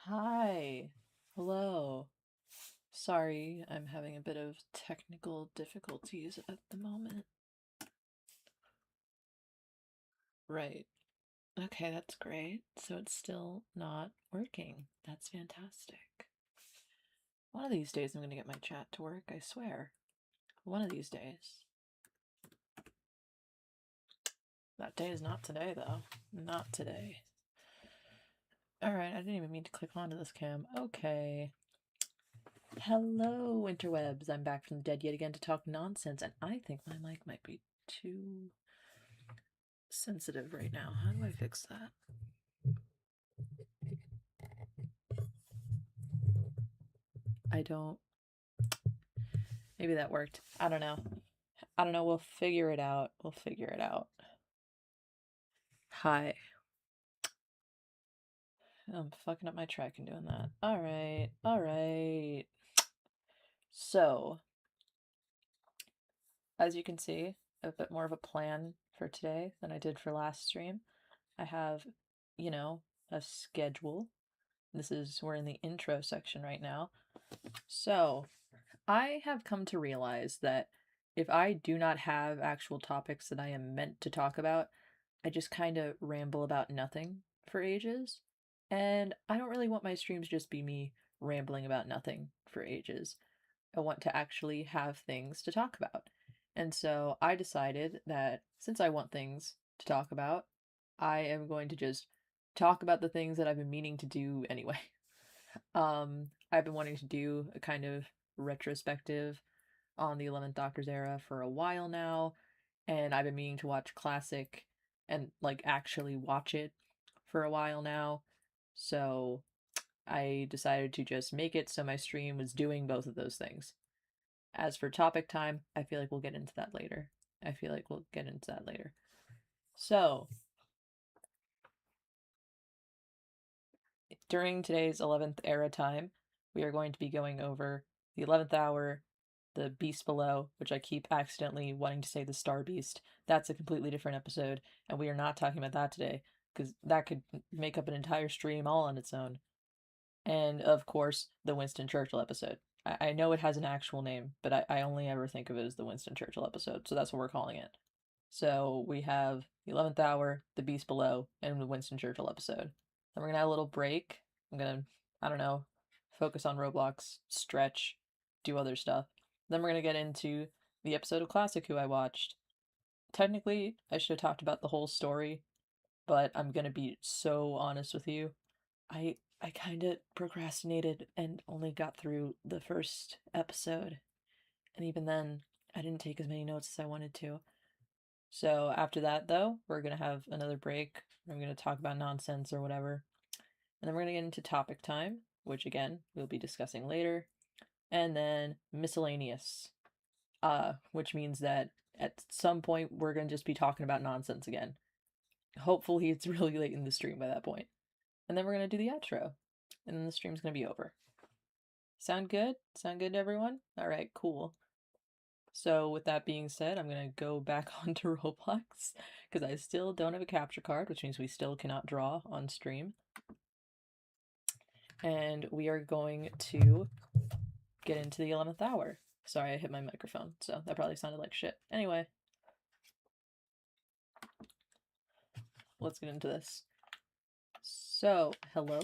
Hi. Hello. Sorry, I'm having a bit of technical difficulties at the moment. Right. Okay, that's great. So it's still not working. That's fantastic. One of these days I'm going to get my chat to work, I swear. One of these days. That day is not today, though. Not today. Alright, I didn't even mean to click onto this cam. Okay. Hello, interwebs. I'm back from the dead yet again to talk nonsense, and I think my mic might be too sensitive right now. How do I fix that? I don't. Maybe that worked. I don't know. I don't know. We'll figure it out. We'll figure it out. Hi. I'm fucking up my track and doing that. Alright. Alright. So, as you can see, a bit more of a plan for today than I did for last stream. I have, a schedule. We're in the intro section right now. So, I have come to realize that if I do not have actual topics that I am meant to talk about, I just kind of ramble about nothing for ages. And I don't really want my streams just be me rambling about nothing for ages. I want to actually have things to talk about. And so I decided that since I want things to talk about, I am going to just talk about the things that I've been meaning to do anyway. I've been wanting to do a kind of retrospective on the 11th Doctor's era for a while now, and I've been meaning to watch Classic and actually watch it for a while now. So I decided to just make it so my stream was doing both of those things. As for topic time, I feel like we'll get into that later. So, during today's 11th era time, we are going to be going over the 11th hour, the Beast Below, which I keep accidentally wanting to say the Star Beast. That's a completely different episode, and we are not talking about that today, because that could make up an entire stream all on its own. And, of course, the Winston Churchill episode. I know it has an actual name, but I only ever think of it as the Winston Churchill episode, so that's what we're calling it. So we have the 11th hour, the Beast Below, and the Winston Churchill episode. Then we're gonna have a little break. I'm gonna, I don't know, focus on Roblox, stretch, do other stuff. Then we're gonna get into the episode of Classic Who I watched. Technically, I should have talked about the whole story, but I'm gonna be so honest with you. I kind of procrastinated and only got through the first episode. And even then, I didn't take as many notes as I wanted to. So after that, though, we're going to have another break. We're going to talk about nonsense or whatever. And then we're going to get into topic time, which again, we'll be discussing later. And then miscellaneous, which means that at some point we're going to just be talking about nonsense again. Hopefully it's really late in the stream by that point. And then we're going to do the outro. And then the stream's going to be over. Sound good? Sound good to everyone? All right, cool. So with that being said, I'm going to go back onto Roblox because I still don't have a capture card, which means we still cannot draw on stream. And we are going to get into the 11th hour. Sorry, I hit my microphone, so that probably sounded like shit. Anyway, let's get into this. So, hello.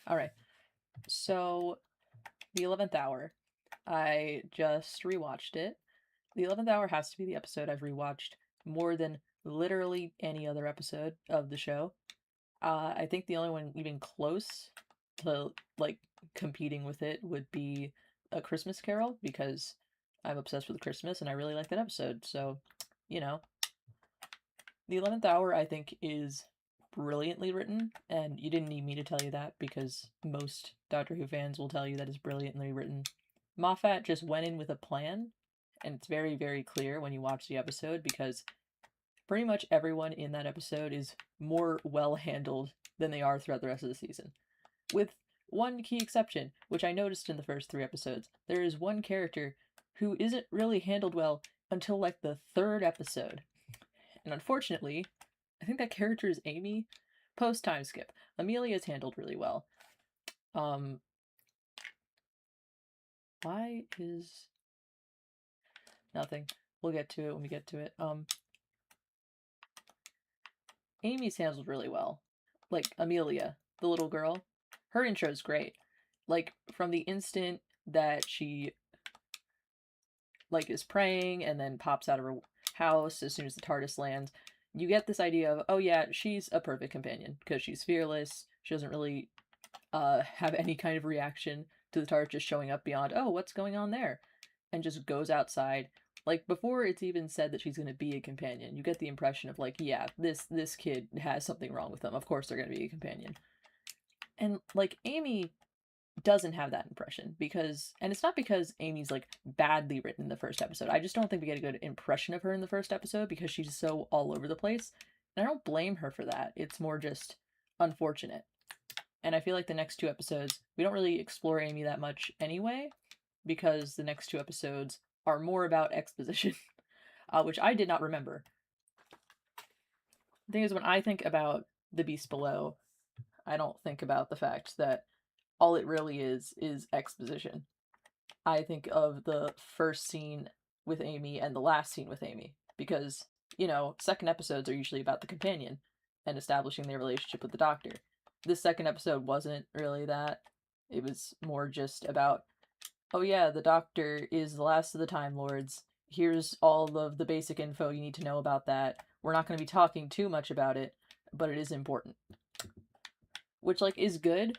Alright, so the 11th hour. I just rewatched it. The 11th hour has to be the episode I've rewatched more than literally any other episode of the show. I think the only one even close to competing with it would be A Christmas Carol, because I'm obsessed with Christmas and I really like that episode. So, the 11th hour I think is brilliantly written, and you didn't need me to tell you that because most Doctor Who fans will tell you that it's brilliantly written. Moffat just went in with a plan, and it's very, very clear when you watch the episode because pretty much everyone in that episode is more well handled than they are throughout the rest of the season. With one key exception, which I noticed in the first 3 episodes. There is one character who isn't really handled well until the 3rd episode. And unfortunately, I think that character is Amy, Post time skip. Amelia's handled really well. Why is nothing? We'll get to it when we get to it. Amy's handled really well. Like Amelia, the little girl, her intro's great. Like from the instant that she like is praying and then pops out of her house as soon as the TARDIS lands, you get this idea of, oh yeah, she's a perfect companion because she's fearless. She doesn't really have any kind of reaction to the TARDIS just showing up beyond, oh, what's going on there? And just goes outside. Like before it's even said that she's going to be a companion, you get the impression of like, yeah, this kid has something wrong with them. Of course they're going to be a companion. And like Amy doesn't have that impression because, and it's not because Amy's like badly written in the first episode. I just don't think we get a good impression of her in the first episode because she's so all over the place. And I don't blame her for that. It's more just unfortunate. And I feel like the next two episodes, we don't really explore Amy that much anyway, because the next two episodes are more about exposition, which I did not remember. The thing is, when I think about The Beast Below, I don't think about the fact that all it really is exposition. I think of the first scene with Amy and the last scene with Amy, because, you know, second episodes are usually about the companion and establishing their relationship with the Doctor. This second episode wasn't really that. It was more just about, oh yeah, the Doctor is the last of the Time Lords. Here's all of the basic info you need to know about that. We're not going to be talking too much about it, but it is important. Which, like, is good.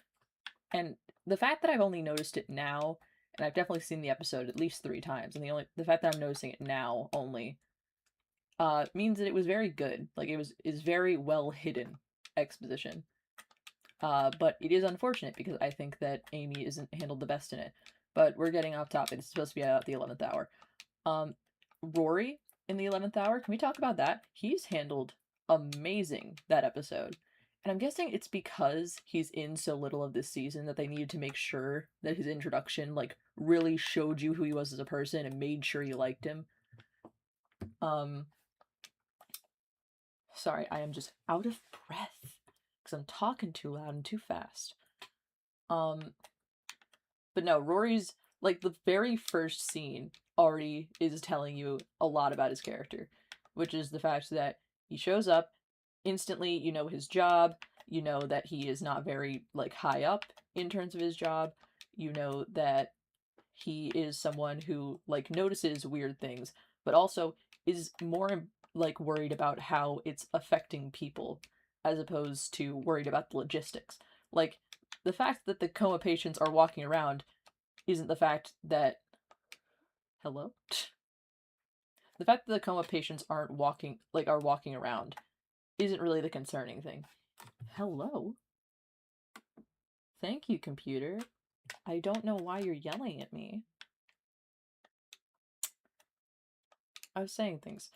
And the fact that I've only noticed it now, and I've definitely seen the episode at least 3 times, and the fact that I'm noticing it now only, means that it was very good. Like, is very well hidden exposition. But it is unfortunate because I think that Amy isn't handled the best in it. But we're getting off topic. It's supposed to be at the 11th hour. Rory in the 11th hour, can we talk about that? He's handled amazing that episode. And I'm guessing it's because he's in so little of this season that they needed to make sure that his introduction, like, really showed you who he was as a person and made sure you liked him. Sorry, I am just out of breath because I'm talking too loud and too fast. But no, Rory's, like, the very first scene already is telling you a lot about his character, which is the fact that he shows up, instantly you know his job, you know that he is not very, like, high up in terms of his job, you know that he is someone who, like, notices weird things, but also is more, like, worried about how it's affecting people as opposed to worried about the logistics. Like, the fact that the coma patients are walking around isn't the fact that... Hello? The fact that the coma patients are walking around isn't really the concerning thing. Hello? Thank you, computer. I don't know why you're yelling at me. I was saying things.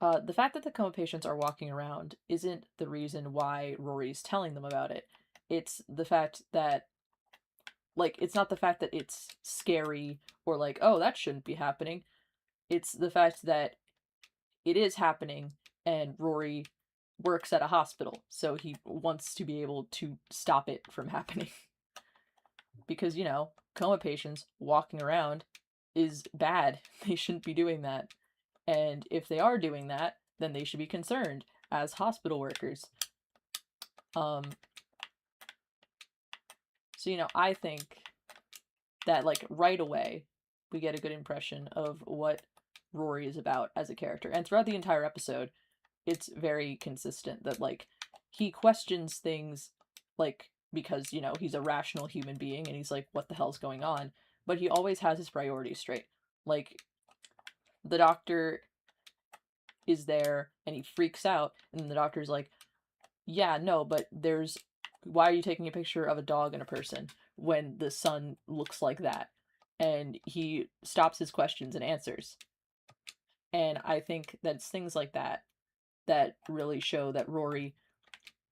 The fact that the coma patients are walking around isn't the reason why Rory's telling them about it. It's the fact that, like, it's not the fact that it's scary or like, oh, that shouldn't be happening. It's the fact that it is happening and Rory works at a hospital, so he wants to be able to stop it from happening. Because, you know, coma patients walking around is bad. They shouldn't be doing that. And if they are doing that, then they should be concerned as hospital workers. So, you know, I think that, like, right away, we get a good impression of what Rory is about as a character. And throughout the entire episode, it's very consistent that, like, he questions things, like, because, you know, he's a rational human being and he's like, what the hell's going on? But he always has his priorities straight. Like, the Doctor is there and he freaks out, and the Doctor's like, yeah, no, but why are you taking a picture of a dog and a person when the sun looks like that? And he stops his questions and answers. And I think that it's things like that that really show that Rory,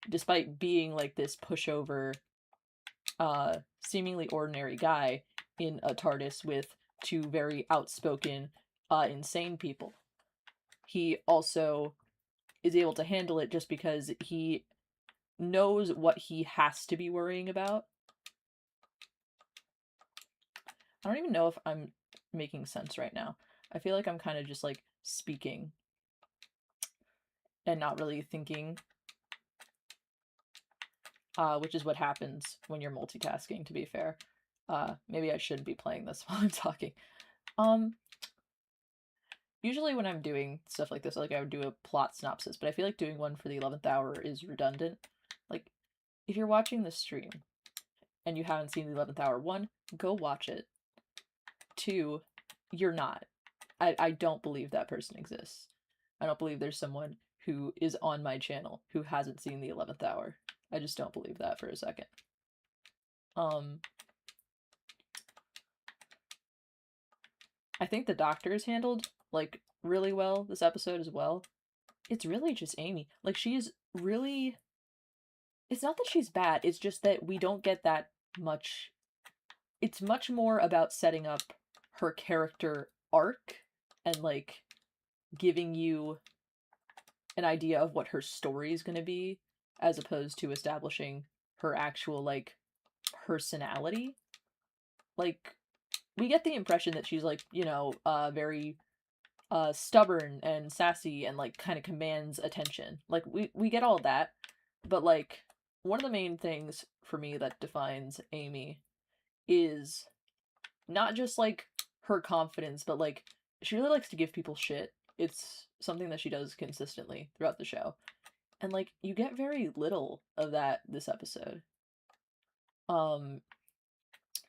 despite being like this pushover, seemingly ordinary guy in a TARDIS with 2 very outspoken, insane people, he also is able to handle it just because he knows what he has to be worrying about. I don't even know if I'm making sense right now. I feel like I'm kind of just like speaking and not really thinking, which is what happens when you're multitasking, to be fair. Maybe I shouldn't be playing this while I'm talking. Um, Usually when I'm doing stuff like this, like I would do a plot synopsis, but I feel like doing one for the 11th hour is redundant. Like, if you're watching this stream and you haven't seen the 11th hour, one, go watch it. Two, you're not. I don't believe that person exists. I don't believe there's someone who is on my channel who hasn't seen the 11th hour. I just don't believe that for a second. I think the doctor is handled like really well this episode as well. It's really just Amy. Like, she's really, it's not that she's bad, it's just that we don't get that much. It's much more about setting up her character arc and like giving you an idea of what her story is going to be, as opposed to establishing her actual like personality. Like, we get the impression that she's like, very stubborn and sassy and like kind of commands attention. Like, we get all that, but like one of the main things for me that defines Amy is not just like her confidence, but like she really likes to give people shit. It's something that she does consistently throughout the show. And like you get very little of that this episode. Um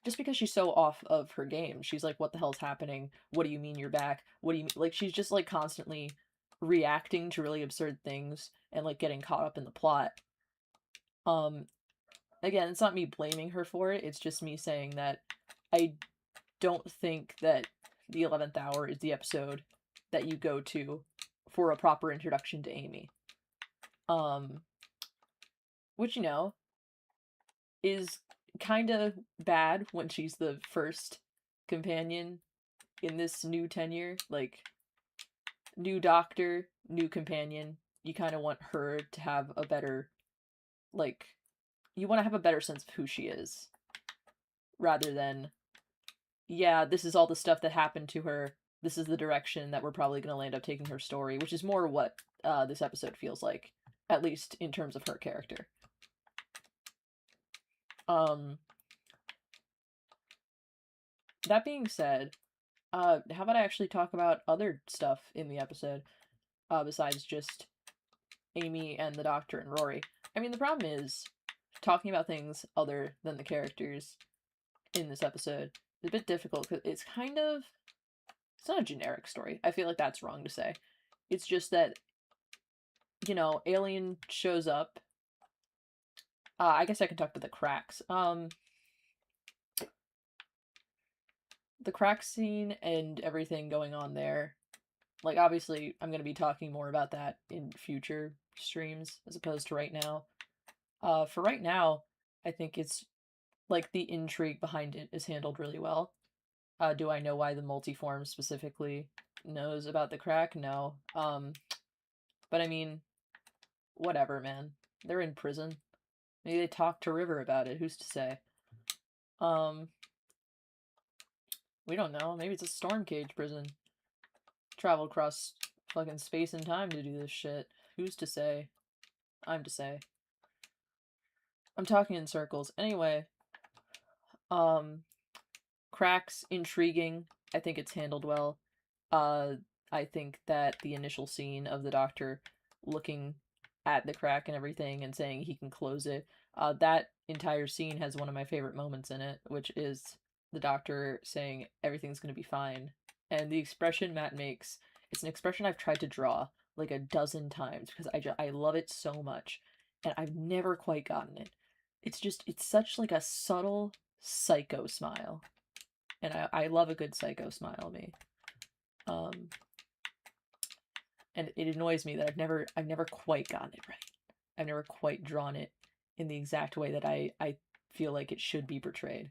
just because she's so off of her game. She's like, what the hell's happening? What do you mean you're back? What do you mean? Like, she's just like constantly reacting to really absurd things and like getting caught up in the plot. Um Again, it's not me blaming her for it. It's just me saying that I don't think that the 11th hour is the episode that you go to for a proper introduction to Amy. Which, is kind of bad when she's the first companion in this new tenure. Like, new doctor, new companion. You kind of want her to have a better, like, you want to have a better sense of who she is. Rather than, yeah, this is all the stuff that happened to her. This is the direction that we're probably going to land up taking her story, which is more what this episode feels like, at least in terms of her character. That being said, how about I actually talk about other stuff in the episode, besides just Amy and the Doctor and Rory? I mean, the problem is, talking about things other than the characters in this episode is a bit difficult, because it's kind of, it's not a generic story. I feel like that's wrong to say. It's just that, Alien shows up. I guess I can talk to the cracks. The crack scene and everything going on there. Like, obviously, I'm going to be talking more about that in future streams as opposed to right now. For right now, I think it's like the intrigue behind it is handled really well. Do I know why the multiform specifically knows about the crack? No. But I mean, whatever, man. They're in prison. Maybe they talk to River about it. Who's to say? We don't know. Maybe it's a storm cage prison. Travel across fucking space and time to do this shit. Who's to say? I'm to say. I'm talking in circles. Anyway, cracks, intriguing. I think it's handled well. I think that the initial scene of the Doctor looking at the crack and everything and saying he can close it, that entire scene has one of my favorite moments in it, which is the Doctor saying everything's gonna be fine. And the expression Matt makes, it's an expression I've tried to draw like a dozen times because I love it so much, and I've never quite gotten it. It's such like a subtle psycho smile, and I love a good psycho smile, me. And it annoys me that I've never quite gotten it right. I've never quite drawn it in the exact way that I feel like it should be portrayed.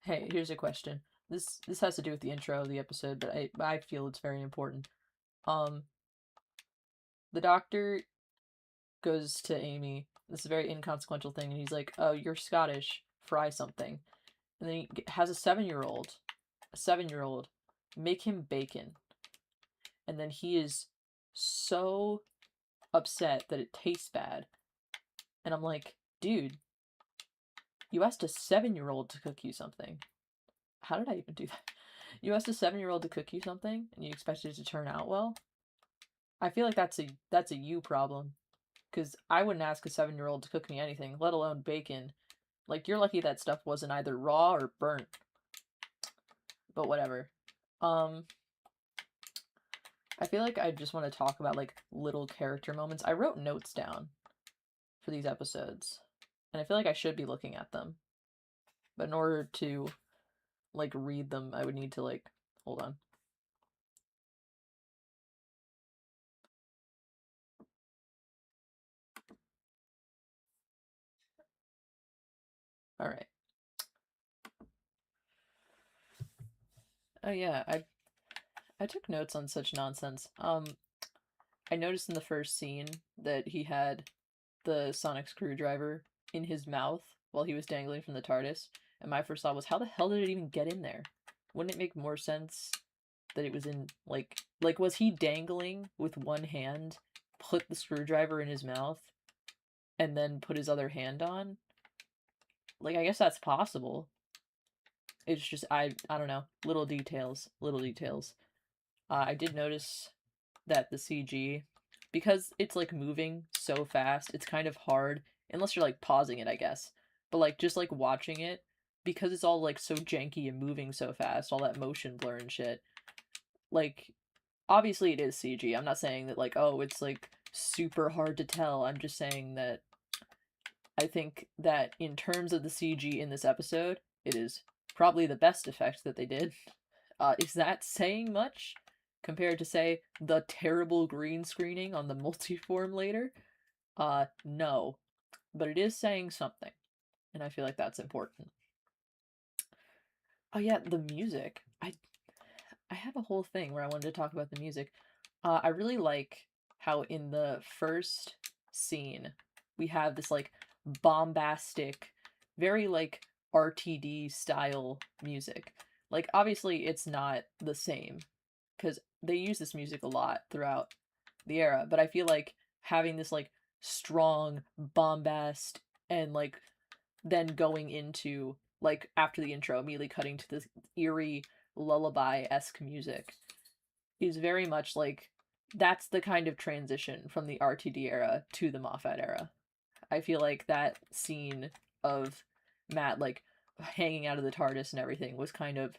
Hey, here's a question. This has to do with the intro of the episode, but I feel it's very important. The doctor goes to Amy. This is a very inconsequential thing, and he's like, "Oh, you're Scottish. Fry something." And then he has a 7-year old, make him bacon, and then he is so upset that it tastes bad. And I'm like, dude, you asked a 7-year old to cook you something. How did I even do that? You asked a 7-year-old to cook you something, and you expected it to turn out well. I feel like that's a you problem, because I wouldn't ask a 7-year-old to cook me anything, let alone bacon. Like, you're lucky that stuff wasn't either raw or burnt. But whatever. Um, I feel like I just want to talk about like little character moments. I wrote notes down for these episodes, and I feel like I should be looking at them. But in order to like read them, I would need to like hold on. All right. Oh yeah, I took notes on such nonsense. I noticed in the first scene that he had the sonic screwdriver in his mouth while he was dangling from the TARDIS, and my first thought was, how the hell did it even get in there? Wouldn't it make more sense that it was in like was he dangling with one hand, put the screwdriver in his mouth, and then put his other hand on? Like, I guess that's possible. It's just I don't know, little details, little details. I did notice that the CG, because it's like moving so fast, it's kind of hard unless you're like pausing it, I guess. But like just like watching it, because it's all like so janky and moving so fast, all that motion blur and shit. Like, obviously it is CG. I'm not saying that like, oh, it's like super hard to tell. I'm just saying that I think that in terms of the CG in this episode, it is probably the best effect that they did. Is that saying much compared to, say, the terrible green screening on the multiform later? No. But it is saying something, and I feel like that's important. Oh yeah, the music. I have a whole thing where I wanted to talk about the music. I really like how in the first scene we have this like bombastic, very like RTD style music. Like, obviously it's not the same because they use this music a lot throughout the era, but I feel like having this like strong bombast and like then going into like after the intro immediately cutting to this eerie lullaby-esque music is very much like that's the kind of transition from the RTD era to the Moffat era. I feel like that scene of Matt like hanging out of the TARDIS and everything was kind of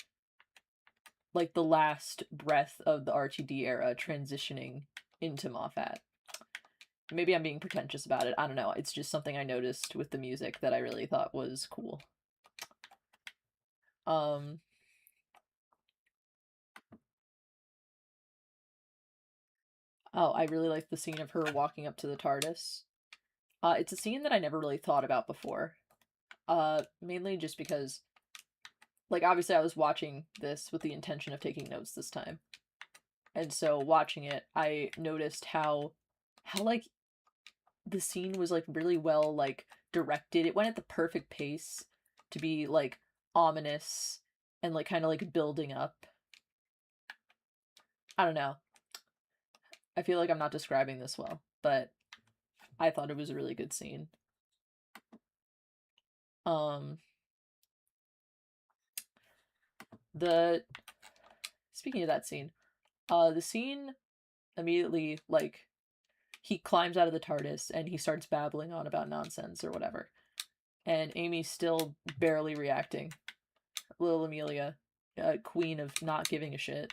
like the last breath of the RTD era transitioning into Moffat. Maybe I'm being pretentious about it. I don't know. It's just something I noticed with the music that I really thought was cool. Um oh, I really like the scene of her walking up to the TARDIS. It's a scene that I never really thought about before. Mainly just because like obviously I was watching this with the intention of taking notes this time. And so watching it, I noticed how like the scene was like really well like directed. It went at the perfect pace to be like ominous and like kind of like building up. I don't know. I feel like I'm not describing this well, but I thought it was a really good scene. Um the Speaking of that scene, the scene immediately like he climbs out of the TARDIS and he starts babbling on about nonsense or whatever. And Amy's still barely reacting. Little Amelia, queen of not giving a shit.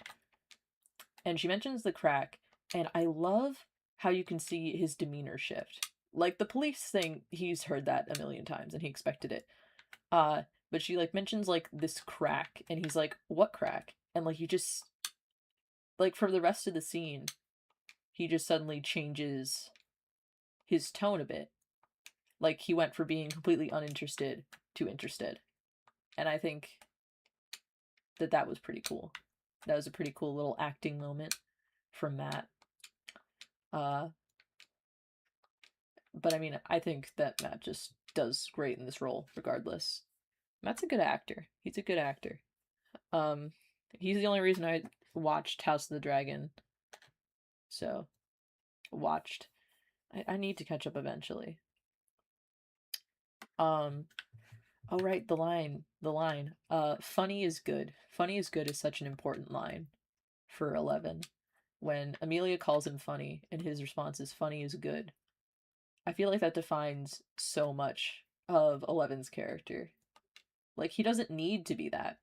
And she mentions the crack, and I love how you can see his demeanor shift. Like the police thing, he's heard that a million times and he expected it. Uh, but she like mentions like this crack, and he's like, "What crack?" And like you just like for the rest of the scene, he just suddenly changes his tone a bit. Like he went from being completely uninterested to interested. And I think that that was pretty cool. That was a pretty cool little acting moment from Matt. But I mean, I think that Matt just does great in this role, regardless. Matt's a good actor. He's a good actor. Um, he's the only reason I watched House of the Dragon. So, watched. I need to catch up eventually. Um, oh right, the line. Funny is good. Funny is good is such an important line for 11. When Amelia calls him funny and his response is funny is good. I feel like that defines so much of 11's character. Like he doesn't need to be that,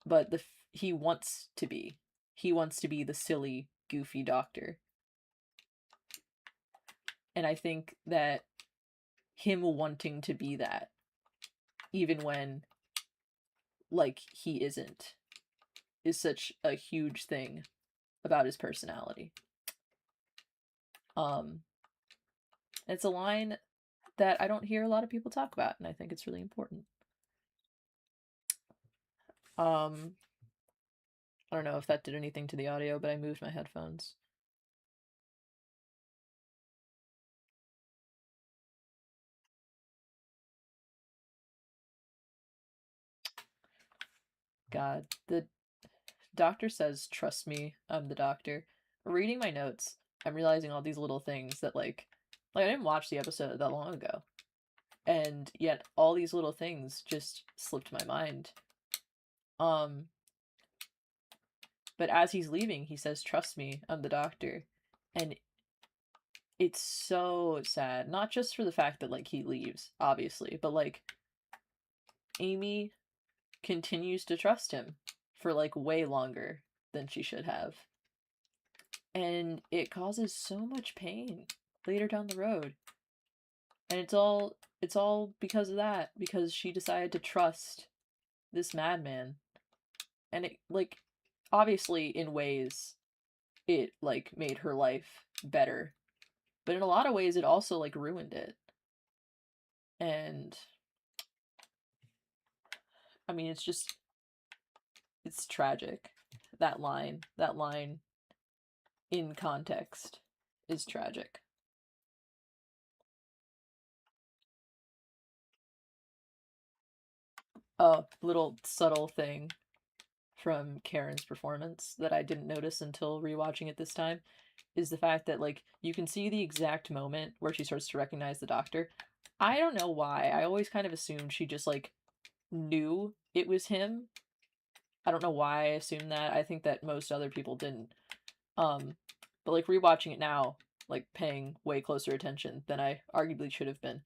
but he wants to be. He wants to be the silly, goofy doctor. And I think that him wanting to be that, even when like he isn't, is such a huge thing about his personality. It's a line that I don't hear a lot of people talk about, and I think it's really important. I don't know if that did anything to the audio, but I moved my headphones. God, the doctor says, "Trust me, I'm the doctor." Reading my notes, I'm realizing all these little things that I didn't watch the episode that long ago, and yet all these little things just slipped my mind. But as he's leaving, he says, "Trust me, I'm the doctor," and it's so sad. Not just for the fact that he leaves, obviously, but Amy continues to trust him for way longer than she should have. And it causes so much pain later down the road. And it's all because of that, because she decided to trust this madman. And it obviously in ways it made her life better. But in a lot of ways it also ruined it. And I mean it's tragic. That line in context is tragic. A little subtle thing from Karen's performance that I didn't notice until rewatching it this time is the fact that you can see the exact moment where she starts to recognize the doctor. I don't know why. I always kind of assumed she just knew it was him. I don't know why I assumed that. I think that most other people didn't. But rewatching it now, paying way closer attention than I arguably should have been.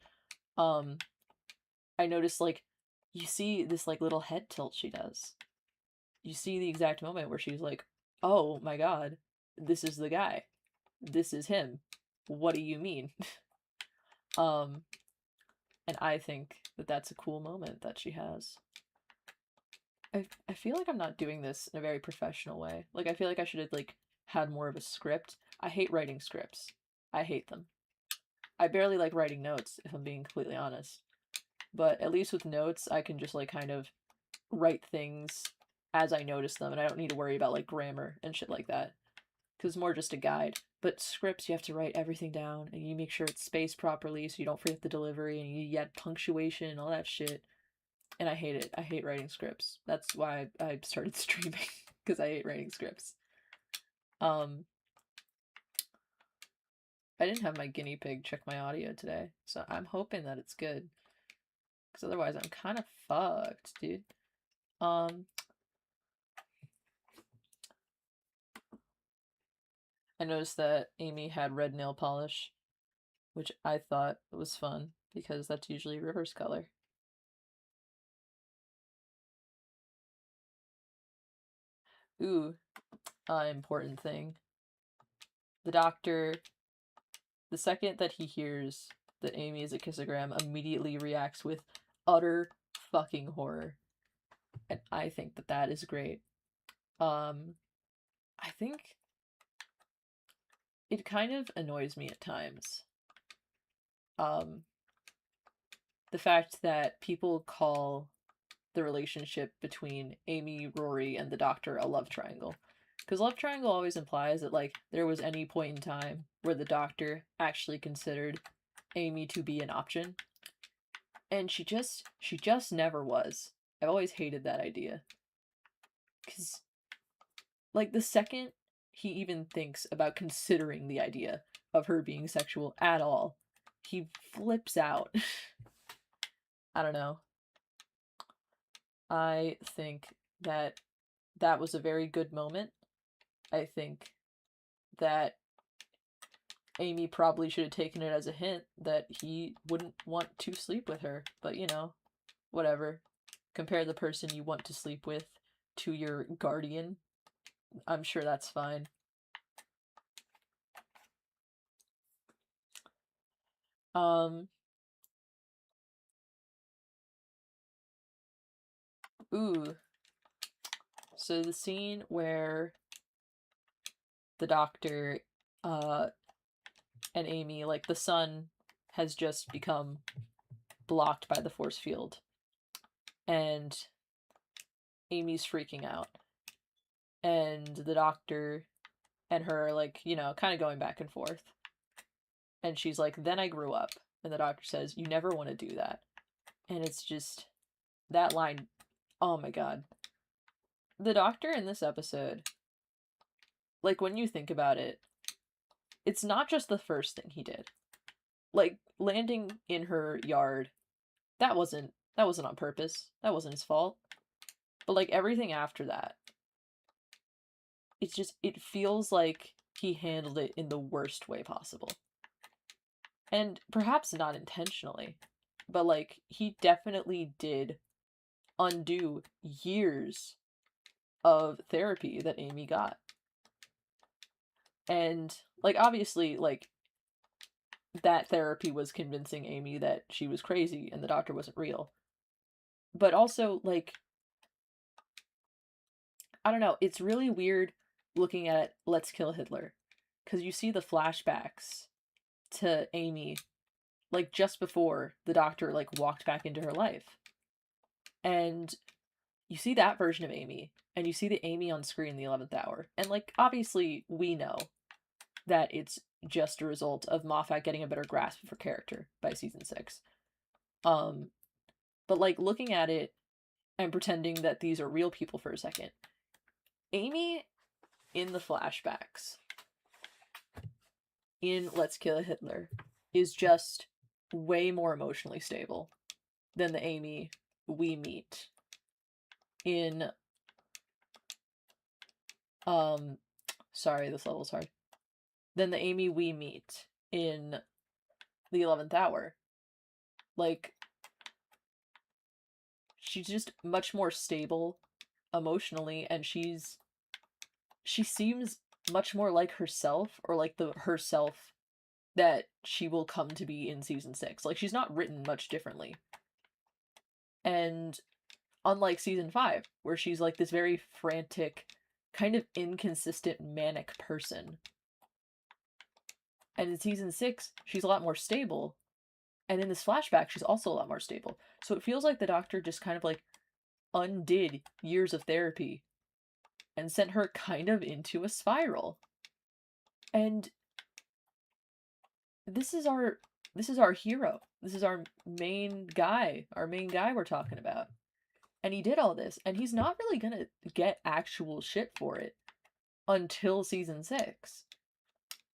I noticed you see this little head tilt she does. You see the exact moment where she's like, "Oh my god, this is the guy. This is him. What do you mean?" And I think that that's a cool moment that she has. I feel like I'm not doing this in a very professional way. I feel like I should have had more of a script. I hate writing scripts. I hate them. I barely like writing notes, if I'm being completely honest. But at least with notes, I can just kind of write things as I notice them, and I don't need to worry about grammar and shit like that. Because it's more just a guide. But scripts, you have to write everything down, and you make sure it's spaced properly so you don't forget the delivery, and you add punctuation and all that shit. And I hate it. I hate writing scripts. That's why I started streaming, because I hate writing scripts. I didn't have my guinea pig check my audio today, so I'm hoping that it's good. Because otherwise I'm kind of fucked, dude. I noticed that Amy had red nail polish, which I thought was fun, because that's usually River's color. Ooh, important thing. The doctor, the second that he hears that Amy is a kissogram, immediately reacts with utter fucking horror. And I think that that is great. I think it kind of annoys me at times. The fact that people call the relationship between Amy, Rory, and the doctor a love triangle. Because love triangle always implies that there was any point in time where the doctor actually considered Amy to be an option. And she just never was. I've always hated that idea. Cause like the second he even thinks about considering the idea of her being sexual at all, he flips out. I don't know. I think that that was a very good moment. I think that Amy probably should have taken it as a hint that he wouldn't want to sleep with her, but you know, whatever. Compare the person you want to sleep with to your guardian. I'm sure that's fine. Ooh. So the scene where the doctor, and Amy, like the sun has just become blocked by the force field. And Amy's freaking out. And the doctor and her are like, you know, kind of going back and forth. And she's like, then I grew up. And the doctor says, you never want to do that. And it's just, that line, oh my god. The doctor in this episode, like when you think about it, it's not just the first thing he did. Like landing in her yard, that wasn't on purpose. That wasn't his fault. But like everything after that, it's just, it feels like he handled it in the worst way possible. And perhaps not intentionally, but like he definitely did undo years of therapy that Amy got. And like obviously like that therapy was convincing Amy that she was crazy and the doctor wasn't real. But also like I don't know, it's really weird looking at Let's Kill Hitler cuz you see the flashbacks to Amy like just before the doctor like walked back into her life. And you see that version of Amy and you see the Amy on screen in the 11th hour. And like obviously we know that it's just a result of Moffat getting a better grasp of her character by season 6. But like looking at it and pretending that these are real people for a second. Amy in the flashbacks in Let's Kill Hitler is just way more emotionally stable than the Amy we meet in sorry, this level's hard. Than the Amy we meet in the 11th hour. Like she's just much more stable emotionally and she seems much more like herself or like the herself that she will come to be in season 6. Like she's not written much differently. And unlike season 5 where she's like this very frantic kind of inconsistent manic person. And in season 6 she's a lot more stable. And in this flashback she's also a lot more stable. So it feels like the doctor just kind of like undid years of therapy and sent her kind of into a spiral. And this is our hero. This is our main guy we're talking about. And he did all this, and he's not really gonna get actual shit for it until season 6.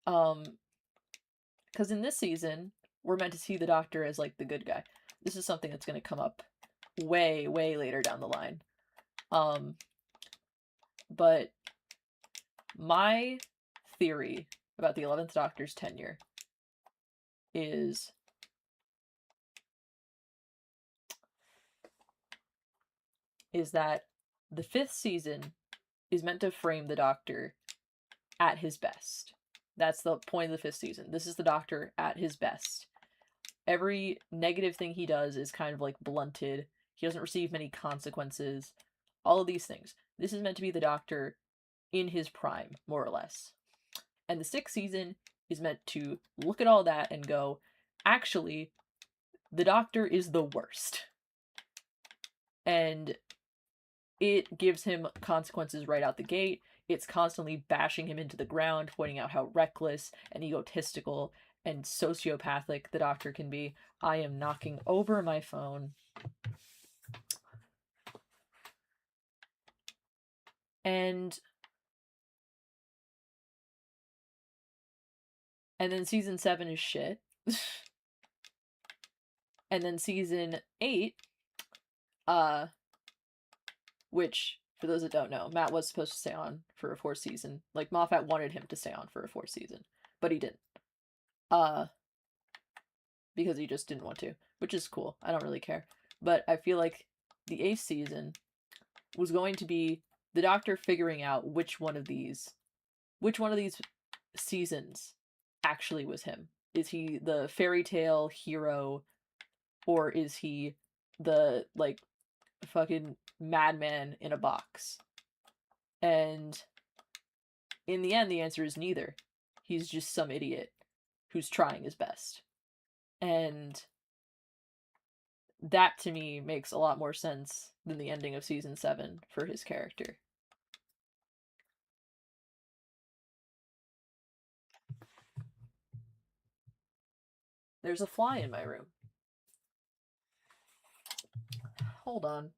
Because in this season, we're meant to see the doctor as like the good guy. This is something that's gonna come up way, way later down the line. But my theory about the 11th Doctor's tenure is that the 5th season is meant to frame the Doctor at his best. That's the point of the 5th season. This is the Doctor at his best. Every negative thing he does is kind of like blunted. He doesn't receive many consequences. All of these things. This is meant to be the Doctor in his prime, more or less. And the 6th season is meant to look at all that and go, actually, the Doctor is the worst. And it gives him consequences right out the gate. It's constantly bashing him into the ground, pointing out how reckless and egotistical and sociopathic the Doctor can be. I am knocking over my phone. And then season 7 is shit. And then season 8, which, for those that don't know, Matt was supposed to stay on for a 4th season. Like, Moffat wanted him to stay on for a 4th season, but he didn't. Because he just didn't want to, which is cool. I don't really care. But I feel like the 8th season was going to be the Doctor figuring out which one of these seasons actually was him. Is he the fairy tale hero, or is he the, like, fucking madman in a box? And in the end, the answer is neither. He's just some idiot who's trying his best. And that, to me, makes a lot more sense than the ending of season 7 for his character. There's a fly in my room. Hold on.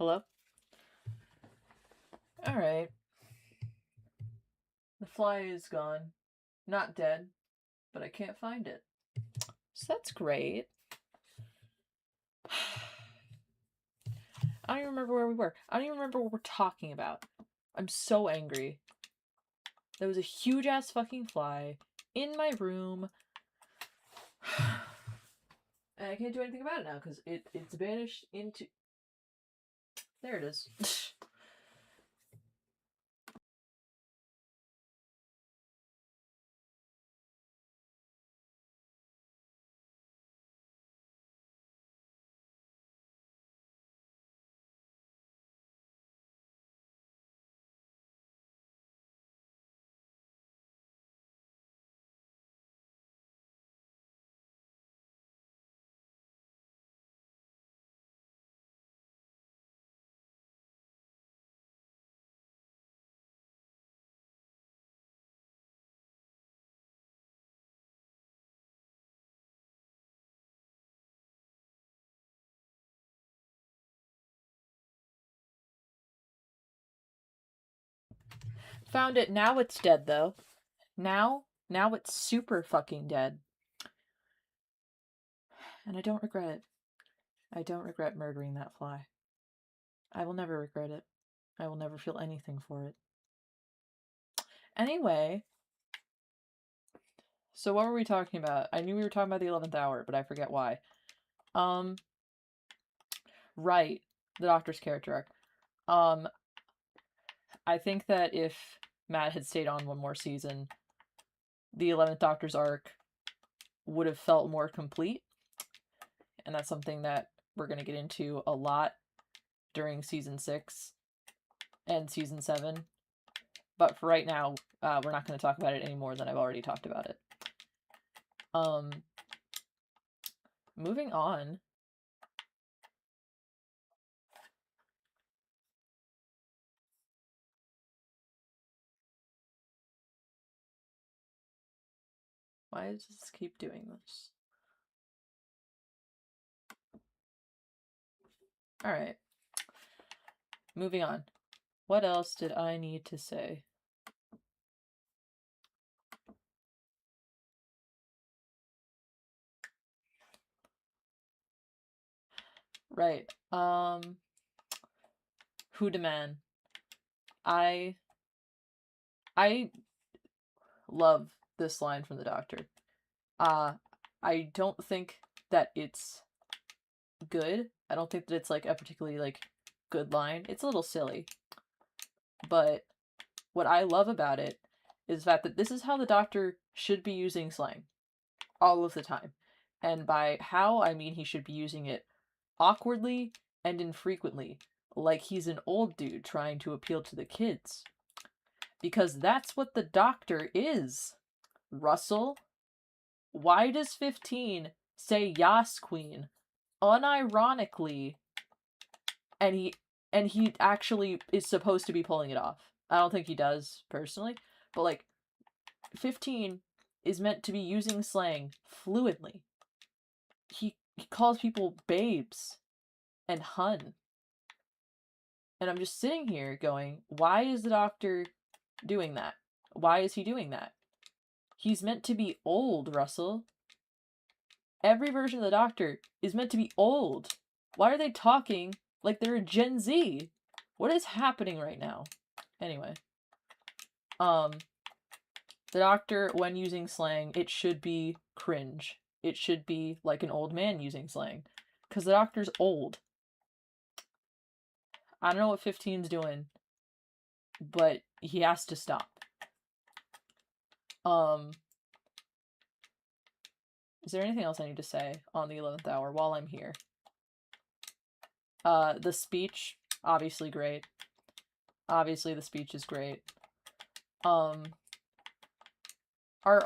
Hello? Alright. The fly is gone. Not dead, but I can't find it. So that's great. I don't even remember where we were. I don't even remember what we're talking about. I'm so angry. There was a huge ass fucking fly in my room. And I can't do anything about it now because it's vanished into... There it is. Found it. Now it's dead, though. Now it's super fucking dead. And I don't regret it. I don't regret murdering that fly. I will never regret it. I will never feel anything for it. Anyway, so what were we talking about? I knew we were talking about the 11th hour, but I forget why. Right, the Doctor's character arc. I think that if Matt had stayed on one more season, the 11th Doctor's arc would have felt more complete. And that's something that we're going to get into a lot during season 6 and season 7. But for right now, we're not going to talk about it any more than I've already talked about it. Moving on. Why does this keep doing this? Alright. Moving on. What else did I need to say? Right. Hoodaman. I love this line from the Doctor. I don't think that it's good. I don't think that it's like a particularly like good line. It's a little silly. But what I love about it is the fact that this is how the Doctor should be using slang. All of the time. And by how, I mean he should be using it awkwardly and infrequently, like he's an old dude trying to appeal to the kids. Because that's what the Doctor is. Russell, why does 15 say Yas Queen unironically, and he actually is supposed to be pulling it off? I don't think he does personally, but like 15 is meant to be using slang fluidly. He calls people babes and hun. And I'm just sitting here going, why is the Doctor doing that? Why is he doing that? He's meant to be old, Russell. Every version of the Doctor is meant to be old. Why are they talking like they're a Gen Z? What is happening right now? Anyway. The Doctor, when using slang, it should be cringe. It should be like an old man using slang. Because the Doctor's old. I don't know what 15's doing, but he has to stop. Is there anything else I need to say on the 11th hour while I'm here? The speech, obviously great. Obviously the speech is great. Our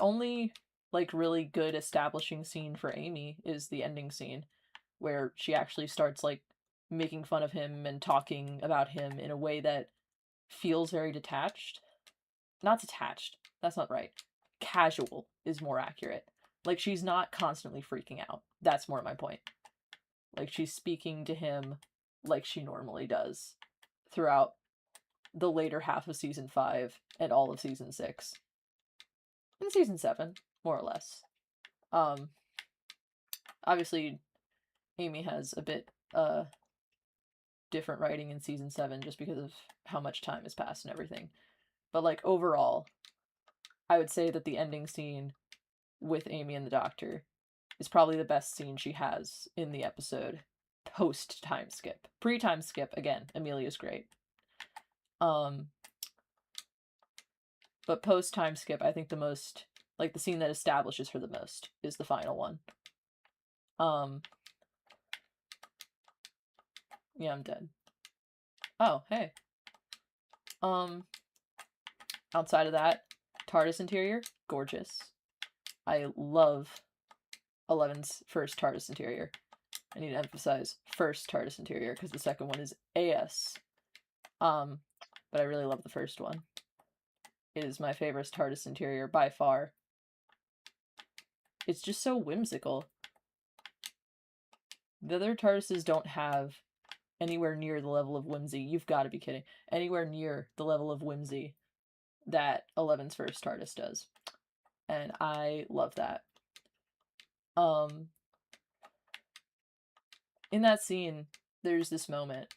only, like, really good establishing scene for Amy is the ending scene, where she actually starts, like, making fun of him and talking about him in a way that feels very detached. Not detached. That's not right. Casual is more accurate. Like, she's not constantly freaking out. That's more my point. Like, she's speaking to him like she normally does throughout the later half of season 5 and all of season 6 and season 7, more or less. Obviously Amy has a bit different writing in season 7 just because of how much time has passed and everything. But like overall, I would say that the ending scene with Amy and the doctor is probably the best scene she has in the episode post time skip. Pre time skip, again, Amelia's great. But post time skip, I think the most, like the scene that establishes her the most is the final one. Yeah, I'm dead. Oh, hey. Outside of that, TARDIS interior, gorgeous. I love 11's first TARDIS interior. I need to emphasize first TARDIS interior because the second one is AS. But I really love the first one. It is my favorite TARDIS interior by far. It's just so whimsical. The other TARDISes don't have anywhere near the level of whimsy. You've got to be kidding. Anywhere near the level of whimsy that 11's first TARDIS does. And I love that. In that scene, there's this moment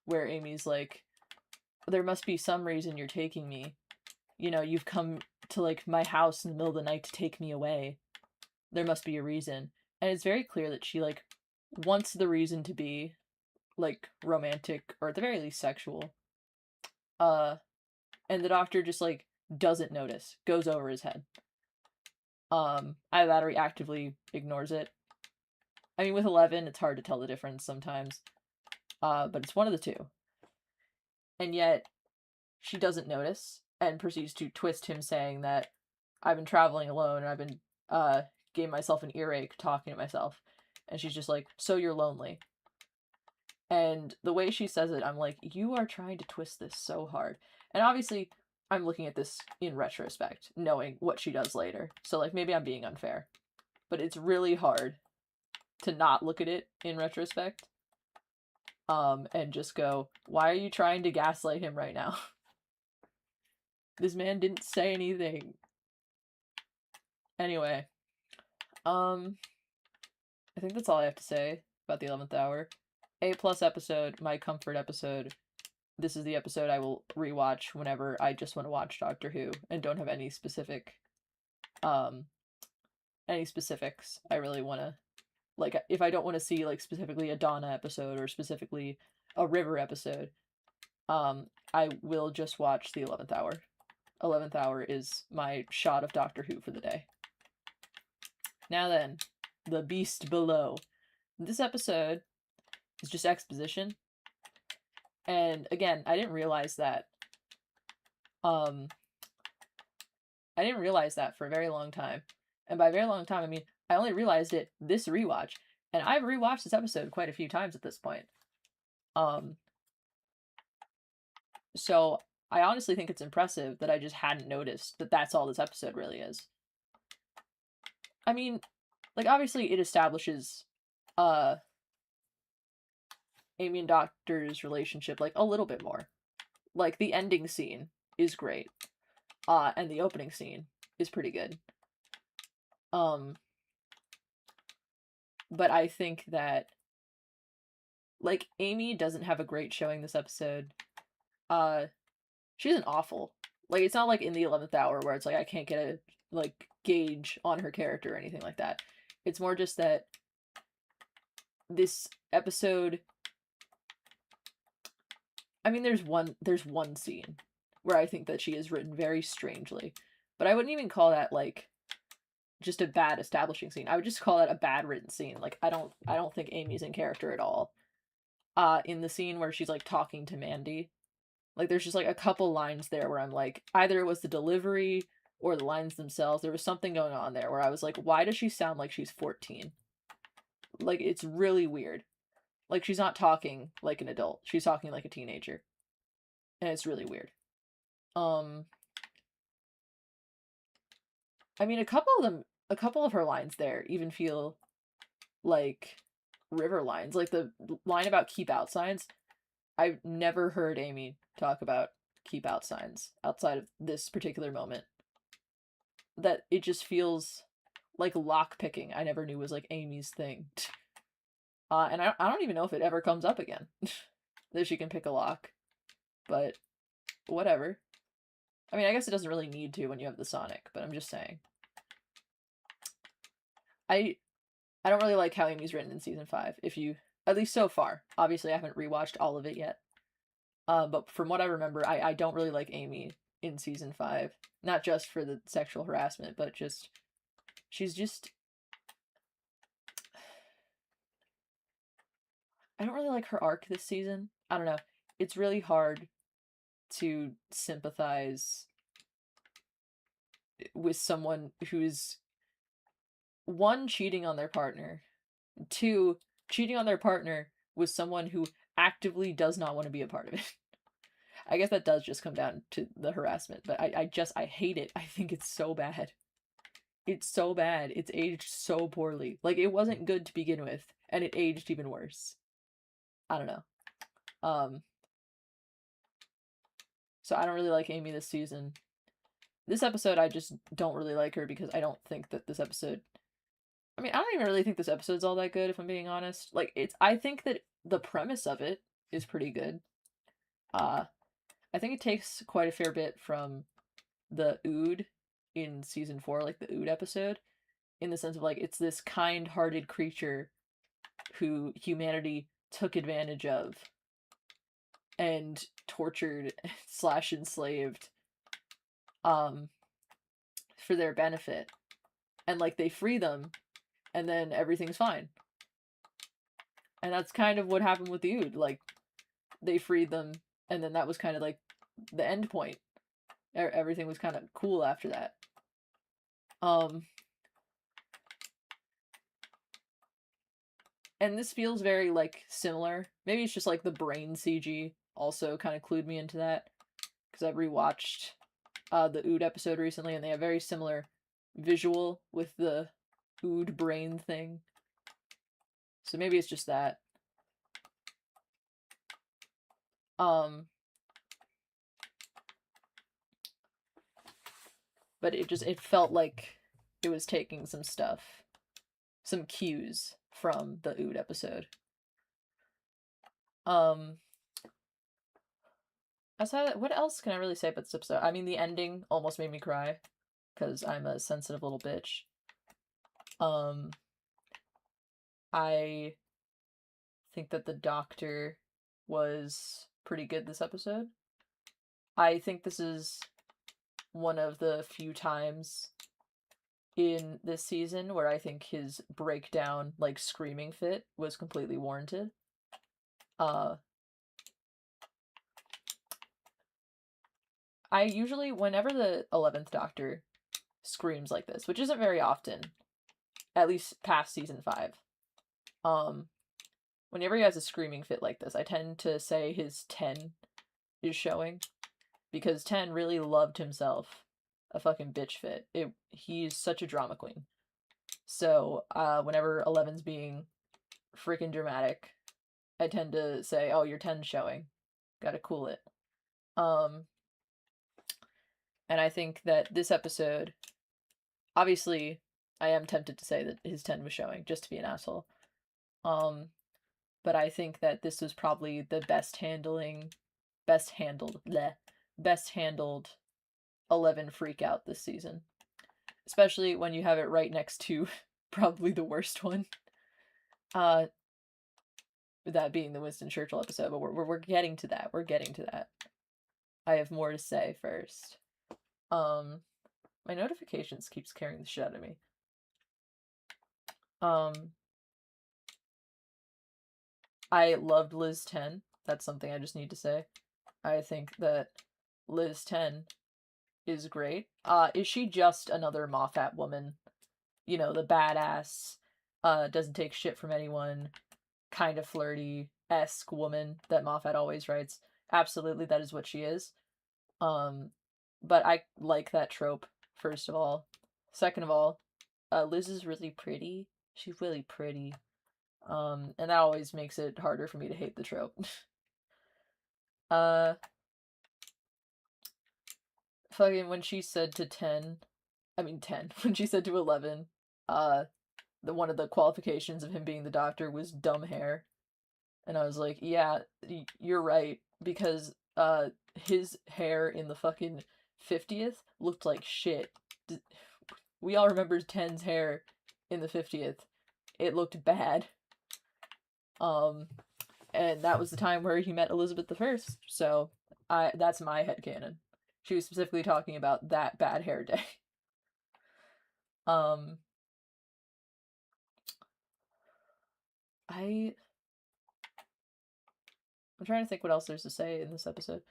where Amy's like, there must be some reason you're taking me. You know, you've come to, like, my house in the middle of the night to take me away. There must be a reason. And it's very clear that she, like, wants the reason to be, like, romantic, or at the very least sexual. And the doctor just, like, doesn't notice. Goes over his head. Either that or he actively ignores it. I mean, with 11, it's hard to tell the difference sometimes. But it's one of the two. And yet, she doesn't notice, and proceeds to twist him saying that I've been traveling alone, and I've been, gave myself an earache talking to myself. And she's just like, so you're lonely. And the way she says it, I'm like, you are trying to twist this so hard. And obviously, I'm looking at this in retrospect, knowing what she does later. So, like, maybe I'm being unfair. But it's really hard to not look at it in retrospect. And just go, why are you trying to gaslight him right now? This man didn't say anything. Anyway, I think that's all I have to say about the 11th hour. A+ episode, my comfort episode. This is the episode I will rewatch whenever I just want to watch Doctor Who and don't have any specifics. I really want to, like, if I don't want to see, like, specifically a Donna episode or specifically a River episode, I will just watch the 11th hour. 11th hour is my shot of Doctor Who for the day. Now then, the beast below. This episode is just exposition. And again, I didn't realize that. I didn't realize that for a very long time. And by a very long time, I mean, I only realized it this rewatch. And I've rewatched this episode quite a few times at this point. So I honestly think it's impressive that I just hadn't noticed that that's all this episode really is. I mean, like, obviously it establishes Amy and Doctor's relationship, like, a little bit more. Like, the ending scene is great. And the opening scene is pretty good. But I think that, like, Amy doesn't have a great showing this episode. She isn't awful. Like, it's not like in the 11th hour where it's like I can't get a, like, gauge on her character or anything like that. It's more just that this episode, I mean, there's one scene where I think that she is written very strangely, but I wouldn't even call that, like, just a bad establishing scene. I would just call that a bad written scene. Like, I don't think Amy's in character at all. In the scene where she's, like, talking to Mandy, like, there's just, like, a couple lines there where I'm like, either it was the delivery or the lines themselves. There was something going on there where I was like, why does she sound like she's 14? Like, it's really weird. Like, she's not talking like an adult. She's talking like a teenager. And it's really weird. I mean, a couple of her lines there even feel like river lines. Like the line about keep out signs. I've never heard Amy talk about keep out signs outside of this particular moment. That it just feels like lock picking. I never knew was like Amy's thing. And I don't even know if it ever comes up again that she can pick a lock, but whatever. I mean, I guess it doesn't really need to when you have the Sonic, but I'm just saying. I I don't really like how Amy's written in season 5. If you, at least so far. Obviously, I haven't rewatched all of it yet. But from what I remember, I don't really like Amy in season 5. Not just for the sexual harassment, but just she's just, I don't really like her arc this season. I don't know. It's really hard to sympathize with someone who's, one, cheating on their partner, two, cheating on their partner with someone who actively does not want to be a part of it. I guess that does just come down to the harassment, but I hate it. I think it's so bad. It's so bad. It's aged so poorly. Like, it wasn't good to begin with, and it aged even worse. I don't know. So I don't really like Amy this season. This episode, I just don't really like her because I don't think that this episode, I mean, I don't even really think this episode's all that good, if I'm being honest. Like, I think that the premise of it is pretty good. I think it takes quite a fair bit from the Ood in season 4, like the Ood episode, in the sense of like it's this kind-hearted creature who humanity took advantage of and tortured slash enslaved for their benefit, and like they free them and then everything's fine. And that's kind of what happened with the Ood. Like, they freed them and then that was kind of like the end point. Everything was kind of cool after that. And this feels very like similar. Maybe it's just like the brain CG also kind of clued me into that, because I rewatched the Ood episode recently, and they have very similar visual with the Ood brain thing. So maybe it's just that. But it felt like it was taking some stuff, some cues from the Ood episode. Outside of, what else can I really say about this episode? I mean, the ending almost made me cry because I'm a sensitive little bitch. I think that the doctor was pretty good this episode. I think this is one of the few times in this season where I think his breakdown, like screaming fit, was completely warranted. I usually, whenever the 11th Doctor screams like this, which isn't very often, at least past season 5, whenever he has a screaming fit like this, I tend to say his 10 is showing, because 10 really loved himself a fucking bitch fit. He's such a drama queen. So, whenever 11's being freaking dramatic, I tend to say, oh, your 10's showing. Gotta cool it. And I think that this episode, obviously, I am tempted to say that his 10 was showing, just to be an asshole. But I think that this was probably the best handled 11 freak out this season. Especially when you have it right next to probably the worst one. That being the Winston Churchill episode, but we're getting to that. We're getting to that. I have more to say first. My notifications keeps scaring the shit out of me. I loved Liz 10. That's something I just need to say. I think that Liz 10 is great. Is she just another Moffat woman? You know, the badass, doesn't take shit from anyone, kind of flirty-esque woman that Moffat always writes. Absolutely, that is what she is. But I like that trope, first of all. Second of all, Liz is really pretty. She's really pretty. And that always makes it harder for me to hate the trope. uh, Fucking when she said to 10, I mean 10, when she said to 11, uh, one of the qualifications of him being the doctor was dumb hair. And I was like, yeah, you're right, because his hair in the fucking 50th looked like shit. We all remember 10's hair in the 50th. It looked bad. And that was the time where he met Elizabeth I. So that's my headcanon. She was specifically talking about that bad hair day. um I I'm trying to think what else there's to say in this episode.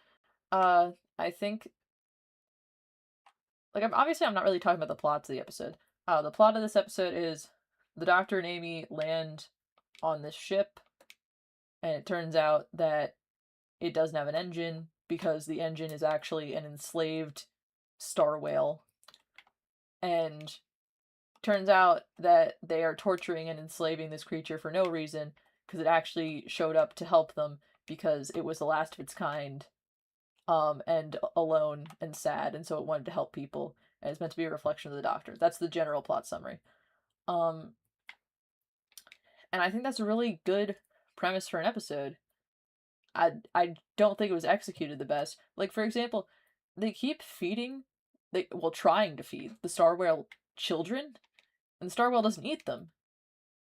I think, like, I'm not really talking about the plots of the episode. The plot of this episode is the Doctor and Amy land on this ship, and it turns out that it doesn't have an engine because the engine is actually an enslaved star whale. And turns out that they are torturing and enslaving this creature for no reason, because it actually showed up to help them because it was the last of its kind, and alone and sad, and so it wanted to help people, and it's meant to be a reflection of the Doctor. That's the general plot summary. Um, and I think that's a really good premise for an episode. I don't think it was executed the best. Like, for example, they keep feeding, trying to feed the star whale children, and the star whale doesn't eat them.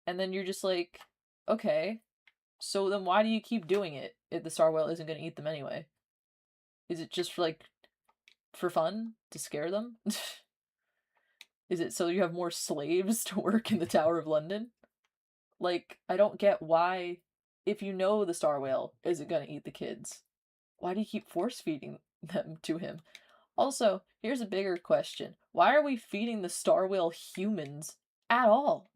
And then you're just like, okay, so then why do you keep doing it if the star whale isn't going to eat them anyway? Is it just for fun to scare them? Is it so you have more slaves to work in the Tower of London? Like, I don't get why, if you know the star whale isn't going to eat the kids, why do you keep force feeding them to him? Also, here's a bigger question. Why are we feeding the star whale humans at all?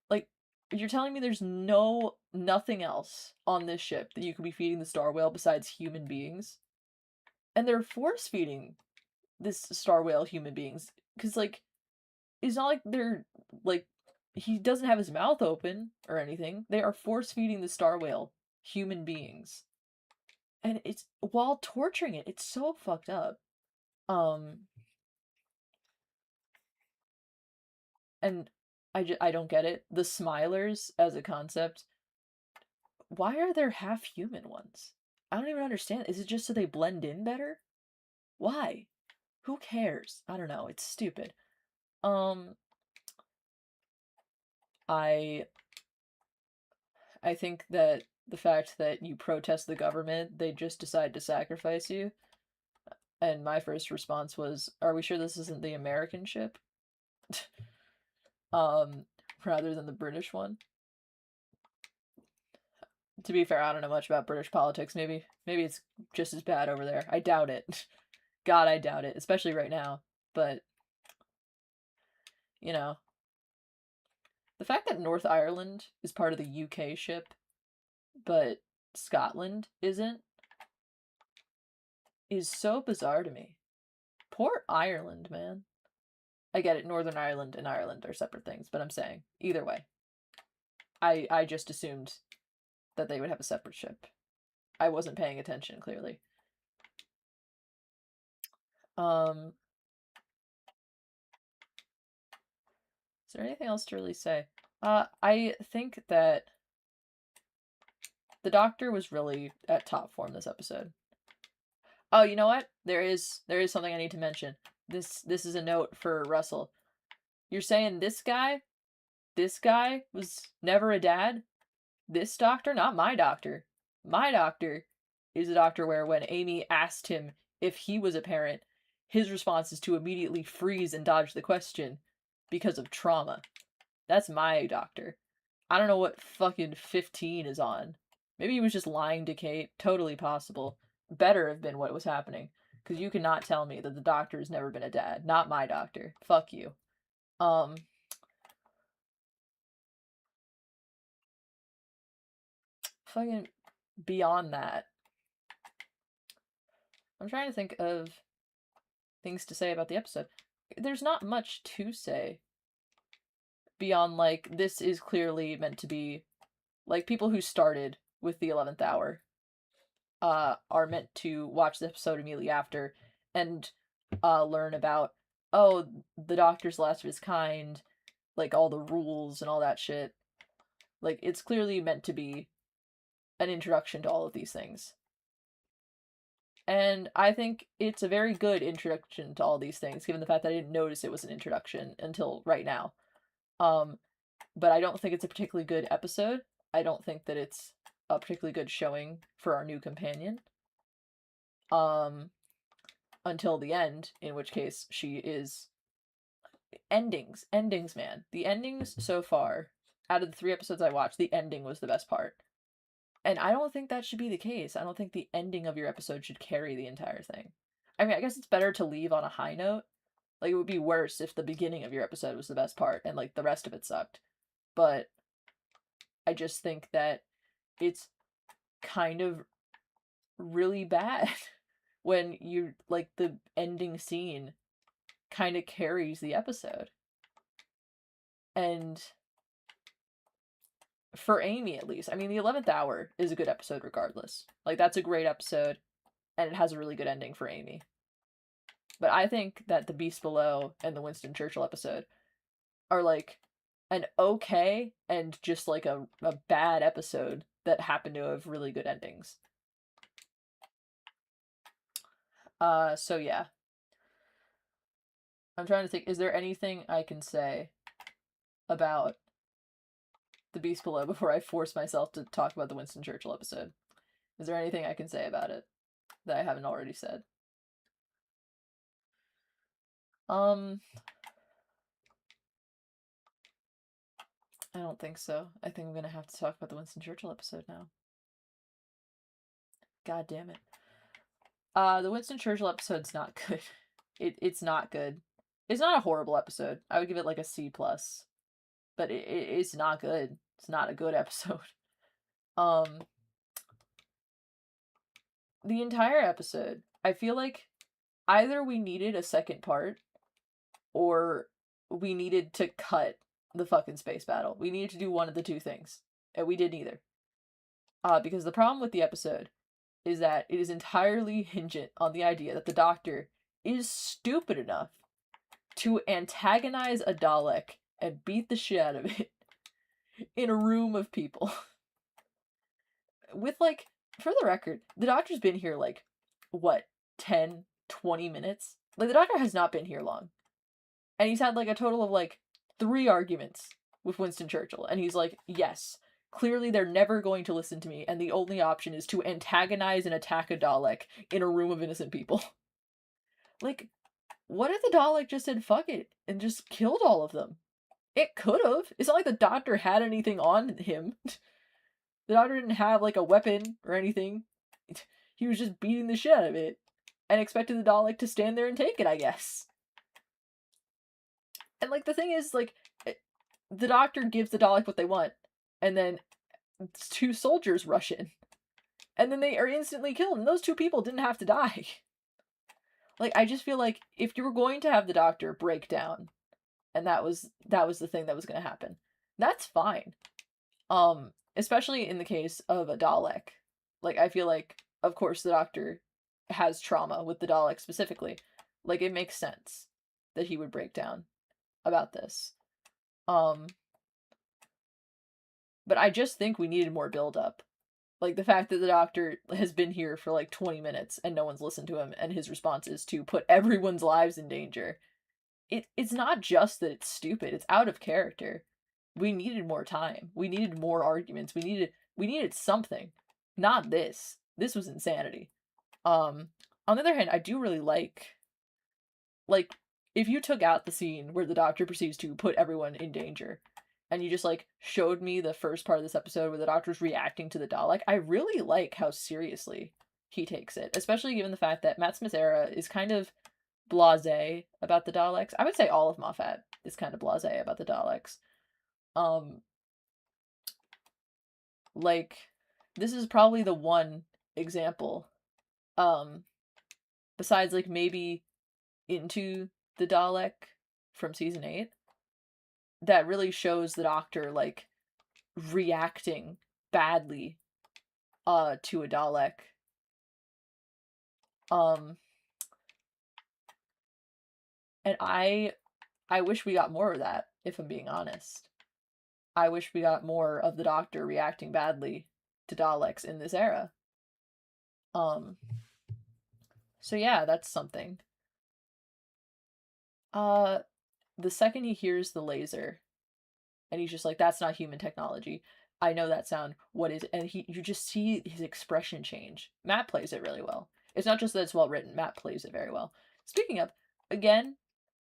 Like, you're telling me there's nothing else on this ship that you could be feeding the star whale besides human beings? And they're force feeding this star whale human beings. Because, like, it's not like they're, like, he doesn't have his mouth open or anything. They are force feeding the star whale human beings. And it's while torturing it. It's so fucked up. And I don't get it. The Smilers as a concept, why are there half human ones? I don't even understand. Is it just so they blend in better? Why? Who cares? I don't know. It's stupid. Um, I I think that the fact that you protest the government, they just decide to sacrifice you. And my first response was, "Are we sure this isn't the American ship?" um, rather than the British one. To be fair, I don't know much about British politics. Maybe it's just as bad over there. I doubt it. God, I doubt it, especially right now. But, you know, the fact that North Ireland is part of the UK ship, but Scotland isn't, is so bizarre to me. Poor Ireland, man. I get it, Northern Ireland and Ireland are separate things, but I'm saying, either way. I just assumed that they would have a separate ship. I wasn't paying attention, clearly. Is there anything else to really say? I think that the Doctor was really at top form this episode. Oh, you know what? There is something I need to mention. This is a note for Russell. You're saying this guy was never a dad? This doctor? Not my doctor. My doctor is a doctor where when Amy asked him if he was a parent, his response is to immediately freeze and dodge the question because of trauma. That's my doctor. I don't know what fucking 15 is on. Maybe he was just lying to Kate. Totally possible. Better have been what was happening. Because you cannot tell me that the doctor has never been a dad. Not my doctor. Fuck you. Um, Fucking beyond that. I'm trying to think of things to say about the episode. There's not much to say. beyond, like, this is clearly meant to be, like, people who started with the 11th hour are meant to watch the episode immediately after and learn about, oh, the Doctor's last of his kind, like, all the rules and all that shit. Like, it's clearly meant to be an introduction to all of these things. And I think it's a very good introduction to all these things, given the fact that I didn't notice it was an introduction until right now. But I don't think it's a particularly good episode. I don't think that it's a particularly good showing for our new companion. Until the end, in which case she is... Endings, man. The endings so far, out of the 3 episodes I watched, the ending was the best part. And I don't think that should be the case. I don't think the ending of your episode should carry the entire thing. I mean, I guess it's better to leave on a high note. Like, it would be worse if the beginning of your episode was the best part and, like, the rest of it sucked. But I just think that it's kind of really bad when you, like, the ending scene kind of carries the episode. And for Amy, at least, I mean, the 11th hour is a good episode regardless. Like, that's a great episode, and it has a really good ending for Amy. But I think that the Beast Below and the Winston Churchill episode are, like, an okay and just, like, a bad episode that happen to have really good endings. So yeah. I'm trying to think, is there anything I can say about the Beast Below before I force myself to talk about the Winston Churchill episode? Is there anything I can say about it that I haven't already said? I don't think so. I think I'm gonna have to talk about the Winston Churchill episode now. God damn it. The Winston Churchill episode's not good. It's not good. It's not a horrible episode. I would give it like a C+. But it's not good. It's not a good episode. The entire episode, I feel like either we needed a second part or we needed to cut the fucking space battle. We needed to do one of the two things. And we did neither. Because the problem with the episode is that it is entirely hingent on the idea that the Doctor is stupid enough to antagonize a Dalek and beat the shit out of it in a room of people. With, like, for the record, the Doctor's been here, like, what, 10, 20 minutes? Like, the Doctor has not been here long. And he's had, like, a total of, like, 3 arguments with Winston Churchill. And he's like, yes, clearly they're never going to listen to me, and the only option is to antagonize and attack a Dalek in a room of innocent people. Like, what if the Dalek just said fuck it and just killed all of them? It could have. It's not like the Doctor had anything on him. The Doctor didn't have, like, a weapon or anything. He was just beating the shit out of it and expected the Dalek to stand there and take it, I guess. And, like, the thing is, like, the Doctor gives the Dalek what they want, and then 2 soldiers rush in. And then they are instantly killed, and those 2 people didn't have to die. Like, I just feel like if you were going to have the Doctor break down, and that was the thing that was going to happen, that's fine. Especially in the case of a Dalek. Like, I feel like, of course, the Doctor has trauma with the Dalek specifically. Like, it makes sense that he would break down about this. But I just think we needed more build-up. Like, the fact that the Doctor has been here for, like, 20 minutes and no one's listened to him, and his response is to put everyone's lives in danger. It's not just that it's stupid, it's out of character. We needed more time. We needed more arguments. We needed something. Not this. This was insanity. On the other hand, I do really like, if you took out the scene where the Doctor proceeds to put everyone in danger, and you just, like, showed me the first part of this episode where the Doctor's reacting to the Dalek, I really like how seriously he takes it, especially given the fact that Matt Smith's era is kind of blasé about the Daleks. I would say all of Moffat is kind of blasé about the Daleks. Like, this is probably the one example, besides, like, maybe Into the Dalek from season 8, that really shows the Doctor, like, reacting badly to a Dalek. And I wish we got more of that, if I'm being honest. I wish we got more of the Doctor reacting badly to Daleks in this era. Um so yeah, that's something. Uh the second he hears the laser and he's just like, that's not human technology. I know that sound. What is it? And you just see his expression change. Matt plays it really well. It's not just that it's well written, Matt plays it very well. Speaking of, again,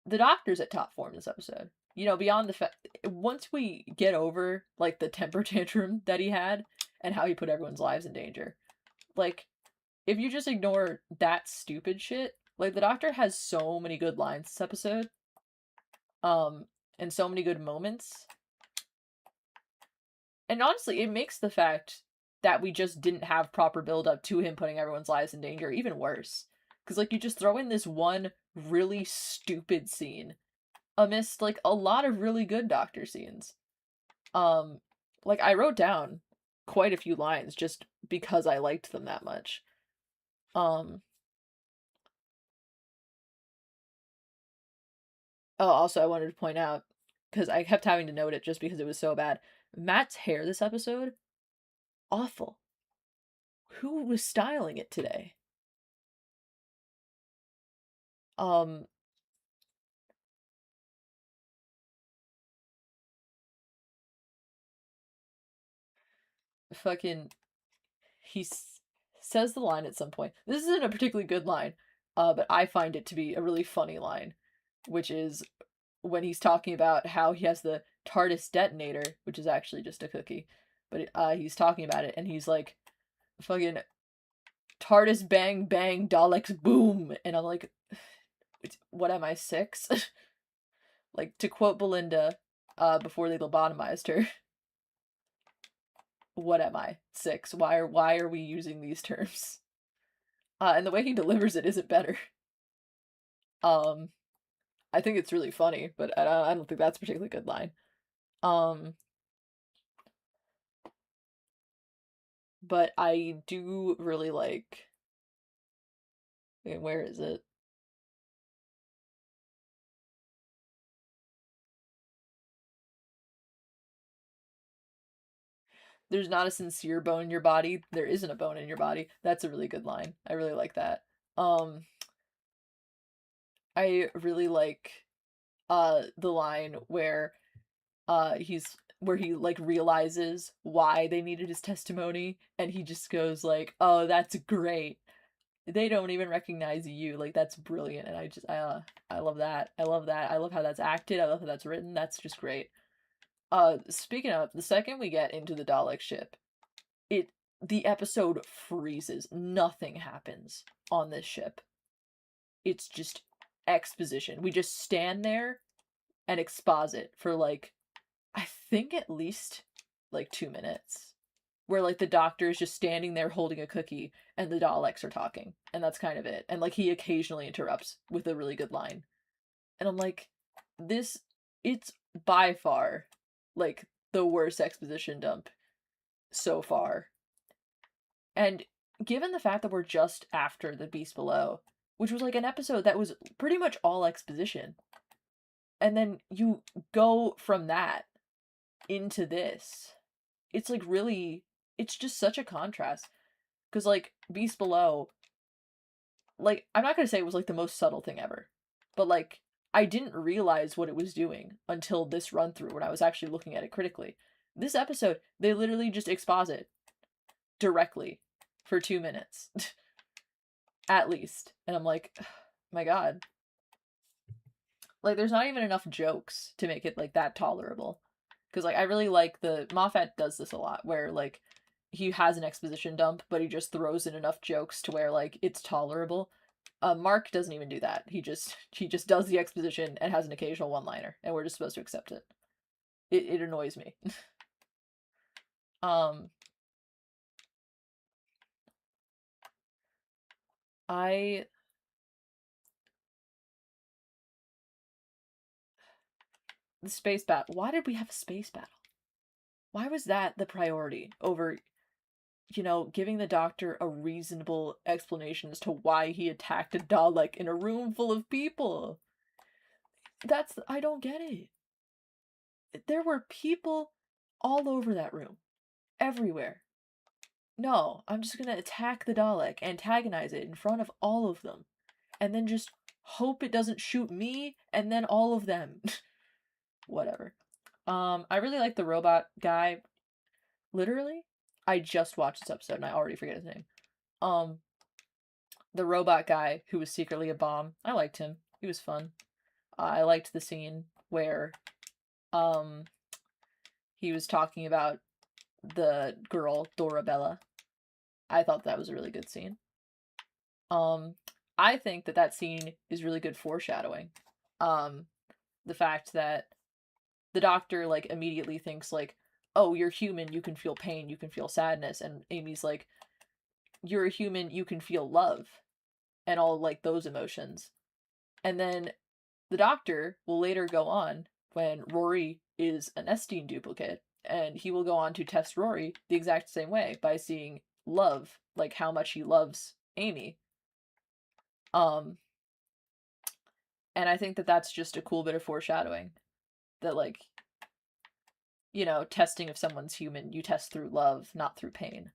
the Doctor's at top form this episode. You know, beyond the fact, once we get over, like, the temper tantrum that he had and how he put everyone's lives in danger, like, if you just ignore that stupid shit, like, the Doctor has so many good lines this episode, and so many good moments. And honestly, it makes the fact that we just didn't have proper build up to him putting everyone's lives in danger even worse. Because, like, you just throw in this one really stupid scene amidst, like, a lot of really good Doctor scenes. Like, I wrote down quite a few lines just because I liked them that much. Oh, also, I wanted to point out, because I kept having to note it just because it was so bad. Matt's hair this episode, awful. Who was styling it today? Um, fucking, says the line at some point. This isn't a particularly good line, but I find it to be a really funny line, which is when he's talking about how he has the TARDIS detonator, which is actually just a cookie, but he's talking about it, and he's like, fucking TARDIS bang bang Daleks boom, and I'm like, what am I, 6? Like, to quote Belinda, before they lobotomized her, what am I, 6? Why are we using these terms? And the way he delivers it isn't better. Um, I think it's really funny, but I don't think that's a particularly good line. But I do really like. Where is it? There's not a sincere bone in your body. There isn't a bone in your body. That's a really good line. I really like that. I really like the line where he, like, realizes why they needed his testimony, and he just goes like, "Oh, that's great. They don't even recognize you. Like, that's brilliant." And I love that. I love that. I love how that's acted. I love how that's written. That's just great. Speaking of, the second we get into the Dalek ship, it the episode freezes. Nothing happens on this ship. It's just exposition. We just stand there and exposit for, like, I think at least like 2 minutes. Where, like, the Doctor is just standing there holding a cookie and the Daleks are talking. And that's kind of it. And, like, he occasionally interrupts with a really good line. And I'm like, it's by far, like, the worst exposition dump so far. And given the fact that we're just after The Beast Below, which was, like, an episode that was pretty much all exposition, and then you go from that into this, it's, like, really, it's just such a contrast. Because, like, Beast Below, like, I'm not gonna say it was, like, the most subtle thing ever, but, like, I didn't realize what it was doing until this run through when I was actually looking at it critically. This episode, they literally just exposit directly for 2 minutes. At least. And I'm like, my god. Like, there's not even enough jokes to make it, like, that tolerable. Because, like, I really like Moffat does this a lot, where, like, he has an exposition dump, but he just throws in enough jokes to where, like, it's tolerable. Mark doesn't even do that. He just does the exposition and has an occasional one-liner, and we're just supposed to accept it. It annoys me. um, I the space battle. Why did we have a space battle? Why was that the priority over, giving the Doctor a reasonable explanation as to why he attacked a Dalek in a room full of people? I don't get it. There were people all over that room. Everywhere. No, I'm just gonna attack the Dalek, antagonize it in front of all of them, and then just hope it doesn't shoot me, and then all of them. Whatever. I really like the robot guy. Literally, I just watched this episode and I already forget his name. The robot guy who was secretly a bomb. I liked him. He was fun. I liked the scene where, he was talking about the girl, Dorabella. I thought that was a really good scene. I think that scene is really good foreshadowing. The fact that the Doctor, like, immediately thinks, like, oh, you're human, you can feel pain, you can feel sadness, and Amy's like, you're a human, you can feel love, and all, like, those emotions. And then the Doctor will later go on, when Rory is an Estine duplicate, and he will go on to test Rory the exact same way, by seeing love, like, how much he loves Amy. And I think that that's just a cool bit of foreshadowing. That, like, testing if someone's human, you test through love, not through pain.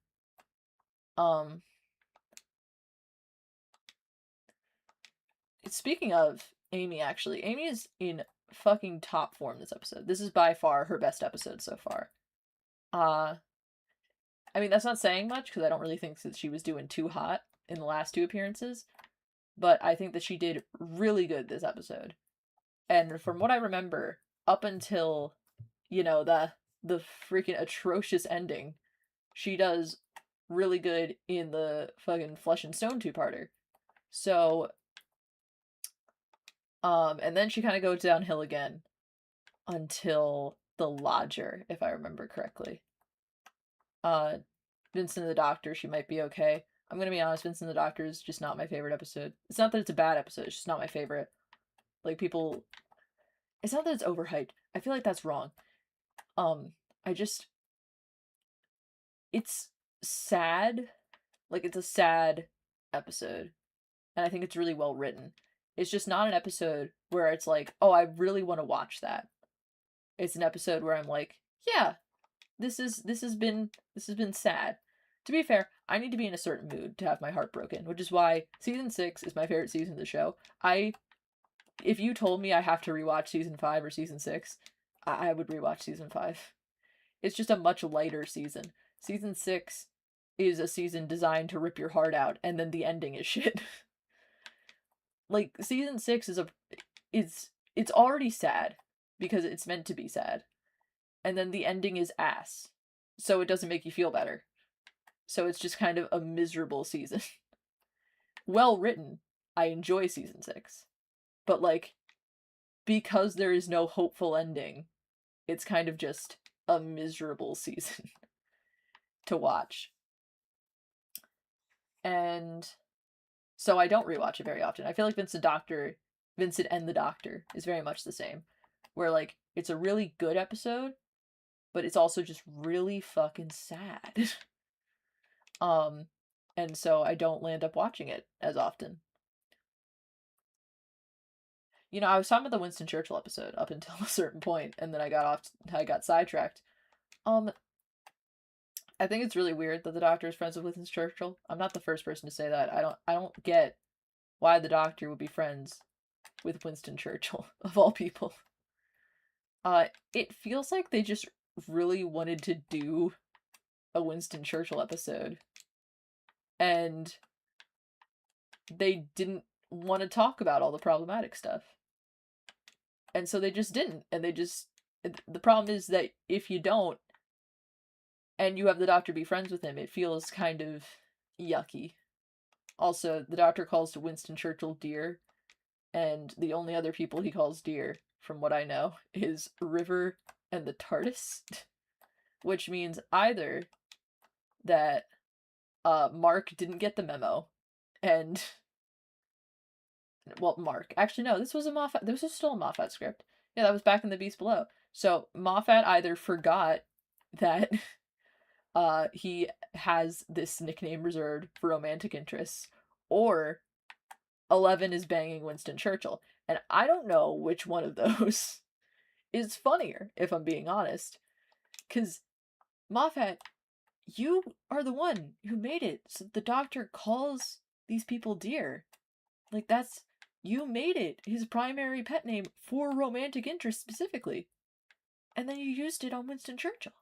Speaking of Amy, actually, Amy is in fucking top form this episode. This is by far her best episode so far. I mean, that's not saying much, because I don't really think that she was doing too hot in the last 2 appearances, but I think that she did really good this episode. And from what I remember, up until, the freaking atrocious ending, she does really good in the fucking Flesh and Stone 2-parter. So, and then she kind of goes downhill again until The Lodger, if I remember correctly. Vincent and the Doctor, she might be okay. I'm gonna be honest, Vincent and the Doctor is just not my favorite episode. It's not that it's a bad episode, it's just not my favorite. Like, people... It's not that it's overhyped. I feel like that's wrong. It's sad. Like, it's a sad episode. And I think it's really well written. It's just not an episode where it's like, oh, I really want to watch that. It's an episode where I'm like, yeah, this has been sad. To be fair, I need to be in a certain mood to have my heart broken, which is why season 6 is my favorite season of the show. If you told me I have to rewatch season 5 or season 6, I would rewatch season 5. It's just a much lighter season. Season 6 is a season designed to rip your heart out, and then the ending is shit. Like, season 6 it's already sad, because it's meant to be sad. And then the ending is ass, so it doesn't make you feel better. So it's just kind of a miserable season. Well written. I enjoy season 6. But, like, because there is no hopeful ending, it's kind of just a miserable season to watch. And so I don't rewatch it very often. I feel like Vincent and the Doctor is very much the same. Where, like, it's a really good episode, but it's also just really fucking sad. And so I don't land up watching it as often. I was talking about the Winston Churchill episode up until a certain point, and then I got sidetracked. I think it's really weird that the Doctor is friends with Winston Churchill. I'm not the first person to say that. I don't get why the Doctor would be friends with Winston Churchill, of all people. It feels like they just really wanted to do a Winston Churchill episode, and they didn't want to talk about all the problematic stuff. And so they just didn't, and the problem is that if you don't, and you have the Doctor be friends with him, it feels kind of yucky. Also, the Doctor calls Winston Churchill dear, and the only other people he calls dear, from what I know, is River and the TARDIS. Which means either that Mark didn't get the memo, and... Well, Mark. Actually, no, this was still a Moffat script. Yeah, that was back in the Beast Below. So Moffat either forgot that he has this nickname reserved for romantic interests, or 11 is banging Winston Churchill. And I don't know which one of those is funnier, if I'm being honest. Because, Moffat, you are the one who made it so the Doctor calls these people dear. Like, that's. You made it his primary pet name for romantic interest specifically. And then you used it on Winston Churchill.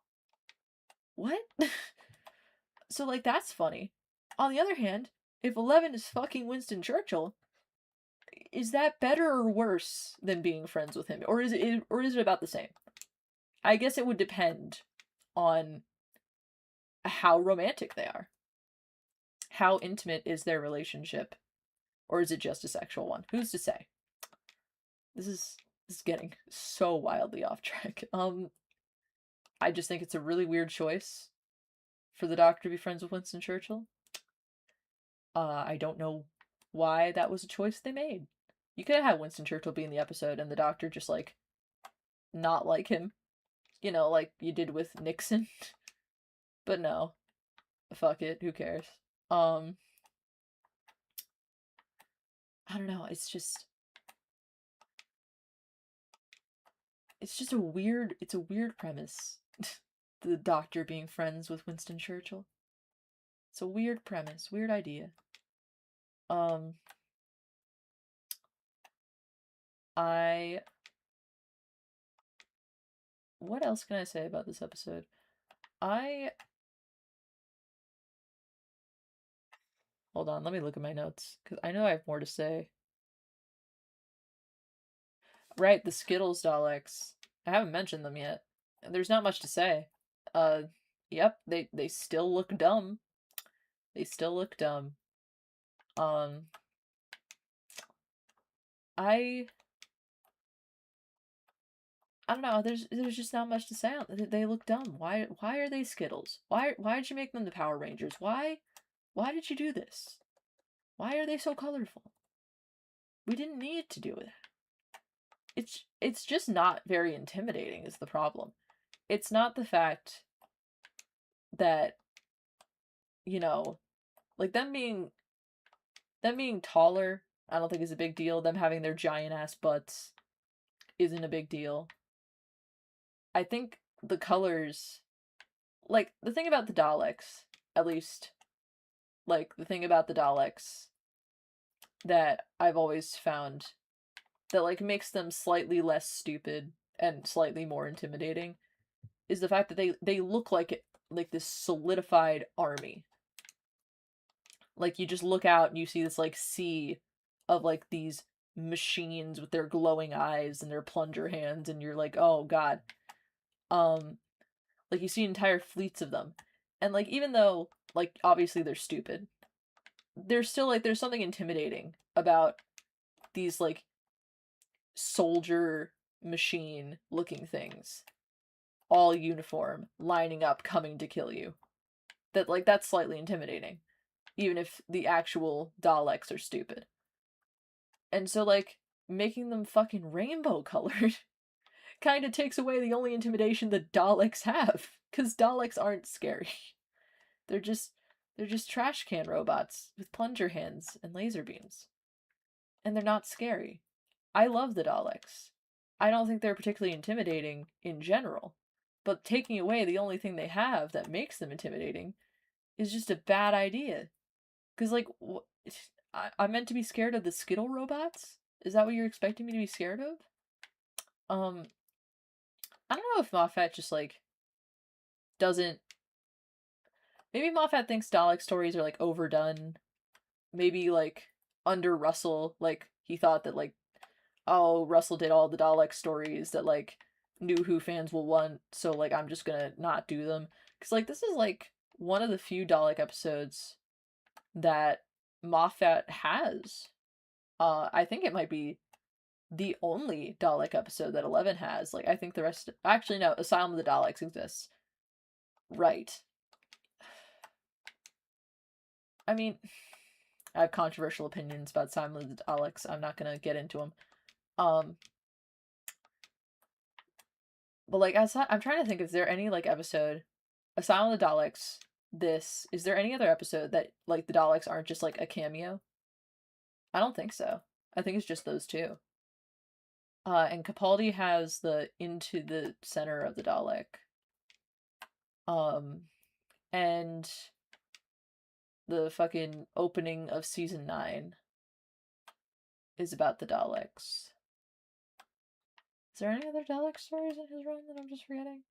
What? So, like, that's funny. On the other hand, if 11 is fucking Winston Churchill, is that better or worse than being friends with him? Or is it about the same? I guess it would depend on how romantic they are. How intimate is their relationship? Or is it just a sexual one? Who's to say? This is getting so wildly off track. I just think it's a really weird choice for the Doctor to be friends with Winston Churchill. I don't know why that was a choice they made. You could have had Winston Churchill be in the episode and the Doctor just, like, not like him. You know, like you did with Nixon. But no. Fuck it, who cares? I don't know, it's just a weird premise. The Doctor being friends with Winston Churchill. It's a weird premise, weird idea. What else can I say about this episode? Hold on, let me look at my notes, because I know I have more to say. Right, the Skittles Daleks. I haven't mentioned them yet. There's not much to say. Yep, they still look dumb. They still look dumb. I don't know. There's just not much to say. They look dumb. Why are they Skittles? Why did you make them the Power Rangers? Why did you do this? Why are they so colorful? We didn't need to do it. It's just not very intimidating is the problem. It's not the fact that, you know, like them being taller, I don't think is a big deal. Them having their giant ass butts isn't a big deal. I think the colors, like the thing about the Daleks, at least, like the thing about the Daleks that I've always found that, like, makes them slightly less stupid and slightly more intimidating is the fact that they look like this solidified army. Like, you just look out and you see this, like, sea of, like, these machines with their glowing eyes and their plunger hands, and you're like, oh god. Like, you see entire fleets of them. And, like, even though, like, obviously they're stupid, there's still, like, there's something intimidating about these, like, soldier machine looking things, all uniform, lining up, coming to kill you. That, like, that's slightly intimidating, even if the actual Daleks are stupid. And so, like, making them fucking rainbow colored kind of takes away the only intimidation that Daleks have, because Daleks aren't scary. They're just trash can robots with plunger hands and laser beams. And they're not scary. I love the Daleks. I don't think they're particularly intimidating in general. But taking away the only thing they have that makes them intimidating is just a bad idea. Because, like, I'm meant to be scared of the Skittle robots? Is that what you're expecting me to be scared of? I don't know if Moffat just, like, doesn't. Maybe Moffat thinks Dalek stories are, like, overdone. Maybe, like, under Russell, like, he thought that, like, oh, Russell did all the Dalek stories that, like, New Who fans will want, so, like, I'm just gonna not do them. Because, like, this is, like, one of the few Dalek episodes that Moffat has. I think it might be the only Dalek episode that 11 has. Like, I think the rest. Actually, no, Asylum of the Daleks exists. Right. I mean, I have controversial opinions about Asylum of the Daleks. I'm not gonna get into them. But like, I'm trying to think, is there any like episode, aside from the Daleks, is there any other episode that like the Daleks aren't just like a cameo? I don't think so. I think it's just those two. And Capaldi has the into the center of the Dalek. Um, and the fucking opening of season 9 is about the Daleks. Is there any other Dalek stories in his run that I'm just forgetting?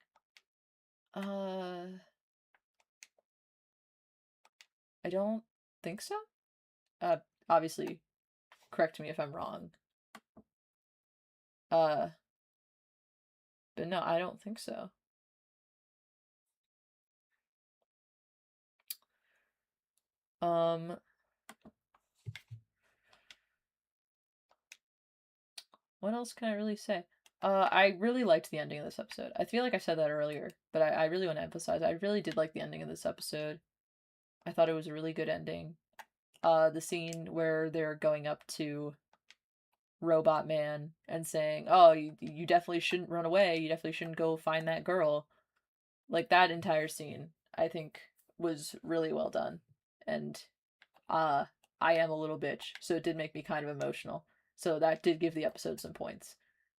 I don't think so. Obviously, correct me if I'm wrong. But no, I don't think so. What else can I really say? I really liked the ending of this episode. I feel like I said that earlier, but I really want to emphasize I really did like the ending of this episode. I thought it was a really good ending. The scene where they're going up to Robot Man and saying, "Oh, you definitely shouldn't run away. You definitely shouldn't go find that girl." Like that entire scene, I think was really well done. And I am a little bitch, so it did make me kind of emotional. So that did give the episode some points.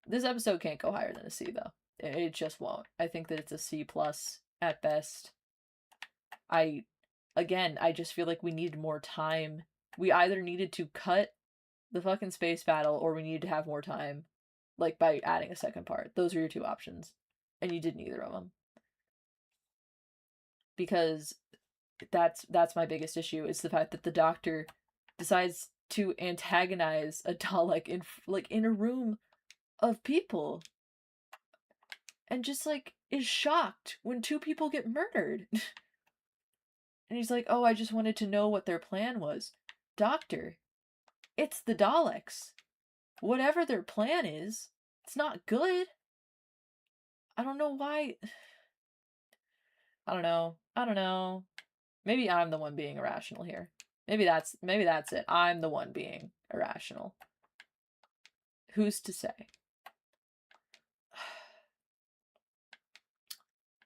This episode can't go higher than a C though. It just won't. I think that it's a C plus at best. I just feel like we needed more time. We either needed to cut the fucking space battle or we needed to have more time, like by adding a second part. Those are your two options, and you did neither of them. Because that's my biggest issue is the fact that the Doctor decides to antagonize a Dalek in a room of people and just like is shocked when two people get murdered. And he's like, "Oh, I just wanted to know what their plan was." Doctor, it's the Daleks. Whatever their plan is, it's not good. I don't know why. I don't know. I don't know. Maybe I'm the one being irrational here. Maybe that's it. I'm the one being irrational. Who's to say?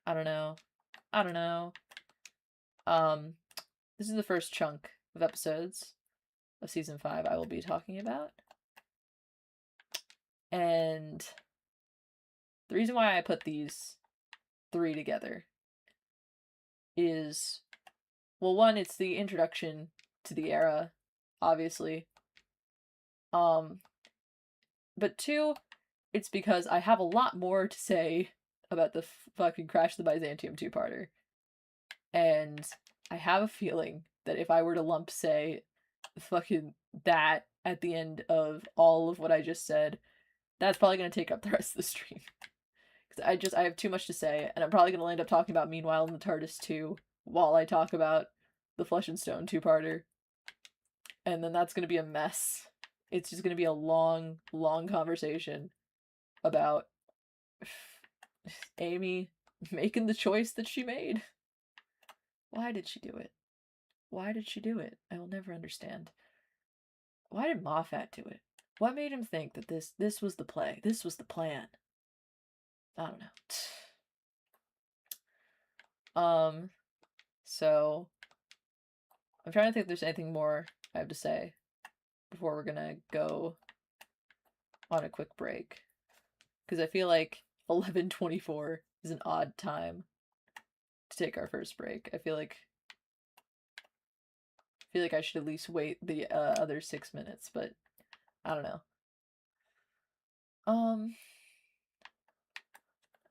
I don't know. I don't know. This is the first chunk of episodes of season 5 I will be talking about. And the reason why I put these 3 together is, well, one, it's the introduction to the era, obviously. But 2, it's because I have a lot more to say about the fucking Crash the Byzantium 2-parter. And I have a feeling that if I were to lump, say, fucking that at the end of all of what I just said, that's probably going to take up the rest of the stream. Because I have too much to say, and I'm probably going to end up talking about Meanwhile in the TARDIS 2 while I talk about the Flesh and Stone 2-parter. And then that's going to be a mess. It's just going to be a long, long conversation about Amy making the choice that she made. Why did she do it? Why did she do it? I will never understand. Why did Moffat do it? What made him think that this was the play? This was the plan? I don't know. So I'm trying to think if there's anything more I have to say before we're gonna go on a quick break. Because I feel like 11:24 is an odd time to take our first break. I feel like I should at least wait the other 6 minutes, but I don't know.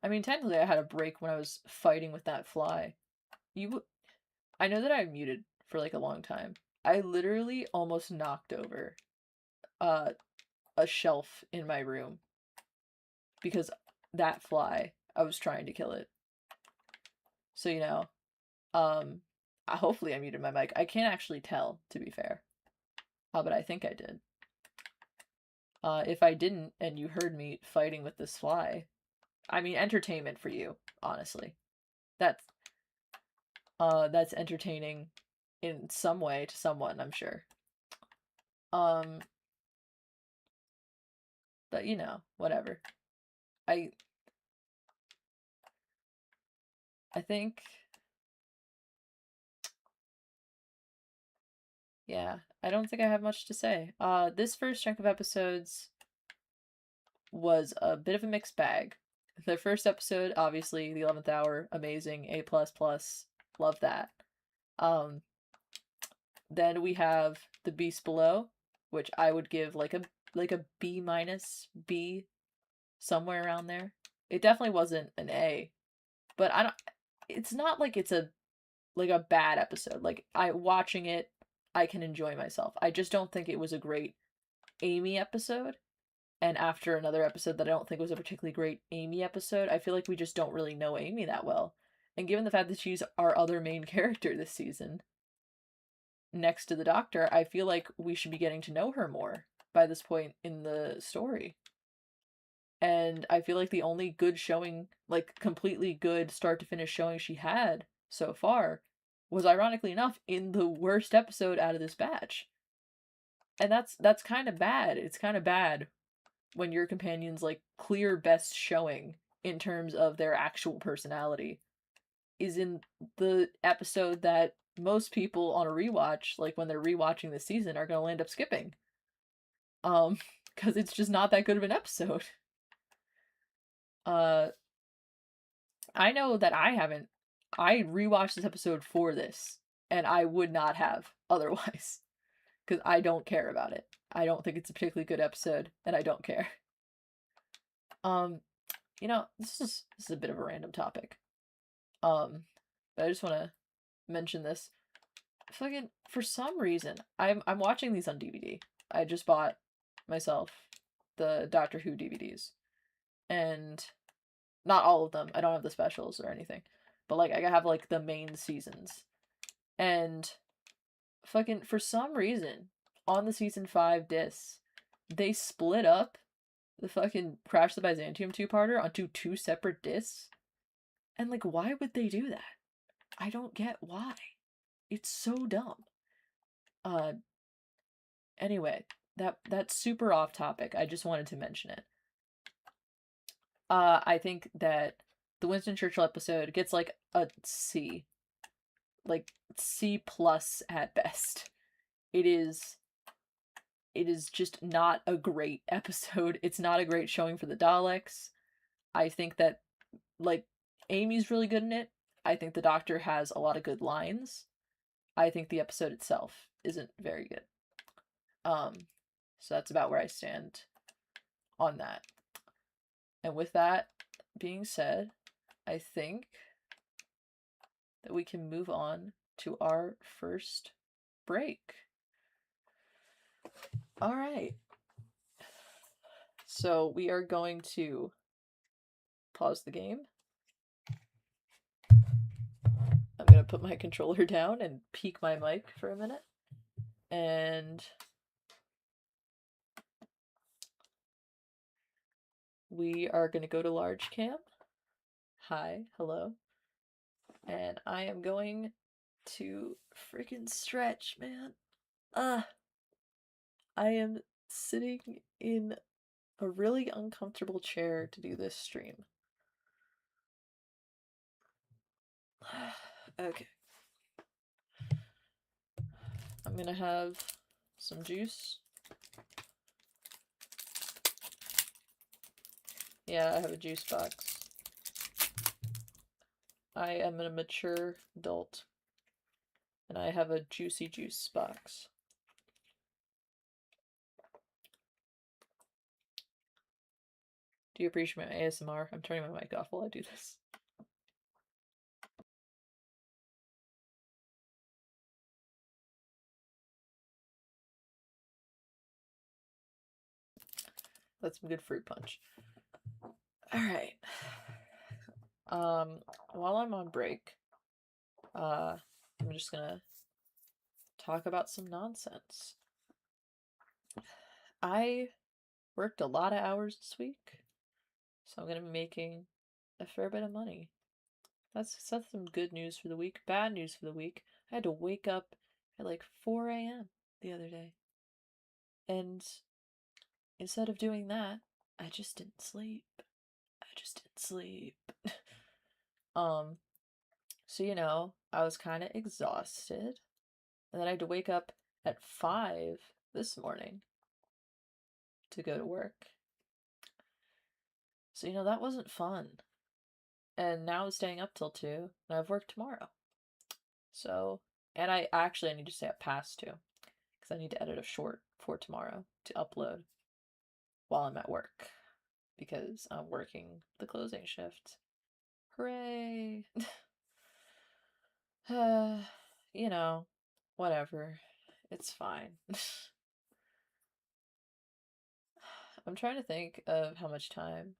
I mean, technically I had a break when I was fighting with that fly. I know that I muted for like a long time. I literally almost knocked over a shelf in my room because that fly, I was trying to kill it. So, you know, hopefully I muted my mic. I can't actually tell, to be fair. But I think I did. If I didn't and you heard me fighting with this fly, I mean, entertainment for you, honestly. That's entertaining in some way to someone, I'm sure. But you know, whatever. I think, yeah, I don't think I have much to say. This first chunk of episodes was a bit of a mixed bag. The first episode, obviously, the 11th hour, amazing, A++, love that. Then we have The Beast Below, which I would give like a B minus, B, somewhere around there. It definitely wasn't an A, but I don't. It's not like it's a bad episode. Like I watching it, I can enjoy myself. I just don't think it was a great Amy episode. And after another episode that I don't think was a particularly great Amy episode, I feel like we just don't really know Amy that well. And given the fact that she's our other main character this season, next to the Doctor, I feel like we should be getting to know her more by this point in the story. And I feel like the only good showing, like completely good start to finish showing she had so far was, ironically enough, in the worst episode out of this batch. And that's kind of bad. It's kind of bad when your companion's like clear best showing in terms of their actual personality is in the episode that most people on a rewatch, like when they're rewatching the season, are going to end up skipping. Because it's just not that good of an episode. I know that I rewatched this episode for this, and I would not have otherwise, because I don't care about it. I don't think it's a particularly good episode, and I don't care. This is a bit of a random topic. But I just want to mention this. Fucking, for some reason, I'm watching these on DVD. I just bought myself the Doctor Who DVDs, and not all of them. I don't have the specials or anything, but like I have like the main seasons, and fucking for some reason on the season 5 discs, they split up the fucking Crash the Byzantium two-parter onto 2 separate discs, and like why would they do that? I don't get why. It's so dumb. Anyway, that's super off topic. I just wanted to mention it. I think that the Winston Churchill episode gets like a C. Like C plus at best. It is just not a great episode. It's not a great showing for the Daleks. I think that like Amy's really good in it. I think the Doctor has a lot of good lines. I think the episode itself isn't very good. So that's about where I stand on that. And with that being said, I think that we can move on to our first break. All right. So we are going to pause the game. I'm going to put my controller down and peek my mic for a minute. And we are going to go to large cam. Hi, hello. And I am going to freaking stretch, man. I am sitting in a really uncomfortable chair to do this stream. Okay. I'm gonna have some juice. Yeah, I have a juice box. I am a mature adult, and I have a juicy juice box. Do you appreciate my ASMR? I'm turning my mic off while I do this. That's some good fruit punch. Alright. While I'm on break, I'm just gonna talk about some nonsense. I worked a lot of hours this week, so I'm gonna be making a fair bit of money. That's some good news for the week. Bad news for the week. I had to wake up at like 4 a.m. the other day. And instead of doing that, I just didn't sleep. So, I was kind of exhausted. And then I had to wake up at 5 this morning to go to work. So, that wasn't fun. And now I'm staying up till 2, and I have work tomorrow. So, and I need to stay up past 2, because I need to edit a short for tomorrow to upload while I'm at work, because I'm working the closing shift. Hooray! Whatever. It's fine. I'm trying to think of how much time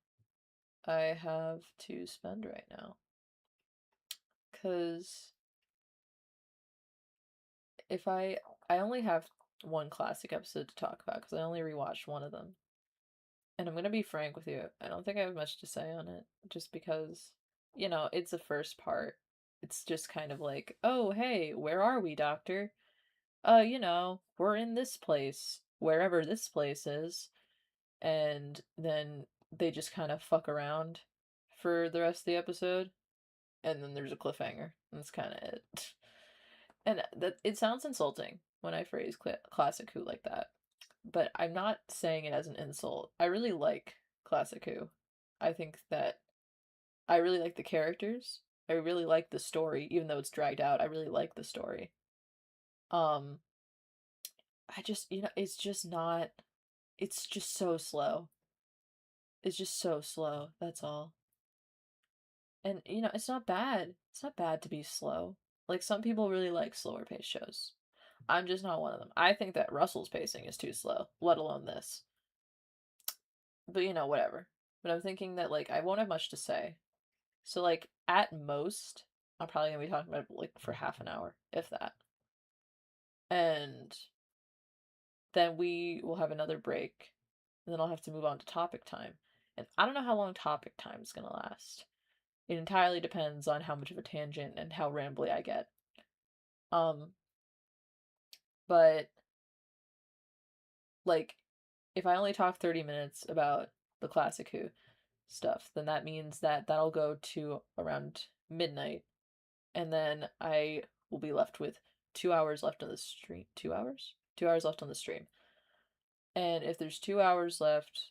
I have to spend right now. Because if I only have one classic episode to talk about, because I only rewatched one of them. And I'm gonna be frank with you, I don't think I have much to say on it, just because, it's the first part. It's just kind of like, oh, hey, where are we, Doctor? We're in this place, wherever this place is. And then they just kind of fuck around for the rest of the episode, and then there's a cliffhanger. And that's kind of it. And that it sounds insulting when I phrase classic Who like that, but I'm not saying it as an insult. I really like classic Who. I think that I really like the characters. I really like the story, even though it's dragged out. I really like the story. Um, I just, it's just not. It's just so slow. It's just so slow. That's all. And it's not bad. It's not bad to be slow. Like some people really like slower paced shows. I'm just not one of them. I think that Russell's pacing is too slow, let alone this. But whatever. But I'm thinking that like I won't have much to say. So like at most, I'm probably gonna be talking about it, like for half an hour, if that. And then we will have another break. And then I'll have to move on to topic time. And I don't know how long topic time is gonna last. It entirely depends on how much of a tangent and how rambly I get. But like if I only talk 30 minutes about the classic Who stuff, then that means that that'll go to around midnight, and then I will be left with 2 hours left on the stream. 2 hours? 2 hours left on the stream. And if there's 2 hours left,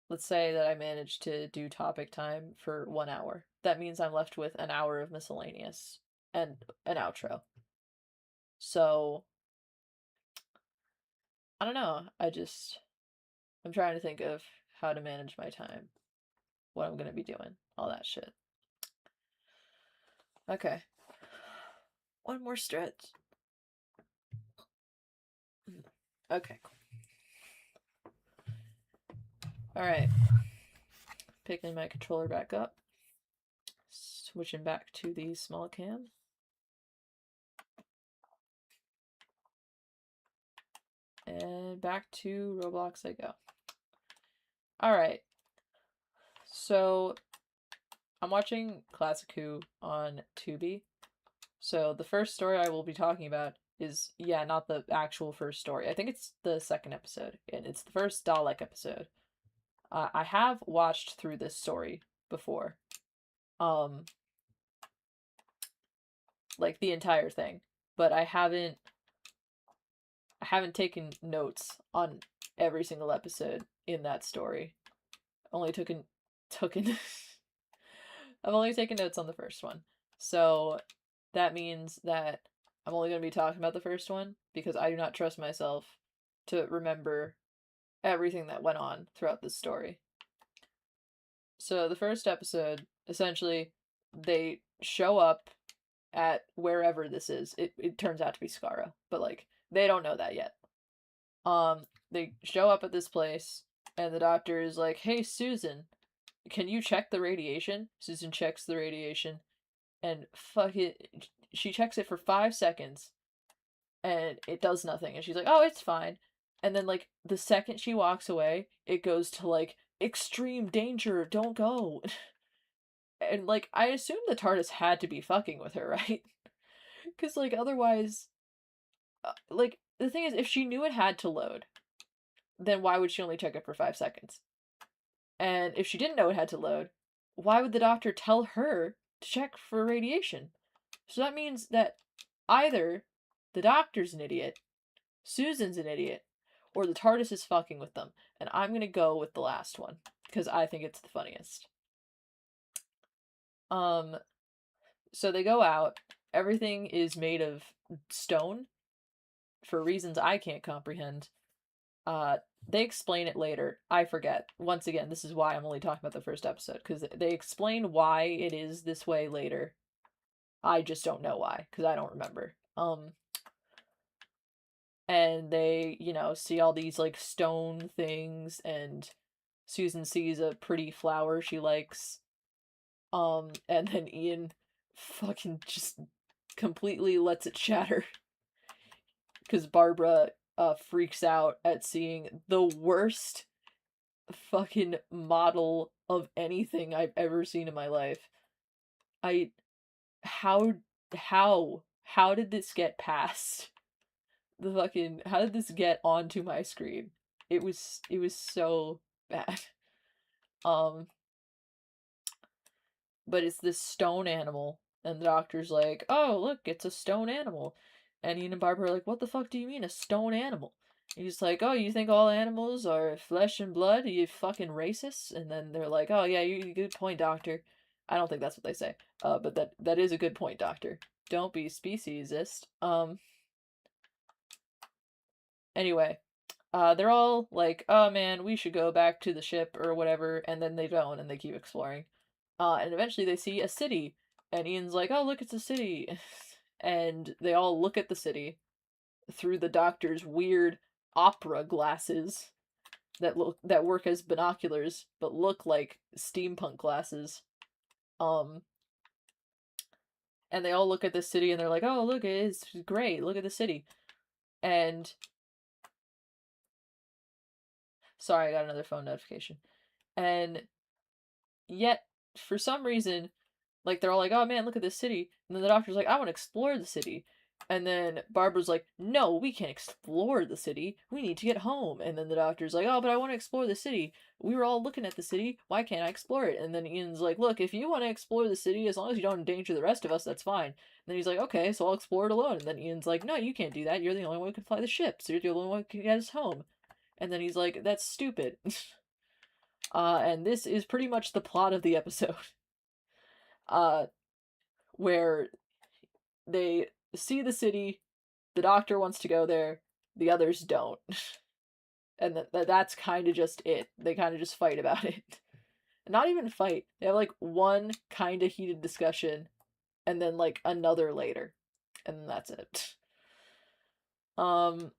let's say that I managed to do topic time for 1 hour. That means I'm left with an hour of miscellaneous and an outro. So, I don't know. I'm trying to think of how to manage my time, what I'm going to be doing, all that shit. Okay. One more stretch. Okay. Alright. Picking my controller back up. Switching back to the small cam. And back to Roblox I go. Alright. So, I'm watching Classic Who on Tubi. So, the first story I will be talking about is, not the actual first story. I think it's the second episode, and it's the first Dalek episode. I have watched through this story before. Like the entire thing. But I haven't taken notes on every single episode in that story. Only taken I've only taken notes on the first one. So that means that I'm only going to be talking about the first one because I do not trust myself to remember everything that went on throughout this story. So the first episode, essentially, they show up at wherever this is. It turns out to be Skaro, but like they don't know that yet. They show up at this place, and the doctor is like, "Hey, Susan, can you check the radiation?" Susan checks the radiation, and fuck it, she checks it for 5 seconds, and it does nothing. And she's like, "Oh, it's fine." And then like the second she walks away, it goes to like extreme danger, don't go. And like I assume the TARDIS had to be fucking with her, right? Because like otherwise, like the thing is, if she knew it had to load, then why would she only check it for 5 seconds? And if she didn't know it had to load, why would the doctor tell her to check for radiation? So that means that either the Doctor's an idiot, Susan's an idiot, or the TARDIS is fucking with them. And I'm gonna go with the last one, because I think it's the funniest. So they go out, everything is made of stone, for reasons I can't comprehend. They explain it later. I forget. Once again, this is why I'm only talking about the first episode, because they explain why it is this way later. I just don't know why, because I don't remember. And they, see all these, like, stone things, and Susan sees a pretty flower she likes. And then Ian fucking just completely lets it shatter. Because Barbara, freaks out at seeing the worst fucking model of anything I've ever seen in my life. I how how did this get past the fucking how did this get onto my screen? It was so bad. Um but it's this stone animal, and the Doctor's like, "Oh, look, it's a stone animal." And Ian and Barbara are like, "What the fuck do you mean, a stone animal?" And he's like, "Oh, you think all animals are flesh and blood? Are you fucking racist?" And then they're like, "Oh yeah, you good point, Doctor." I don't think that's what they say. But that is a good point, Doctor. Don't be speciesist. Anyway, they're all like, "Oh man, we should go back to the ship or whatever," and then they don't, and they keep exploring. And eventually they see a city, and Ian's like, "Oh, look, it's a city." And they all look at the city through the Doctor's weird opera glasses that work as binoculars but look like steampunk glasses. Um and they all look at the city and they're like, "Oh, look, it's great. Look at the city." And sorry, I got another phone notification. And yet, for some reason, like, they're all like, "Oh man, look at this city." And then the Doctor's like, "I want to explore the city." And then Barbara's like, "No, we can't explore the city. We need to get home." And then the Doctor's like, "Oh, but I want to explore the city. We were all looking at the city. Why can't I explore it?" And then Ian's like, "Look, if you want to explore the city, as long as you don't endanger the rest of us, that's fine." And then he's like, "Okay, so I'll explore it alone." And then Ian's like, "No, you can't do that. You're the only one who can fly the ship. So you're the only one who can get us home." And then he's like, "That's stupid." And this is pretty much the plot of the episode. Uh, where they see the city, the Doctor wants to go there, the others don't. And that's kind of just it. They kind of just fight about it. Not even fight. They have like one kind of heated discussion and then like another later. And that's it. Um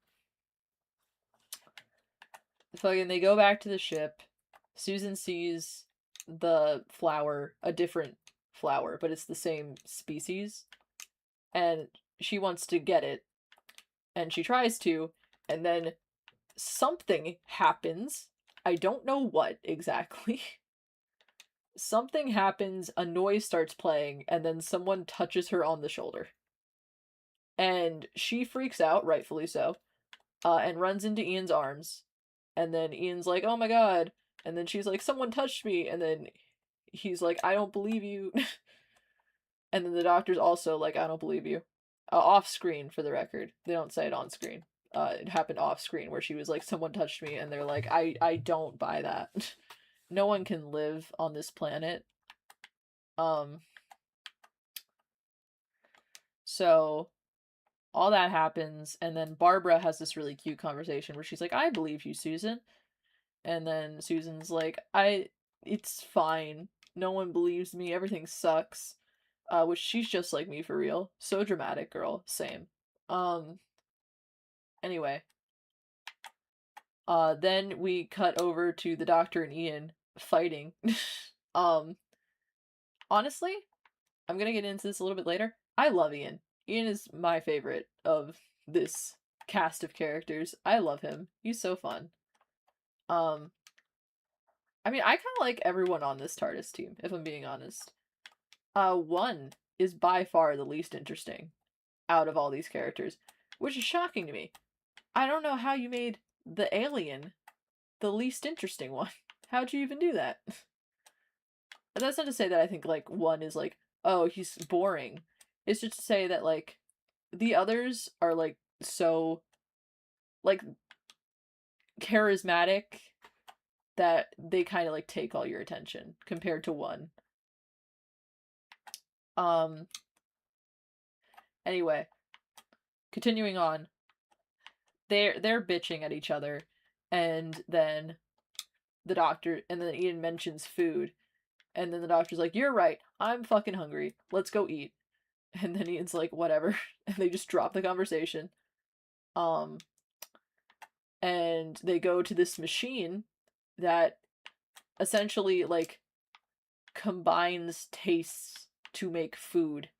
Fucking they go back to the ship. Susan sees the flower, a different flower, but it's the same species. And she wants to get it. And she tries to, and then something happens. I don't know what exactly. Something happens, a noise starts playing, and then someone touches her on the shoulder. And she freaks out, rightfully so, and runs into Ian's arms. And then Ian's like, "Oh my god." And then she's like, "Someone touched me." And then he's like, "I don't believe you." And then the Doctor's also like, "I don't believe you." Off screen, for the record. They don't say it on screen. It happened off screen where she was like, "Someone touched me," and they're like, I don't buy that. No one can live on this planet. So all that happens, and then Barbara has this really cute conversation where she's like, "I believe you, Susan." And then Susan's like, it's fine. No one believes me. Everything sucks." Which she's just like me for real. So dramatic, girl. Same. Anyway. Then we cut over to the Doctor and Ian fighting. um, Honestly, I'm gonna get into this a little bit later. I love Ian. Ian is my favorite of this cast of characters. I love him. He's so fun. Um, I mean, I kind of like everyone on this TARDIS team, if I'm being honest. One is by far the least interesting out of all these characters, which is shocking to me. I don't know how you made the alien the least interesting one. How'd you even do that? That's not to say that I think like one is like, oh, he's boring. it's just to say that, like, the others are, like, so, like, charismatic that they kind of, like, take all your attention compared to one. Anyway, continuing on. They're bitching at each other, and then Ian mentions food, and then the doctor's like, "You're right, I'm fucking hungry, let's go eat." And then Ian's like, "Whatever." And they just drop the conversation. And they go to this machine that essentially, like, combines tastes to make food.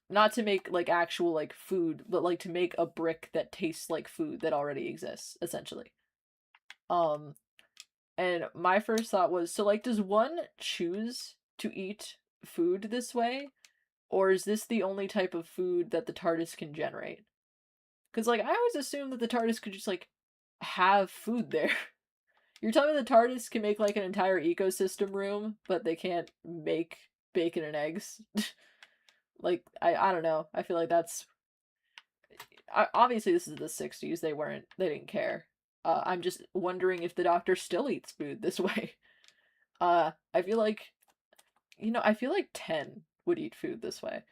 Not to make, like, actual, like, food, but, like, to make a brick that tastes like food that already exists, essentially. And my first thought was, so, like, does one choose to eat food this way? Or is this the only type of food that the TARDIS can generate? Because, like, I always assumed that the TARDIS could just, like, have food there. You're telling me the TARDIS can make, like, an entire ecosystem room, but they can't make bacon and eggs? Like, I don't know. I feel like that's... obviously, this is the 60s. They didn't care. I'm just wondering if the Doctor still eats food this way. I feel like, I feel like 10 would eat food this way.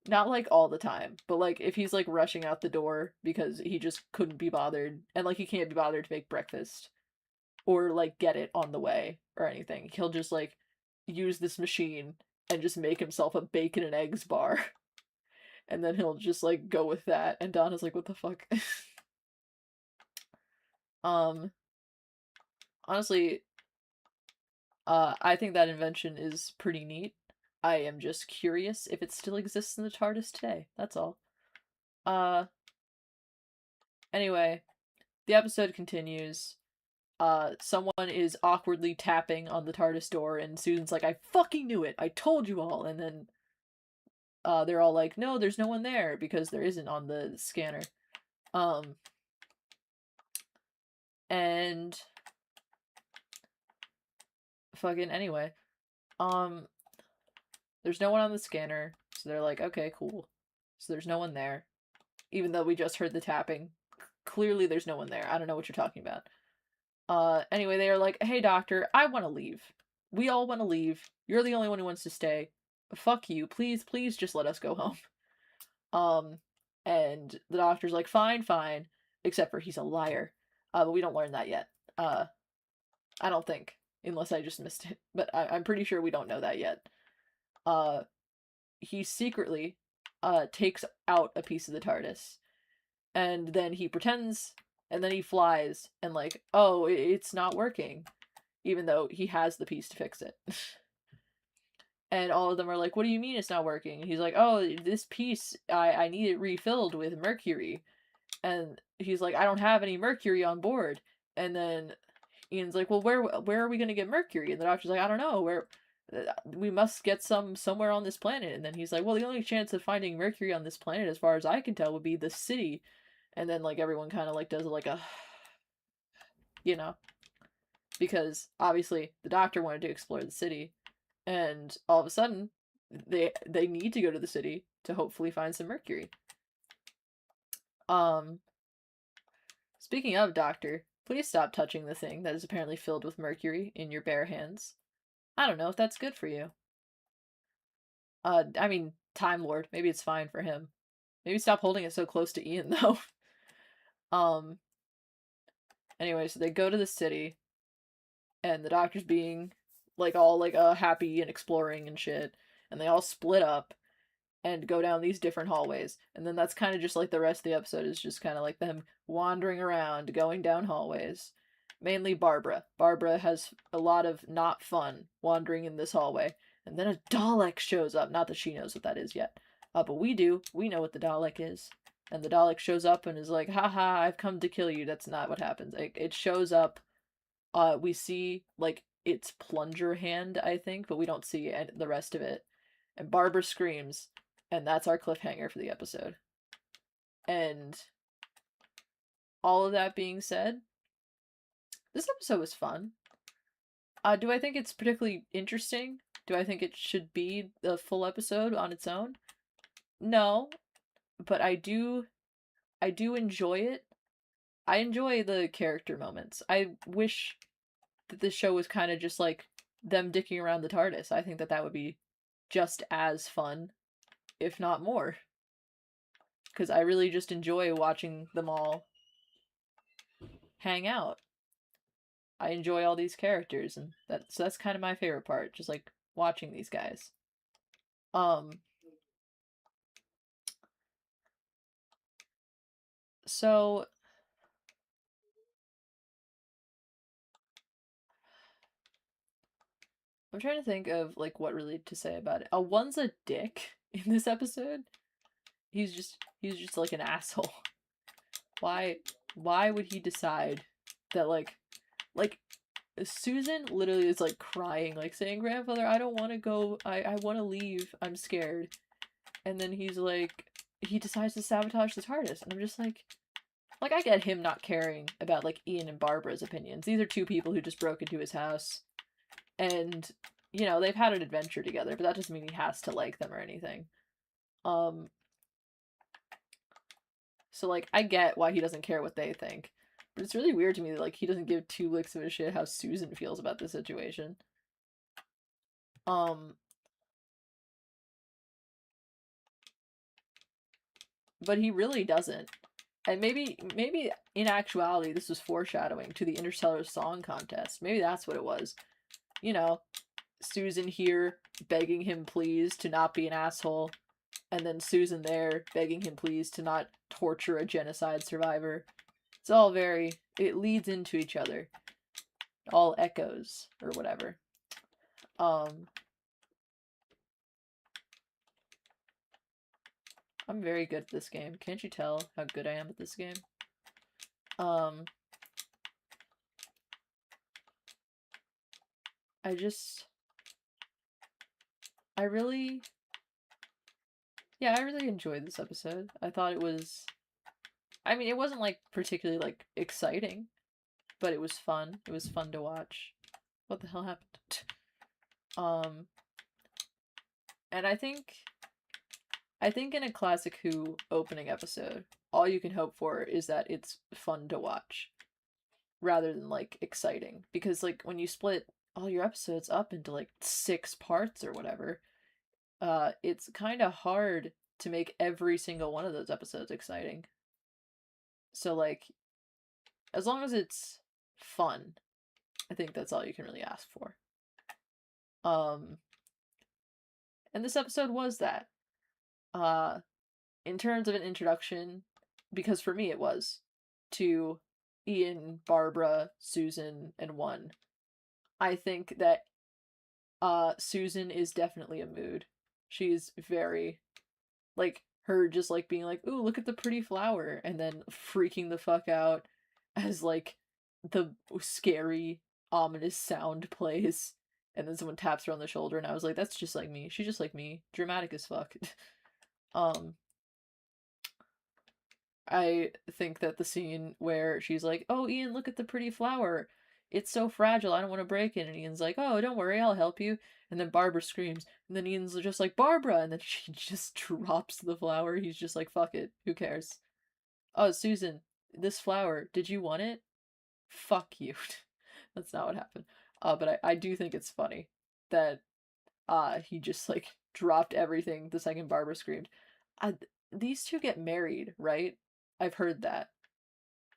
Not, like, all the time, but, like, if he's, like, rushing out the door because he just couldn't be bothered, and, like, he can't be bothered to make breakfast, or, like, get it on the way, or anything, he'll just, like, use this machine and just make himself a bacon and eggs bar. And then he'll just, like, go with that, and Donna's like, what the fuck? Honestly, I think that invention is pretty neat. I am just curious if it still exists in the TARDIS today. That's all. Anyway, the episode continues. Someone is awkwardly tapping on the TARDIS door, and Susan's like, I fucking knew it! I told you all! And then, they're all like, no, there's no one there, because there isn't on the scanner. And... fucking anyway. There's no one on the scanner, so they're like, okay, cool. So there's no one there. Even though we just heard the tapping. Clearly there's no one there. I don't know what you're talking about. Anyway, they are like, hey, doctor, I want to leave. We all want to leave. You're the only one who wants to stay. Fuck you. Please, please just let us go home. And the doctor's like, fine, fine. Except for he's a liar. But we don't learn that yet. I don't think. Unless I just missed it. But I'm pretty sure we don't know that yet. He secretly, takes out a piece of the TARDIS. And then he pretends, and then he flies, and like, oh, it's not working. Even though he has the piece to fix it. And all of them are like, what do you mean it's not working? And he's like, oh, this piece, I need it refilled with mercury. And he's like, I don't have any mercury on board. And then Ian's like, well, where are we going to get mercury? And the doctor's like, I don't know, we must get some somewhere on this planet. And then he's like, well, the only chance of finding mercury on this planet, as far as I can tell, would be the city. And then, like, everyone kind of, like, does, like, a... Because, obviously, the doctor wanted to explore the city. And all of a sudden, they need to go to the city to hopefully find some mercury. Speaking of doctor, please stop touching the thing that is apparently filled with mercury in your bare hands. I don't know if that's good for you. I mean, Time Lord, maybe it's fine for him. Maybe stop holding it so close to Ian, though. Anyway, so they go to the city, and the doctor's being, like, all, like, happy and exploring and shit, and they all split up and go down these different hallways, and then that's kind of just, like, the rest of the episode is just kind of like them wandering around, going down hallways. Mainly Barbara. Barbara has a lot of not fun wandering in this hallway, and then a Dalek shows up. Not that she knows what that is yet, but we do. We know what the Dalek is. And the Dalek shows up and is like, haha, I've come to kill you. That's not what happens. It shows up, we see, like, its plunger hand, I think, but we don't see the rest of it. And Barbara screams, and that's our cliffhanger for the episode. And all of that being said, this episode was fun. Do I think it's particularly interesting? Do I think it should be the full episode on its own? No, but I do enjoy it. I enjoy the character moments. I wish that this show was kind of just like them dicking around the TARDIS. I think that that would be just as fun, if not more. Because I really just enjoy watching them all hang out. I enjoy all these characters, and that's kind of my favorite part, just like watching these guys. Um, so I'm trying to think of like what really to say about it. One's a dick in this episode. He's just like an asshole. Why why would he decide that like Susan literally is like crying, like saying, "Grandfather, I don't want to go. I want to leave. I'm scared." And then he's like, he decides to sabotage the TARDIS, and I'm just like I get him not caring about like Ian and Barbara's opinions. These are two people who just broke into his house, and you know they've had an adventure together, but that doesn't mean he has to like them or anything. Um, so like I get why he doesn't care what they think, but it's really weird to me that like he doesn't give two licks of a shit how Susan feels about the situation. Um, but he really doesn't. And maybe in actuality this was foreshadowing to the Interstellar Song Contest. Maybe that's what it was. You know, Susan here begging him please to not be an asshole, and then Susan there begging him please to not torture a genocide survivor. It's all very, it leads into each other. All echoes or whatever. Um I'm very good at this game. Can't you tell how good I am at this game? Um I just I really yeah, I really enjoyed this episode. I thought it was, I mean, it wasn't like particularly like exciting, but it was fun. It was fun to watch. What the hell happened? Um and I think in a classic Who opening episode, all you can hope for is that it's fun to watch rather than like exciting, because like when you split all your episodes up into like 6 parts or whatever, it's kind of hard to make every single one of those episodes exciting. So like as long as it's fun, I think that's all you can really ask for. Um and this episode was that. Uh in terms of an introduction, because for me it was, to Ian, Barbara, Susan, and One. I think that Susan is definitely a mood. She's very like her just like being like, "Ooh, look at the pretty flower," and then freaking the fuck out as like the scary ominous sound plays, and then someone taps her on the shoulder, and I was like, that's just like me. She's just like me. Dramatic as fuck. um I think that the scene where she's like, "Oh, Ian, look at the pretty flower. It's so fragile. I don't want to break it." And Ian's like, "Oh, don't worry, I'll help you." And then Barbara screams. And then Ian's just like, "Barbara." And then she just drops the flower. He's just like, "Fuck it. Who cares?" "Oh, Susan, this flower, did you want it?" "Fuck you." That's not what happened. But I do think it's funny that he just like dropped everything the second Barbara screamed. I, these two get married, right? I've heard that.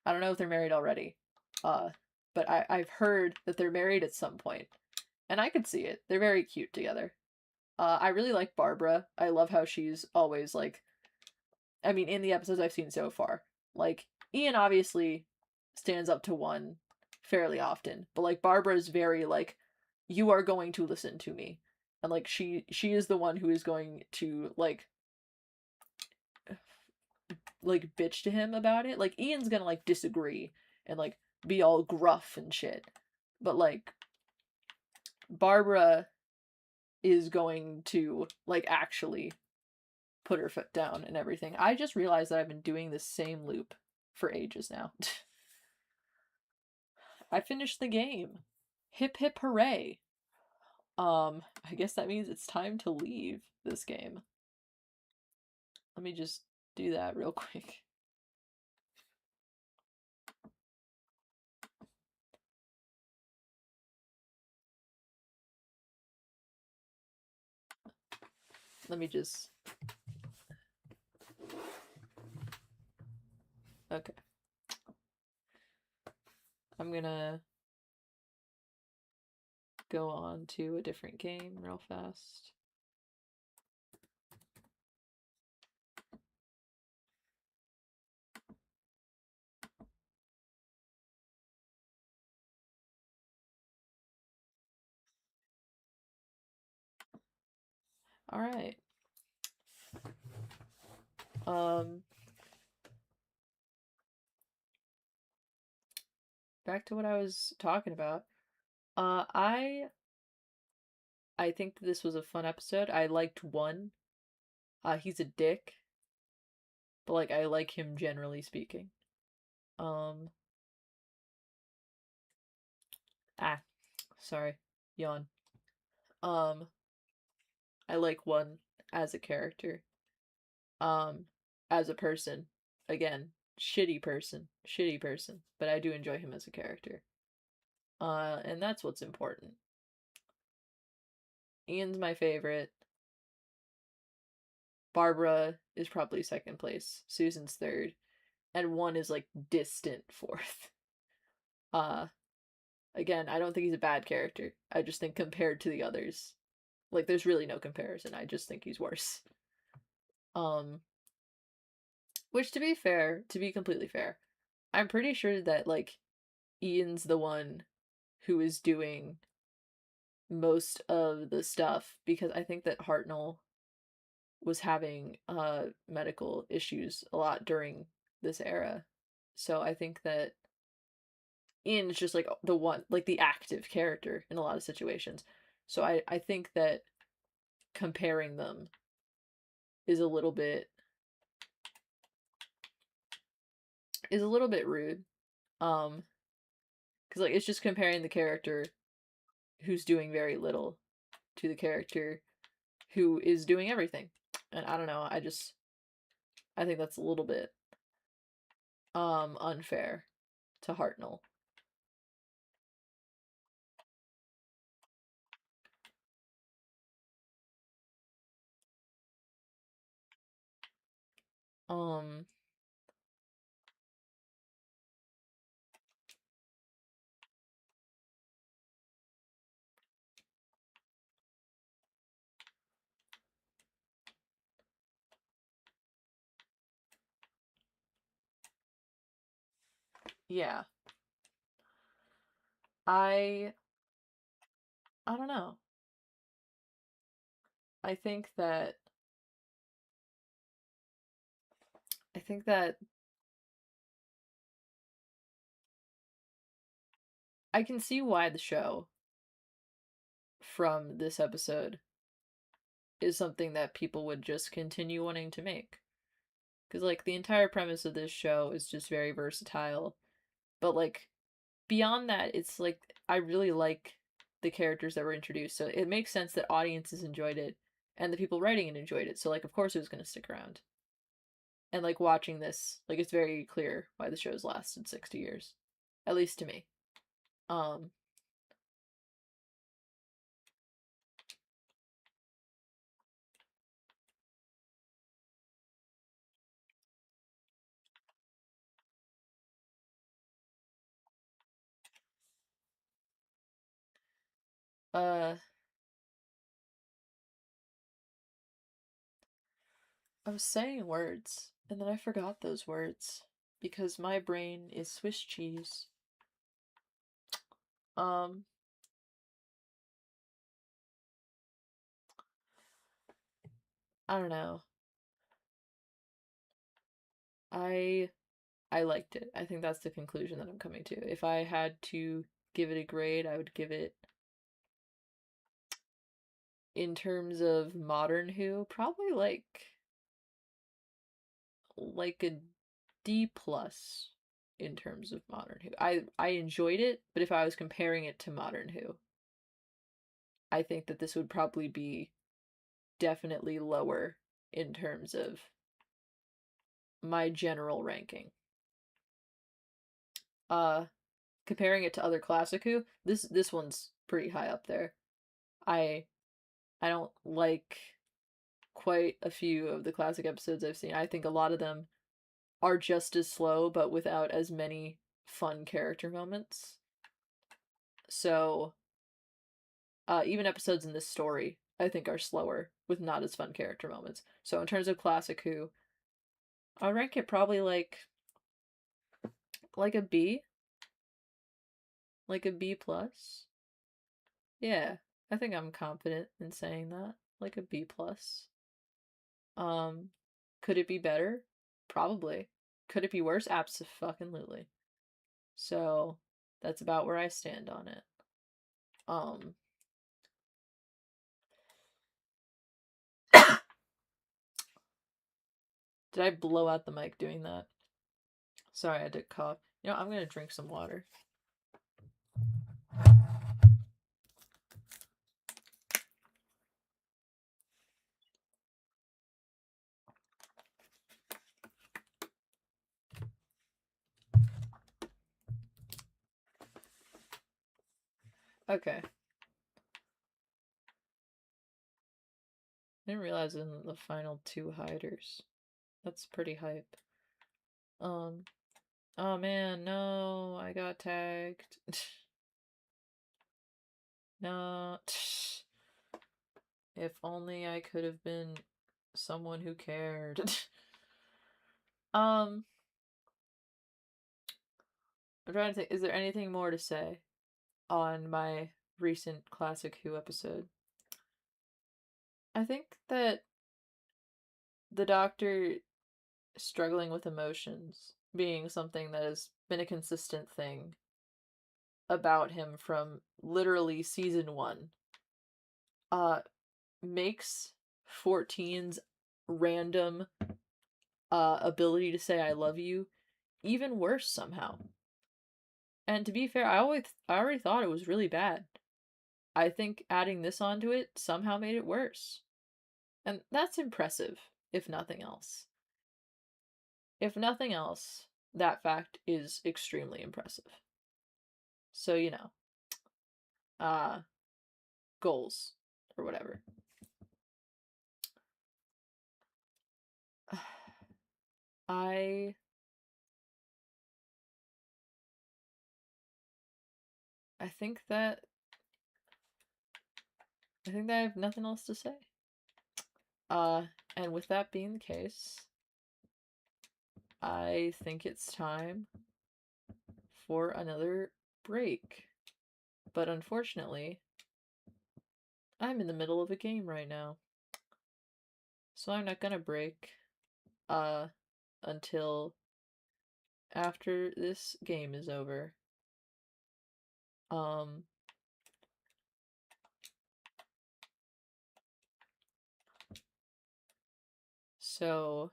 I don't know if they're married already. Uh, but I've heard that they're married at some point. And I could see it. They're very cute together. I really like Barbara. I love how she's always like, I mean, in the episodes I've seen so far, like Ian obviously stands up to One fairly often, but like Barbara is very like, you are going to listen to me. And like she is the one who is going to like bitch to him about it. Like Ian's gonna like disagree and like be all gruff and shit. But like Barbara is going to like actually put her foot down and everything. I just realized that I've been doing this same loop for ages now. I finished the game. Hip hip hooray. I guess that means it's time to leave this game. Let me just do that real quick. Let me just... Okay. I'm gonna go on to a different game real fast. All right. Back to what I was talking about. I think this was a fun episode. I liked one. He's a dick, but like I like him generally speaking. Um sorry. Yawn. Um I like one as a character. As a person. Again, shitty person, but I do enjoy him as a character. And that's what's important. Ian's my favorite. Barbara is probably second place. Susan's third. And one is like distant fourth. Uh Again, I don't think he's a bad character. I just think compared to the others, like there's really no comparison. I just think he's worse. Which to be fair, to be completely fair, I'm pretty sure that like Ian's the one who is doing most of the stuff because I think that Hartnell was having medical issues a lot during this era. So I think that Ian's just like the one, like the active character in a lot of situations. So I think that comparing them is a little bit rude. Because like it's just comparing the character who's doing very little to the character who is doing everything. And I don't know, I think that's a little bit unfair to Hartnell. Um yeah. I I don't know. I think that I think that I can see why the show from this episode is something that people would just continue wanting to make. Because, like, the entire premise of this show is just very versatile. But, like, beyond that, it's like, I really like the characters that were introduced. So it makes sense that audiences enjoyed it and the people writing it enjoyed it. So, like, of course it was going to stick around. And, like, watching this, like, it's very clear why the show's lasted 60 years. At least to me. Um, uh, I was saying words, and then I forgot those words because my brain is Swiss cheese. Um, I don't know. I I liked it. I think that's the conclusion that I'm coming to. If I had to give it a grade, I would give it in terms of modern Who, probably like a D plus in terms of modern Who. I enjoyed it, but if I was comparing it to modern Who, I think that this would probably be definitely lower in terms of my general ranking. Uh, Comparing it to other Classicu, this one's pretty high up there. I don't like quite a few of the classic episodes I've seen. I think a lot of them are just as slow, but without as many fun character moments. So, even episodes in this story, I think, are slower with not as fun character moments. So, in terms of Classic Who, I would rank it probably like a B, like a B plus. Yeah, I think I'm confident in saying that, like a B plus. Um, could it be better? Probably. Could it be worse? Absolutely. So that's about where I stand on it. Um, did I blow out the mic doing that? Sorry, I did cough. You know, I'm gonna drink some water. Okay. I didn't realize in the final two hiders. That's pretty hype. Oh man, no, I got tagged. No. If only I could have been someone who cared. I'm trying to think, is there anything more to say on my recent Classic Who episode? I think that the Doctor struggling with emotions being something that has been a consistent thing about him from literally season 1 uh makes 14's random ability to say I love you even worse somehow. And to be fair, I already thought it was really bad. I think adding this onto it somehow made it worse. And that's impressive, if nothing else. If nothing else, that fact is extremely impressive. So, you know, uh goals or whatever. I I think that I have nothing else to say. And with that being the case, I think it's time for another break. But unfortunately, I'm in the middle of a game right now. So I'm not gonna break until after this game is over. Um so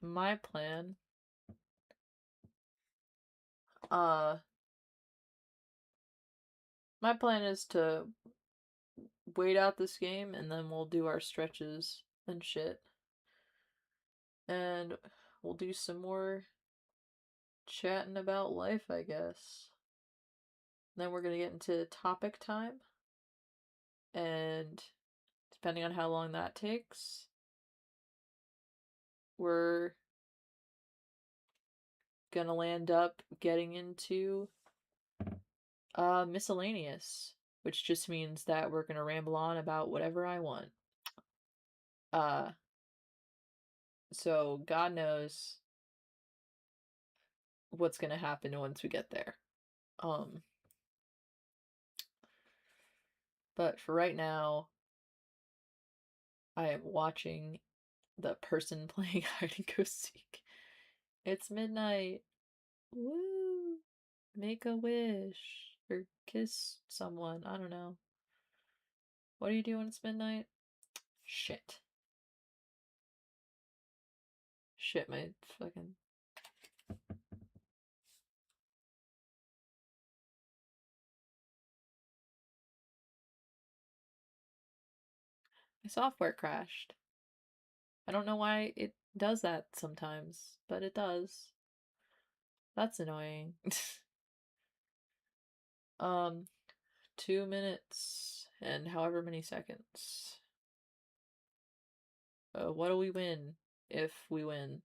my plan uh my plan is to wait out this game and then we'll do our stretches and shit. And we'll do some more chatting about life, I guess. Then we're gonna get into topic time. And depending on how long that takes, we're gonna land up getting into miscellaneous, which just means that we're gonna ramble on about whatever I want. Uh so God knows what's gonna happen once we get there. Um but for right now, I am watching the person playing hide and go seek. It's midnight. Woo! Make a wish or kiss someone. I don't know. What do you do when it's midnight? Shit. Shit, my fucking... My software crashed. I don't know why it does that sometimes, but it does. That's annoying. 2 minutes and however many seconds. What do we win if we win?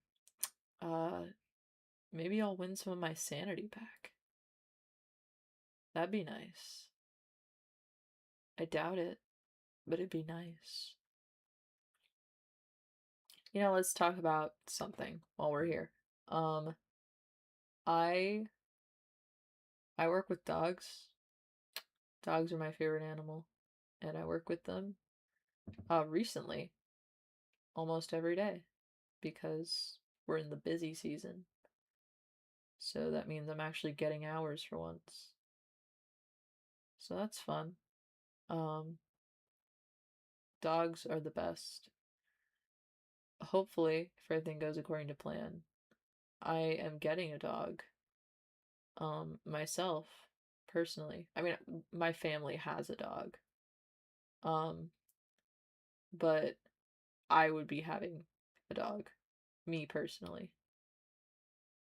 Maybe I'll win some of my sanity back. That'd be nice. I doubt it, but it'd be nice. You know, let's talk about something while we're here. I work with dogs. Dogs are my favorite animal, and I work with them recently almost every day because we're in the busy season. So that means I'm actually getting hours for once. So that's fun. Dogs are the best. Hopefully, if everything goes according to plan, I am getting a dog. Myself, personally. I mean, my family has a dog. But I would be having a dog. Me personally.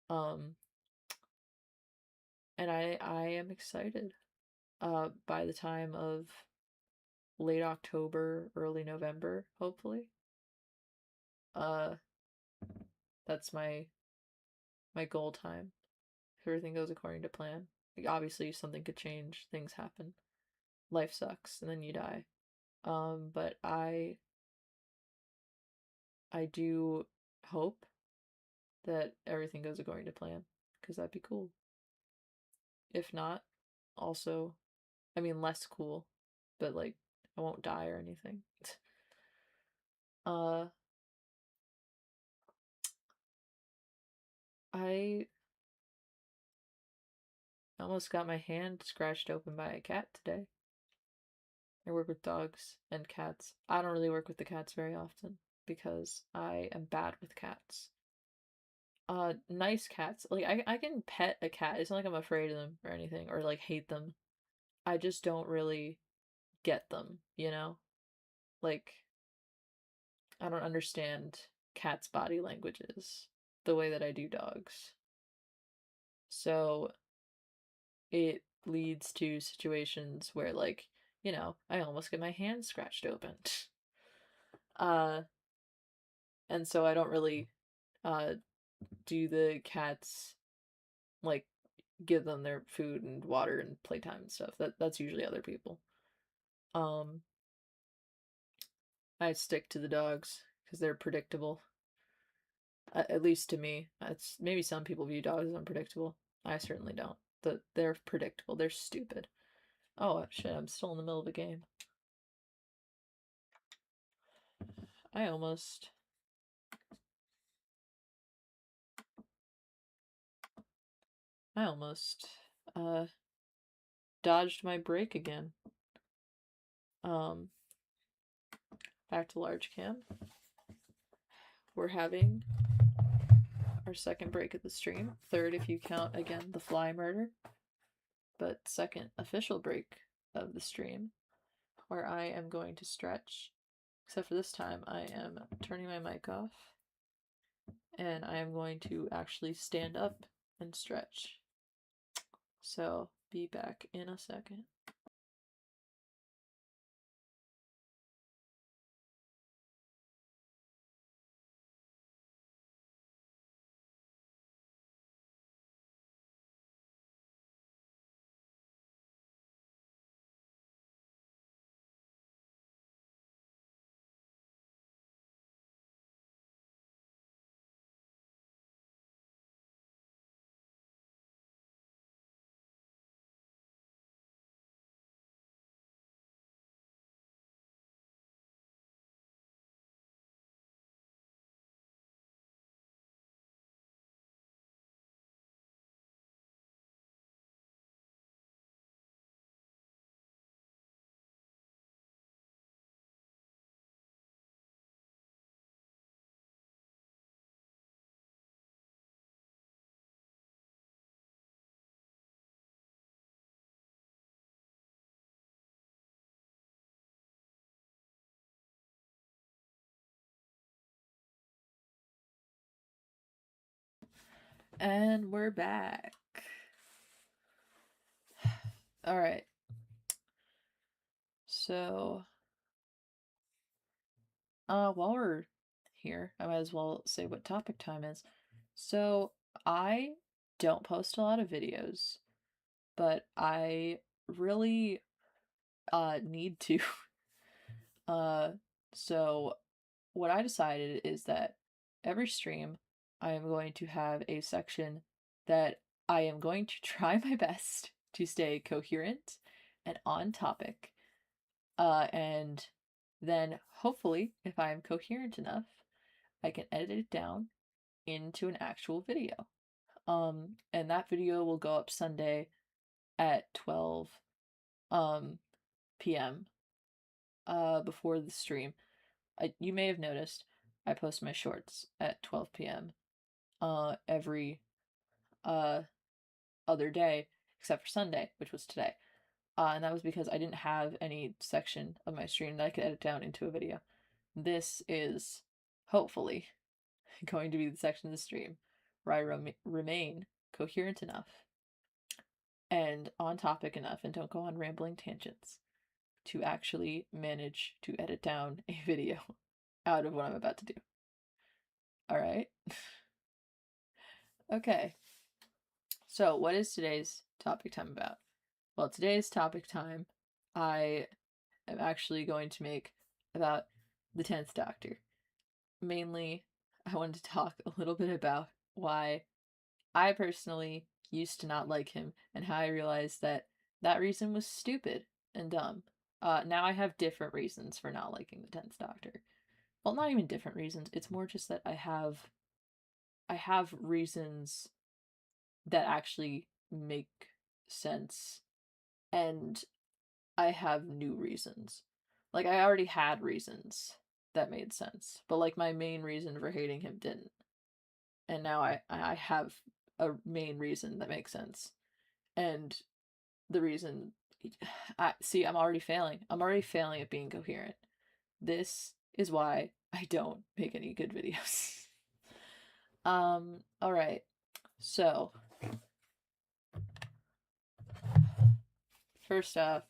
And I am excited. By the time of late October, early November, hopefully. That's my goal time. If everything goes according to plan. Like, obviously something could change, things happen. Life sucks and then you die. But I do hope that everything goes according to plan, because that'd be cool. If not, also, I mean, less cool, but like, I won't die or anything. I almost got my hand scratched open by a cat today. I work with dogs and cats. I don't really work with the cats very often because I am bad with cats. Nice cats. Like, I can pet a cat. It's not like I'm afraid of them or anything or like hate them. I just don't really get them, you know? Like, I don't understand cats' body languages the way that I do dogs. So it leads to situations where, like, you know, I almost get my hand scratched open. Uh, and so I don't really do the cats, like, give them their food and water and playtime and stuff. That's usually other people. I stick to the dogs because they're predictable. At least to me. It's maybe some people view dogs as unpredictable. I certainly don't. They're predictable. They're stupid. Oh shit! I'm still in the middle of a game. I almost uh dodged my break again. Back to large cam. We're having our second break of the stream. Third if you count again the fly murder. But second official break of the stream, where I am going to stretch. Except for this time I am turning my mic off. And I am going to actually stand up and stretch. So, be back in a second. And we're back. Alright. So, while we're here, I might as well say what topic time is. So, I don't post a lot of videos, but I really need to. So what I decided is that every stream I am going to have a section that I am going to try my best to stay coherent and on topic. And then hopefully, if I am coherent enough, I can edit it down into an actual video. And that video will go up Sunday at 12 p.m. Before the stream. You may have noticed I post my shorts at 12 p.m. Every other day except for Sunday, which was today. And that was because I didn't have any section of my stream that I could edit down into a video. This is hopefully going to be the section of the stream where I remain coherent enough and on topic enough and don't go on rambling tangents to actually manage to edit down a video out of what I'm about to do. Alright? Okay. So, what is today's topic time about? Well, today's topic time, I am actually going to make about the 10th Doctor. Mainly, I wanted to talk a little bit about why I personally used to not like him and how I realized that that reason was stupid and dumb. Now I have different reasons for not liking the 10th Doctor. Well, not even different reasons. It's more just that I have reasons that actually make sense, and I have new reasons. Like, I already had reasons that made sense, but like my main reason for hating him didn't. And now I have a main reason that makes sense. And the reason I'm already failing. I'm already failing at being coherent. This is why I don't make any good videos. Alright. So, first off,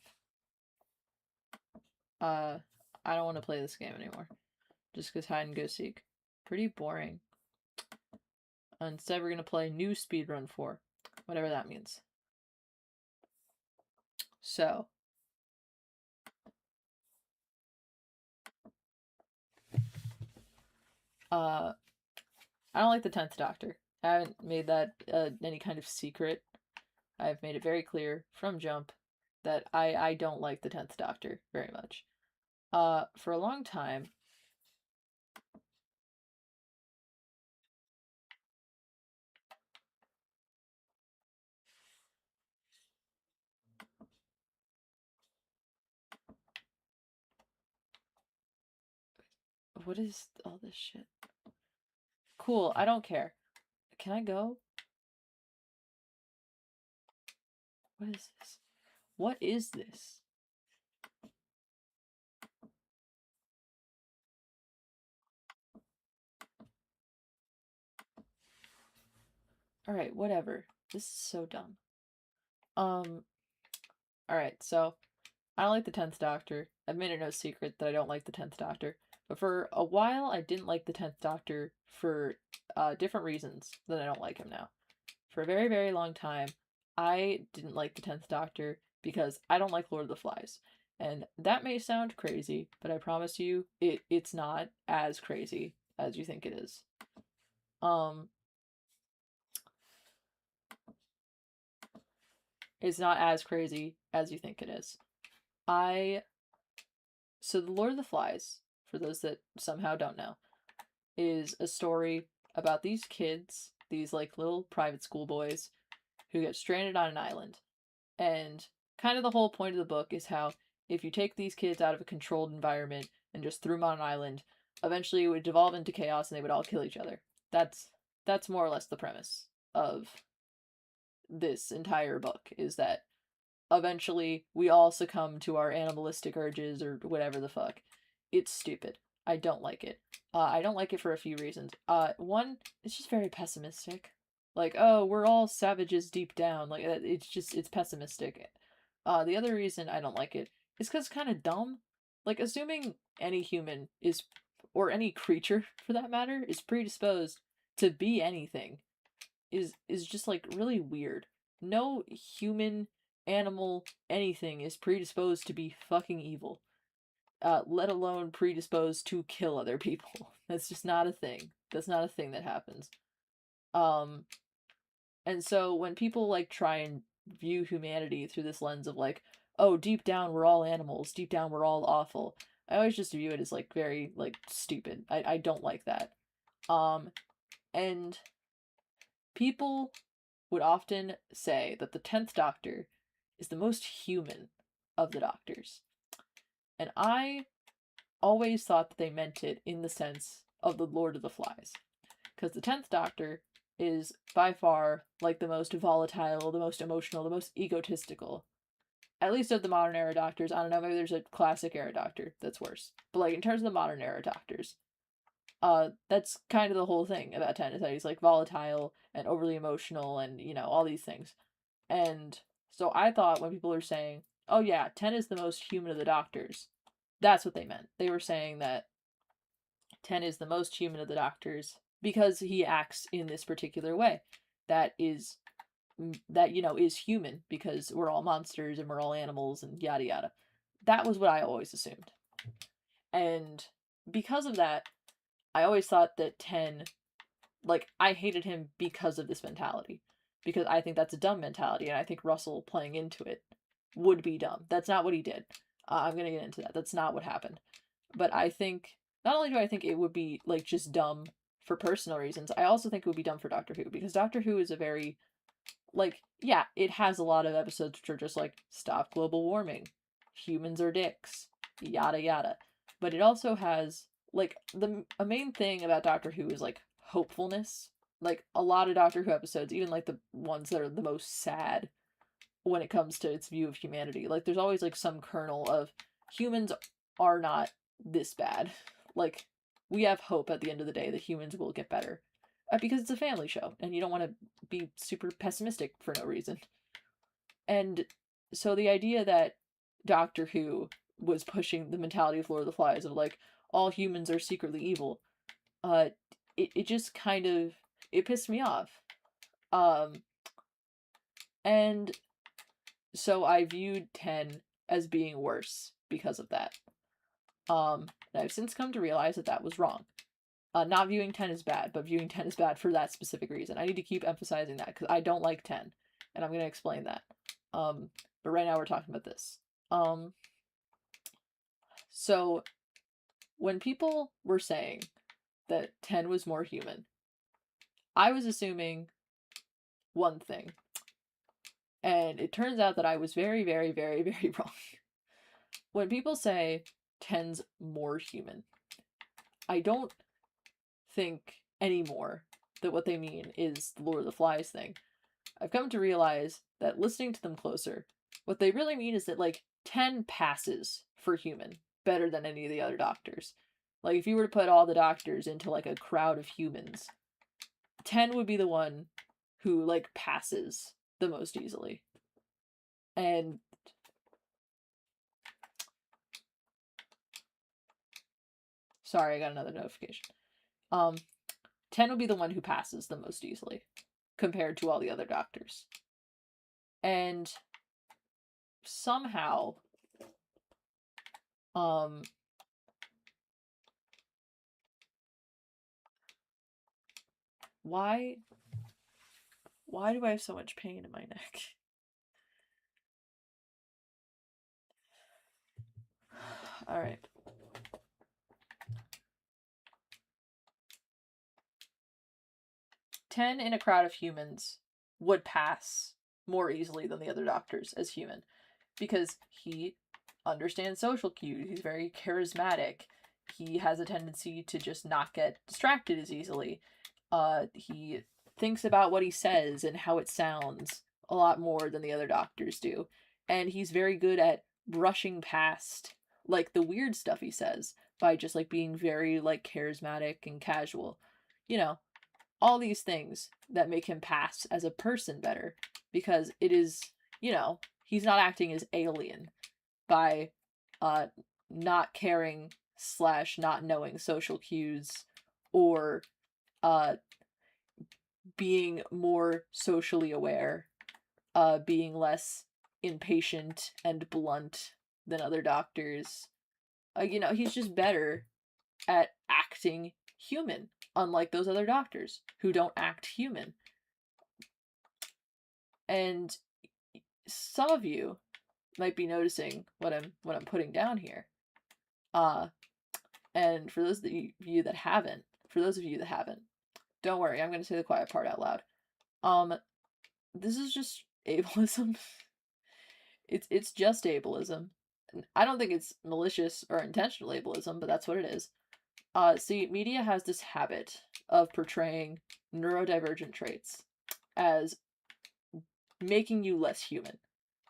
I don't want to play this game anymore. Just because hide and go seek. Pretty boring. Instead, we're going to play new speedrun 4. Whatever that means. So. I don't like the 10th Doctor. I haven't made that any kind of secret. I've made it very clear from jump that I don't like the 10th Doctor very much. For a long time, what is all this shit? Cool, I don't care. Can I go? What is this? What is this? Alright, whatever. This is so dumb. Alright, so I don't like the 10th Doctor. I've made it no secret that I don't like the 10th Doctor. But for a while, I didn't like the 10th Doctor for different reasons than I don't like him now. For a very, very long time, I didn't like the 10th Doctor because I don't like Lord of the Flies. And that may sound crazy, but I promise you, it's not as crazy as you think it is. It's not as crazy as you think it is. So the Lord of the Flies, for those that somehow don't know, is a story about these kids, these like little private school boys, who get stranded on an island. And kind of the whole point of the book is how if you take these kids out of a controlled environment and just threw them on an island, eventually it would devolve into chaos and they would all kill each other. That's more or less the premise of this entire book, is that eventually we all succumb to our animalistic urges or whatever the fuck. It's stupid. I don't like it. I don't like it for a few reasons. One, it's just very pessimistic. Like, oh, we're all savages deep down. Like, it's pessimistic. The other reason I don't like it is because it's kind of dumb. Like, assuming any human is, or any creature for that matter, is predisposed to be anything is just like really weird. No human, animal, anything is predisposed to be fucking evil. Let alone predisposed to kill other people. That's just not a thing. That's not a thing that happens. Um, and so when people like try and view humanity through this lens of like, oh, deep down we're all animals, deep down we're all awful, I always just view it as like very like stupid. I don't like that. And people would often say that the 10th Doctor is the most human of the Doctors. And I always thought that they meant it in the sense of the Lord of the Flies. Because the 10th Doctor is by far like the most volatile, the most emotional, the most egotistical. At least of the modern era Doctors. I don't know, maybe there's a classic era Doctor that's worse. But like in terms of the modern era Doctors, that's kind of the whole thing about 10 is that he's like volatile and overly emotional and, you know, all these things. And so I thought when people were saying, oh yeah, 10 is the most human of the Doctors, that's what they meant. They were saying that 10 is the most human of the Doctors because he acts in this particular way that is is human because we're all monsters and we're all animals and yada yada. That was what I always assumed. And because of that, I always thought that 10, like, I hated him because of this mentality. Because I think that's a dumb mentality, and I think Russell playing into it would be dumb. That's not what he did. I'm gonna get into that. That's not what happened. But I think, not only do I think it would be, like, just dumb for personal reasons, I also think it would be dumb for Doctor Who, because Doctor Who is a very, like, yeah, it has a lot of episodes which are just like, stop global warming, humans are dicks, yada yada. But it also has, like, a main thing about Doctor Who is, like, hopefulness. Like, a lot of Doctor Who episodes, even, like, the ones that are the most sad when it comes to its view of humanity, like, there's always, like, some kernel of humans are not this bad. Like, we have hope at the end of the day that humans will get better. Because it's a family show, and you don't want to be super pessimistic for no reason. And so the idea that Doctor Who was pushing the mentality of Lord of the Flies of like all humans are secretly evil, uh, it just kind of it pissed me off. Um, and so I viewed 10 as being worse because of that. And I've since come to realize that that was wrong. Not viewing 10 as bad, but viewing 10 as bad for that specific reason. I need to keep emphasizing that because I don't like 10, and I'm going to explain that. But right now we're talking about this. So when people were saying that 10 was more human, I was assuming one thing. And it turns out that I was very, very, very, very wrong. When people say 10's more human, I don't think anymore that what they mean is the Lord of the Flies thing. I've come to realize that listening to them closer, what they really mean is that, like, 10 passes for human better than any of the other Doctors. Like, if you were to put all the Doctors into, like, a crowd of humans, 10 would be the one who, like, passes the most easily. And sorry, I got another notification. 10 would be the one who passes the most easily compared to all the other Doctors. And somehow, why do I have so much pain in my neck? All right. 10 in a crowd of humans would pass more easily than the other Doctors as human because he understands social cues. He's very charismatic. He has a tendency to just not get distracted as easily. He thinks about what he says and how it sounds a lot more than the other Doctors do. And he's very good at brushing past, like, the weird stuff he says by just, like, being very, like, charismatic and casual. You know, all these things that make him pass as a person better, because it is, he's not acting as alien by not caring / not knowing social cues, or being more socially aware, being less impatient and blunt than other doctors. He's just better at acting human, unlike those other doctors who don't act human. And some of you might be noticing what I'm putting down here. And for those of you that haven't, don't worry, I'm going to say the quiet part out loud. This is just ableism. It's just ableism. I don't think it's malicious or intentional ableism, but that's what it is. See, media has this habit of portraying neurodivergent traits as making you less human,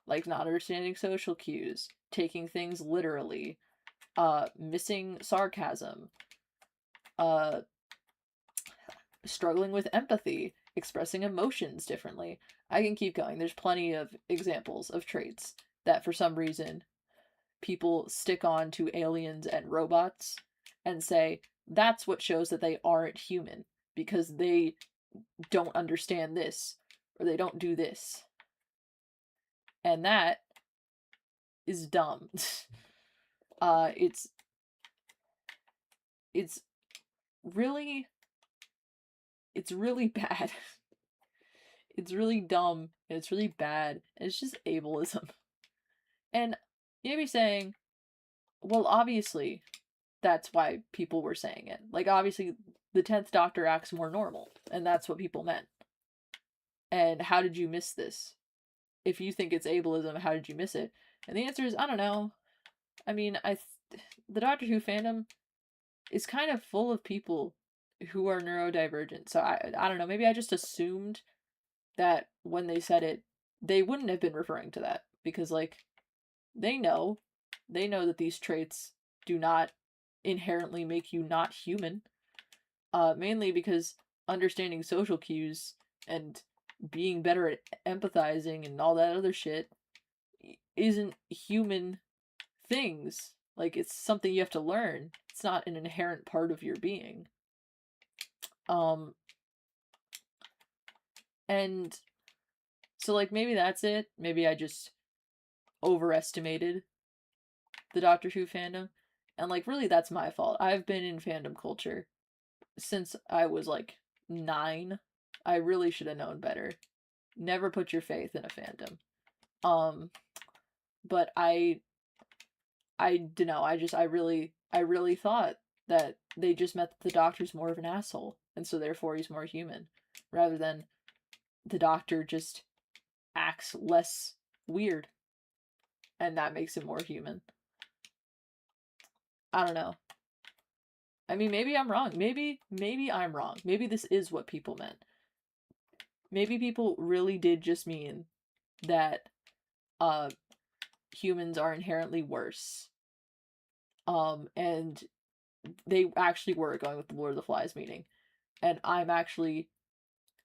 like not understanding social cues, taking things literally, missing sarcasm, struggling with empathy, expressing emotions differently. I can keep going. There's plenty of examples of traits that for some reason people stick on to aliens and robots and say that's what shows that they aren't human, because they don't understand this or they don't do this. And that is dumb. It's really bad. It's really dumb, and it's really bad, and it's just ableism. And you'd be saying, well, obviously, that's why people were saying it. Like, obviously, the 10th Doctor acts more normal, and that's what people meant. And how did you miss this? If you think it's ableism, how did you miss it? And the answer is, I don't know. I mean, the Doctor Who fandom is kind of full of people who are neurodivergent. So I don't know, maybe I just assumed that when they said it, they wouldn't have been referring to that, because like they know that these traits do not inherently make you not human. Mainly because understanding social cues and being better at empathizing and all that other shit isn't human things. Like, it's something you have to learn. It's not an inherent part of your being. And so, like, maybe that's it. Maybe I just overestimated the Doctor Who fandom. And, like, really, that's my fault. I've been in fandom culture since I was, like, 9. I really should have known better. Never put your faith in a fandom. But I don't know, I really thought that they just meant that the Doctor's more of an asshole, and so therefore he's more human, rather than the Doctor just acts less weird, and that makes him more human. I don't know. I mean, maybe I'm wrong. Maybe I'm wrong. Maybe this is what people meant. Maybe people really did just mean that humans are inherently worse. And they actually were going with the Lord of the Flies meaning. And I'm actually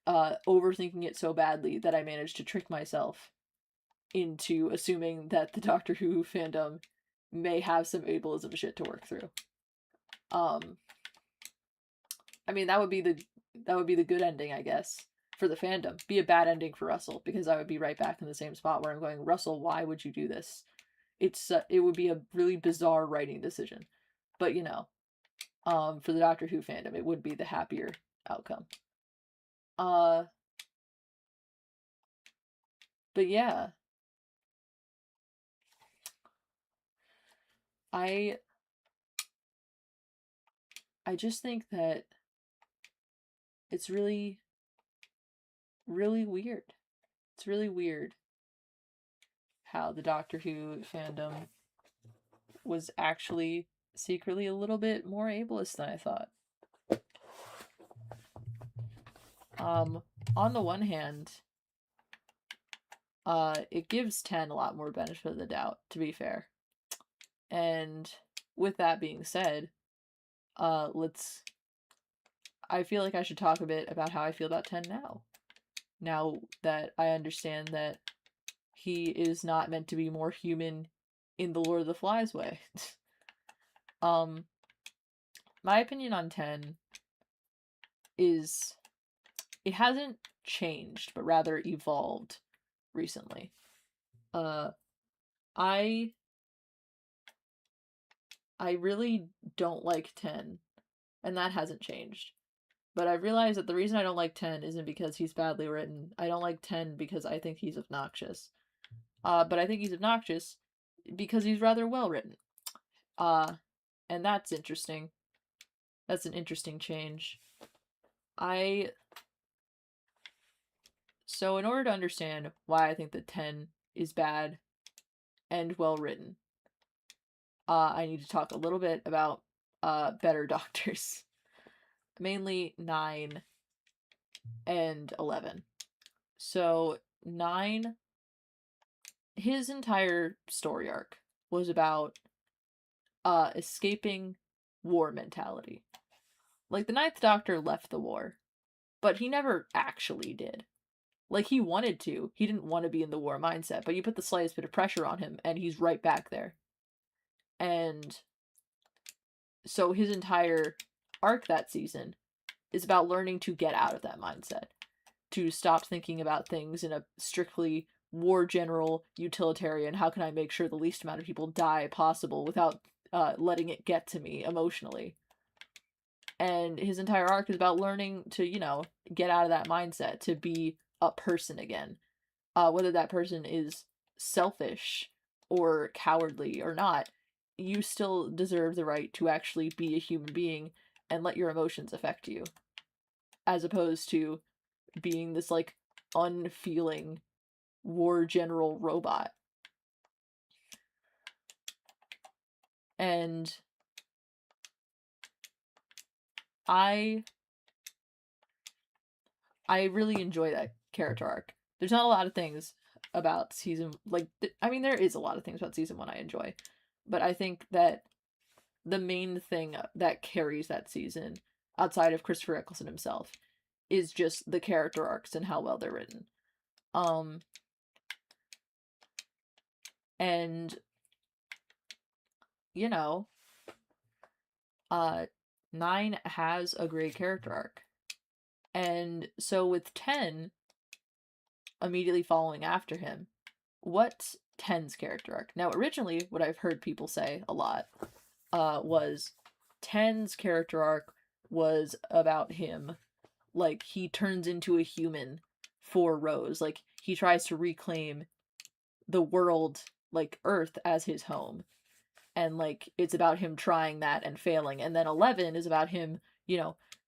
overthinking it so badly that I managed to trick myself into assuming that the Doctor Who fandom may have some ableism shit to work through. I mean, that would be the good ending, I guess, for the fandom. Be a bad ending for Russell, because I would be right back in the same spot where I'm going, Russell, why would you do this? It would be a really bizarre writing decision. But, for the Doctor Who fandom, it would be the happier outcome. But yeah. I just think that it's really, really weird. It's really weird how the Doctor Who fandom was actually secretly a little bit more ableist than I thought. On the one hand, it gives 10 a lot more benefit of the doubt, to be fair. And with that being said, let's I feel like I should talk a bit about how I feel about 10 now. Now that I understand that he is not meant to be more human in the Lord of the Flies way. um, my opinion on 10 is it hasn't changed, but rather evolved recently. I really don't like 10, and that hasn't changed. But I realized that the reason I don't like 10 isn't because he's badly written. I don't like 10 because I think he's obnoxious. But I think he's obnoxious because he's rather well written. And that's interesting. That's an interesting change. So in order to understand why I think that 10 is bad and well written, I need to talk a little bit about better doctors. Mainly 9 and 11. So 9, his entire story arc was about escaping war mentality. Like, the Ninth Doctor left the war, but he never actually did. Like, he wanted to. He didn't want to be in the war mindset, but you put the slightest bit of pressure on him, and he's right back there. And so his entire arc that season is about learning to get out of that mindset, to stop thinking about things in a strictly war general utilitarian, how can I make sure the least amount of people die possible without letting it get to me emotionally. And his entire arc is about learning to, get out of that mindset, to be a person again. Whether that person is selfish or cowardly or not, you still deserve the right to actually be a human being and let your emotions affect you. As opposed to being this, like, unfeeling war general robot. And I really enjoy that character arc. There's not a lot of things about season, like, there is a lot of things about season 1 I enjoy, but I think that the main thing that carries that season, outside of Christopher Eccleston himself, is just the character arcs and how well they're written. And, 9 has a great character arc. And so with 10 immediately following after him, what's 10's character arc? Now, originally, what I've heard people say a lot was 10's character arc was about him. Like, he turns into a human for Rose. Like, he tries to reclaim the world, like, Earth, as his home. And, like, it's about him trying that and failing. And then 11 is about him,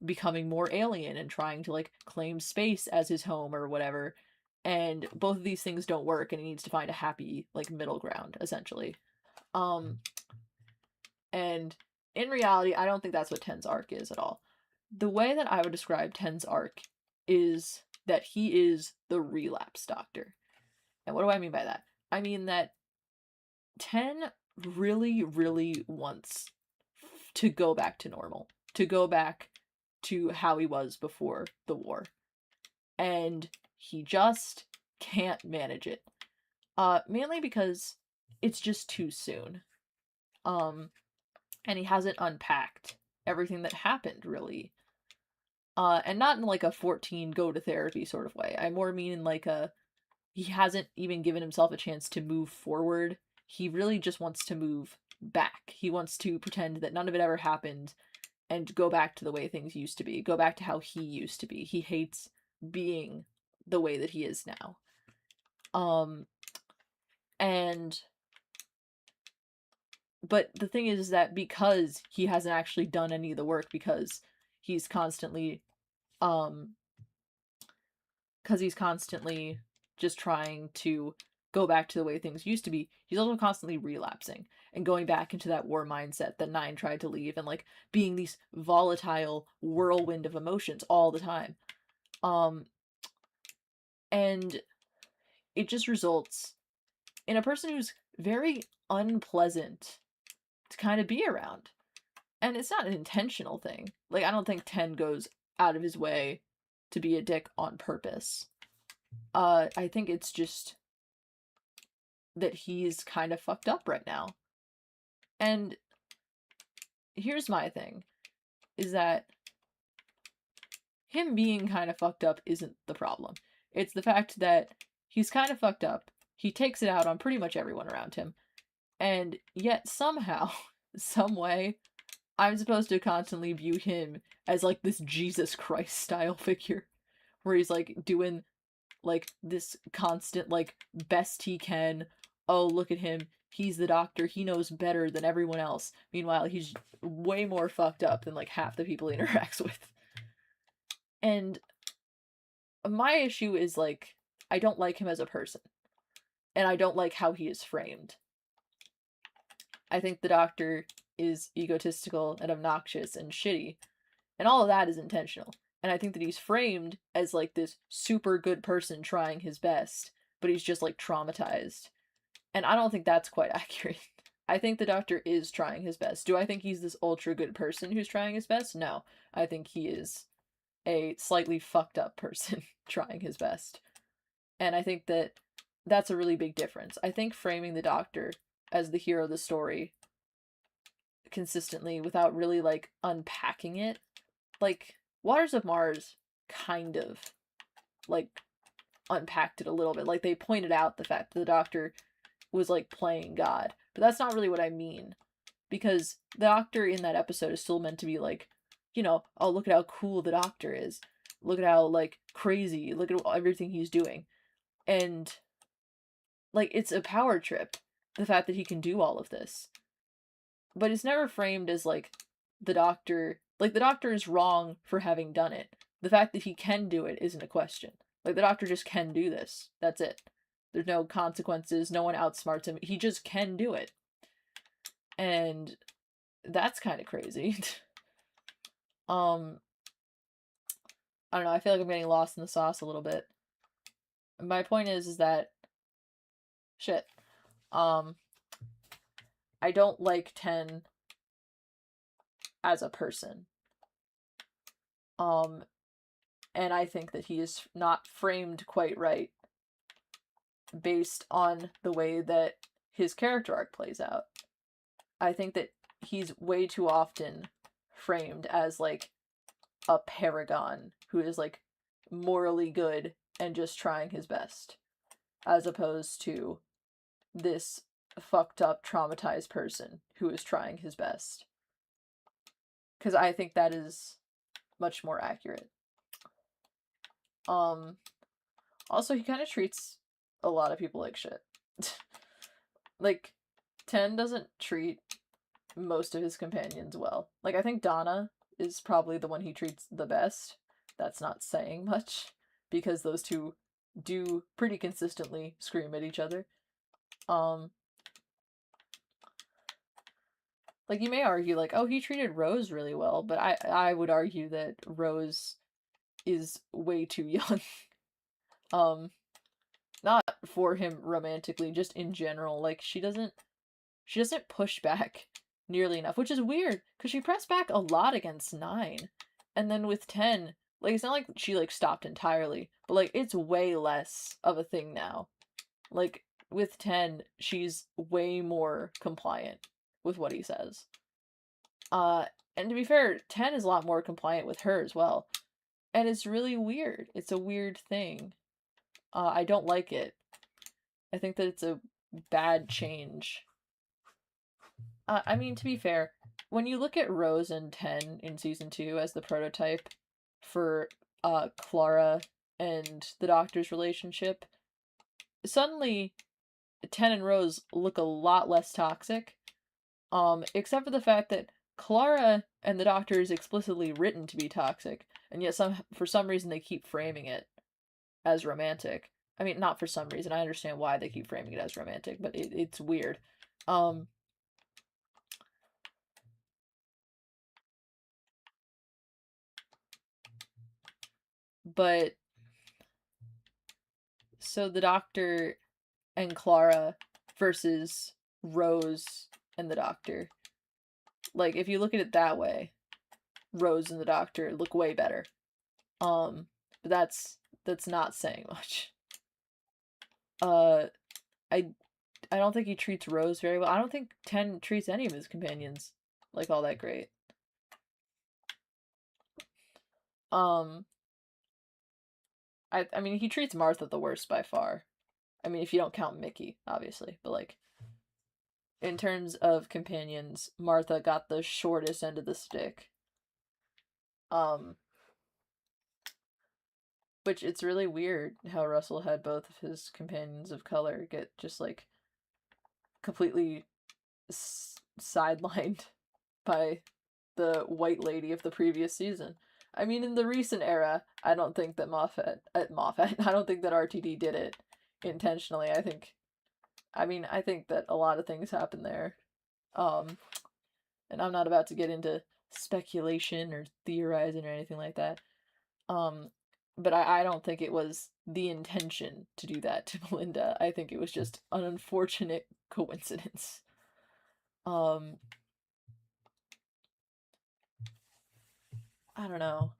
becoming more alien and trying to, like, claim space as his home or whatever. And both of these things don't work, and he needs to find a happy, like, middle ground, essentially. And in reality, I don't think that's what 10's arc is at all. The way that I would describe 10's arc is that he is the relapse doctor. And what do I mean by that? I mean that 10 really, really wants to go back to normal, to go back to how he was before the war. And he just can't manage it. Mainly because it's just too soon. And he hasn't unpacked everything that happened, really. And not in, like, a 14 go to therapy sort of way. I more mean in, like, he hasn't even given himself a chance to move forward. He really just wants to move back. He wants to pretend that none of it ever happened and go back to the way things used to be. Go back to how he used to be. He hates being the way that he is now. But the thing is that because he hasn't actually done any of the work, because he's constantly just trying to go back to the way things used to be, he's also constantly relapsing and going back into that war mindset that 9 tried to leave, and, like, being these volatile whirlwind of emotions all the time. And it just results in a person who's very unpleasant to kind of be around. And it's not an intentional thing. Like, I don't think 10 goes out of his way to be a dick on purpose. I think it's just that he's kind of fucked up right now. And here's my thing, is that him being kind of fucked up isn't the problem. It's the fact that he's kind of fucked up, he takes it out on pretty much everyone around him, and yet somehow, some way, I'm supposed to constantly view him as like this Jesus Christ style figure, where he's like doing like this constant like best he can. Oh, look at him, he's the doctor, he knows better than everyone else. Meanwhile, he's way more fucked up than like half the people he interacts with. And my issue is like, I don't like him as a person, and I don't like how he is framed. I think the doctor is egotistical and obnoxious and shitty, and all of that is intentional. And I think that he's framed as like this super good person trying his best, but he's just like traumatized. And I don't think that's quite accurate. I think the doctor is trying his best. Do I think he's this ultra good person who's trying his best? No. I think he is a slightly fucked up person trying his best. And I think that that's a really big difference. I think framing the doctor as the hero of the story consistently without really like unpacking it, like Waters of Mars kind of like unpacked it a little bit. Like they pointed out the fact that the doctor was like playing God, but that's not really what I mean, because the doctor in that episode is still meant to be like, you know, oh, look at how cool the doctor is, look at how like crazy, look at everything he's doing. And like it's a power trip, the fact that he can do all of this, but it's never framed as like the doctor is wrong for having done it. The fact that he can do it isn't a question. Like the doctor just can do this, that's it. There's no consequences, no one outsmarts him, he just can do it. And that's kind of crazy. I don't know, I feel like I'm getting lost in the sauce a little bit. My point is that shit. I don't like 10 as a person. And I think that he is not framed quite right based on the way that his character arc plays out. I think that he's way too often framed as like a paragon who is like morally good and just trying his best, as opposed to this fucked up, traumatized person who is trying his best. Because I think that is much more accurate. Also, he kind of treats a lot of people like shit. Like, 10 doesn't treat most of his companions well. Like, I think Donna is probably the one he treats the best. That's not saying much, because those two do pretty consistently scream at each other. Like, you may argue, like, oh, he treated Rose really well, but I would argue that Rose is way too young. Not for him romantically, just in general. Like, she doesn't push back nearly enough, which is weird, because she pressed back a lot against 9. And then with 10, like, it's not like she, like, stopped entirely, but, like, it's way less of a thing now. Like, with 10, she's way more compliant with what he says. And to be fair, 10 is a lot more compliant with her as well. And it's really weird. It's a weird thing. I don't like it. I think that it's a bad change. I mean, to be fair, when you look at Rose and 10 in season 2 as the prototype for Clara and the Doctor's relationship, suddenly 10 and Rose look a lot less toxic. Except for the fact that Clara and the Doctor is explicitly written to be toxic, and yet for some reason they keep framing it as romantic. I mean, not for some reason, I understand why they keep framing it as romantic, but it's weird. But so the Doctor and Clara versus Rose and the Doctor. Like, if you look at it that way, Rose and the Doctor look way better. But that's not saying much. Uh, I I don't think he treats Rose very well. I don't think Ten treats any of his companions like all that great. Um, I mean he treats Martha the worst by far. I mean if you don't count Mickey, obviously, but like in terms of companions, Martha got the shortest end of the stick. Um, which it's really weird how Russell had both of his companions of color get just like completely sidelined by the white lady of the previous season. I mean, in the recent era, I don't think that Moffat, I don't think that RTD did it intentionally. I think that a lot of things happen there. Um, and I'm not about to get into speculation or theorizing or anything like that. Um, but I don't think it was the intention to do that to Melinda. I think it was just an unfortunate coincidence. Um, I don't know.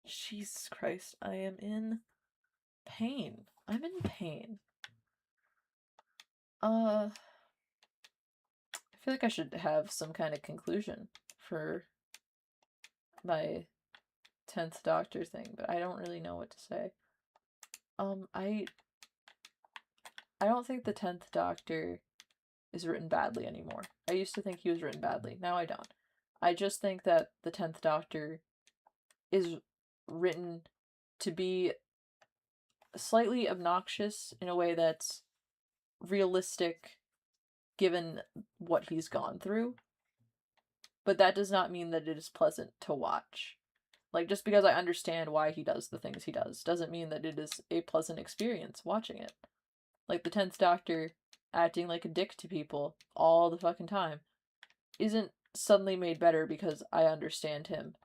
Jesus Christ, I am in pain. I'm in pain. I feel like I should have some kind of conclusion for my 10th Doctor thing, but I don't really know what to say. I don't think the 10th Doctor is written badly anymore. I used to think he was written badly. Now I don't. I just think that the 10th Doctor is written to be slightly obnoxious in a way that's realistic given what he's gone through. But that does not mean that it is pleasant to watch. Like, just because I understand why he does the things he does doesn't mean that it is a pleasant experience watching it. Like, the 10th Doctor acting like a dick to people all the fucking time isn't suddenly made better because I understand him.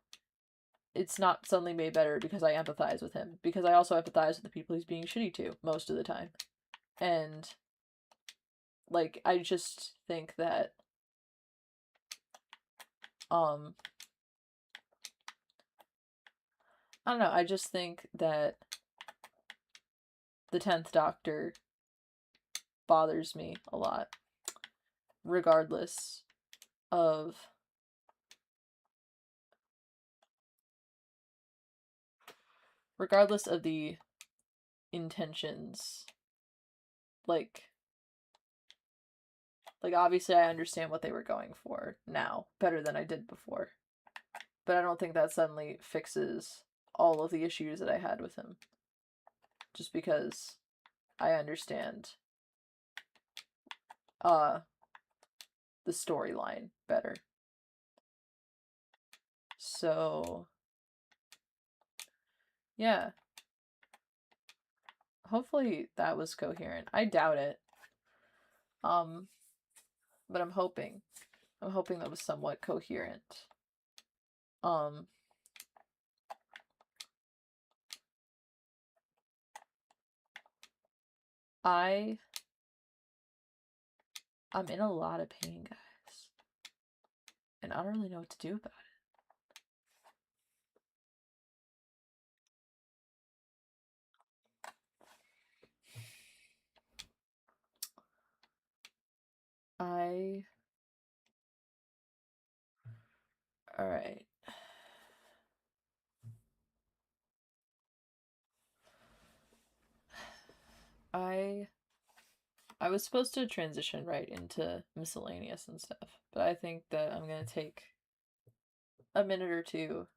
It's not suddenly made better because I empathize with him, because I also empathize with the people he's being shitty to most of the time. And, like, I just think that, I don't know, I just think that the 10th Doctor bothers me a lot, regardless of the intentions. Like obviously I understand what they were going for now better than I did before, but I don't think that suddenly fixes all of the issues that I had with him just because I understand the storyline better. So yeah, hopefully that was coherent. I doubt it, but I'm hoping that was somewhat coherent. I'm in a lot of pain, guys, and I don't really know what to do about it. All right. I was supposed to transition right into miscellaneous and stuff, but I think that I'm gonna take a minute or two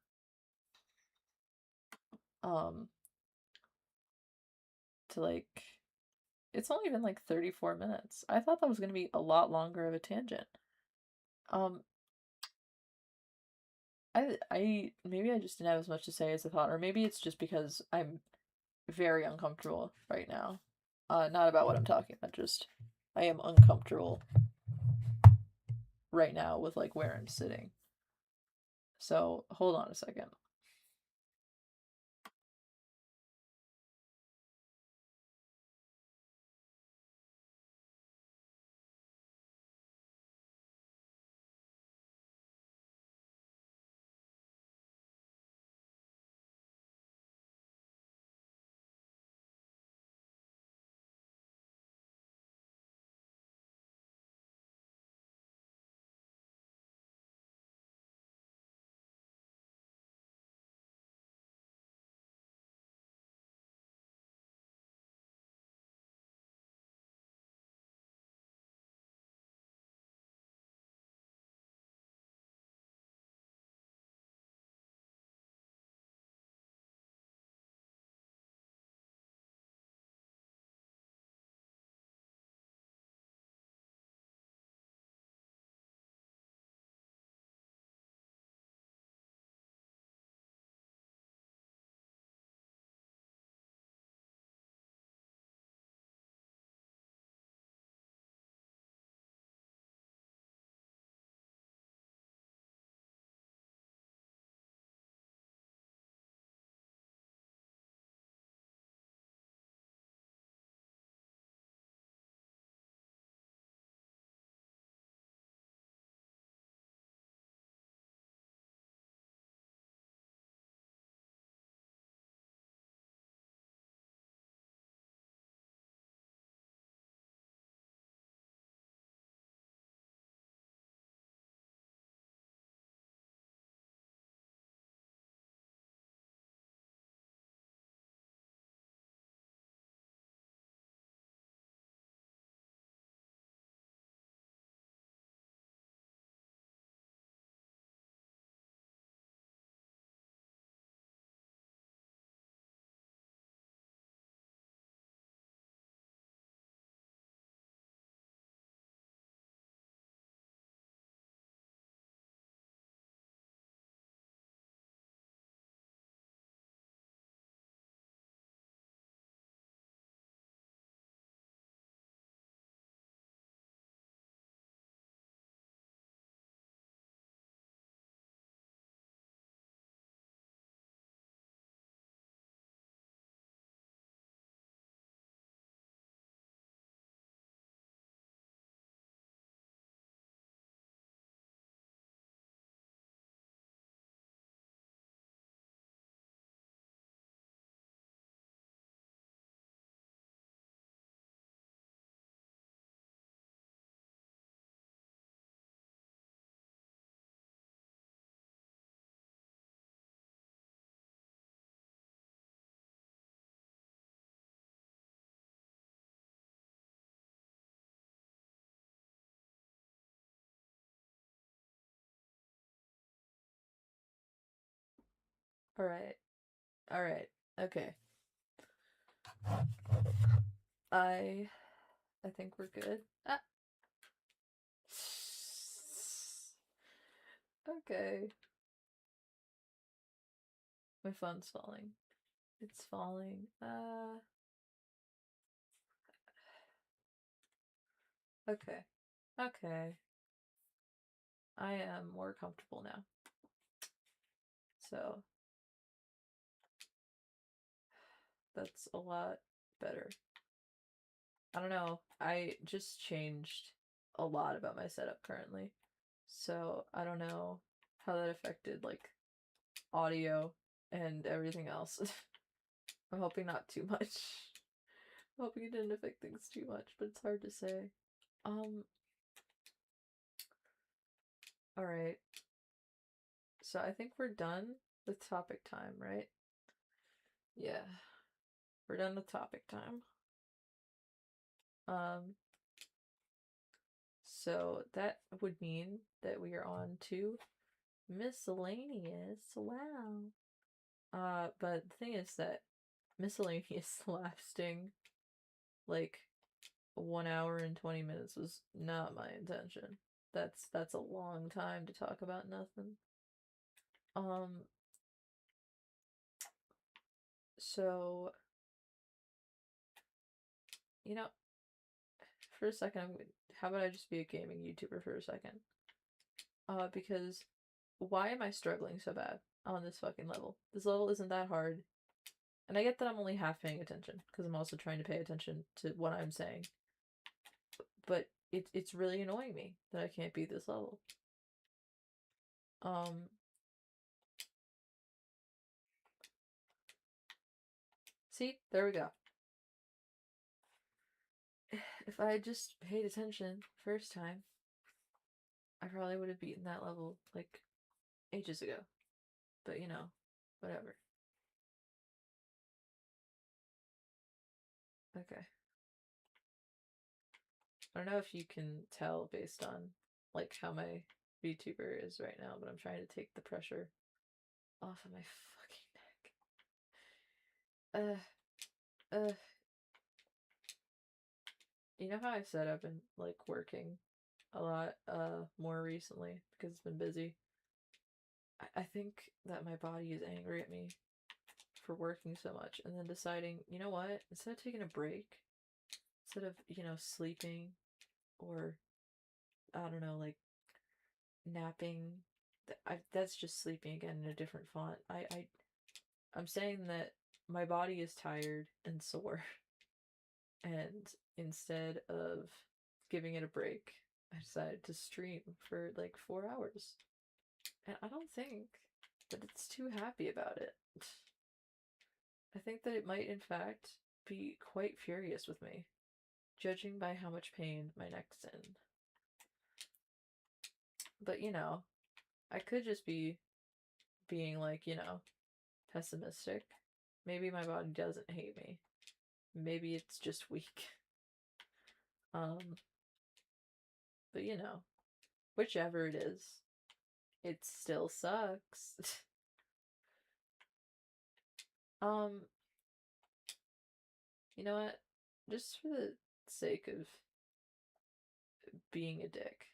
to like, it's only been like 34 minutes. I thought that was gonna be a lot longer of a tangent. I maybe I just didn't have as much to say as I thought, or maybe it's just because I'm very uncomfortable right now. Not about what I'm talking about, just I am uncomfortable right now with like where I'm sitting. So hold on a second. Alright. Alright. Okay. I think we're good. Ah. Okay. My phone's falling. It's falling. Okay. Okay. I am more comfortable now. So that's a lot better. I don't know. I just changed a lot about my setup currently. So I don't know how that affected like audio and everything else. I'm hoping not too much. I'm hoping it didn't affect things too much, but it's hard to say. Alright. So I think we're done with topic time, right? Yeah. We're done with topic time. So that would mean that we are on to miscellaneous. Wow. But the thing is that miscellaneous lasting like 1 hour and 20 minutes was not my intention. That's a long time to talk about nothing. So you know, for a second, how about I just be a gaming YouTuber for a second? Because why am I struggling so bad on this fucking level? This level isn't that hard. And I get that I'm only half paying attention, because I'm also trying to pay attention to what I'm saying. But it's really annoying me that I can't beat this level. See? There we go. If I had just paid attention first time, I probably would have beaten that level, like, ages ago. But, you know, whatever. Okay. I don't know if you can tell based on, like, how my VTuber is right now, but I'm trying to take the pressure off of my fucking neck. You know how I said I've been, like, working a lot, more recently because it's been busy? I think that my body is angry at me for working so much and then deciding, you know what, instead of taking a break, instead of, you know, sleeping or, I don't know, like, napping, that's just sleeping again in a different font. I'm saying that my body is tired and sore, and instead of giving it a break, I decided to stream for like 4 hours. And I don't think that it's too happy about it. I think that it might, in fact, be quite furious with me, judging by how much pain my neck's in. But, you know, I could just be being, like, you know, pessimistic. Maybe my body doesn't hate me. Maybe it's just weak. But, you know, whichever it is, it still sucks. You know what? Just for the sake of being a dick,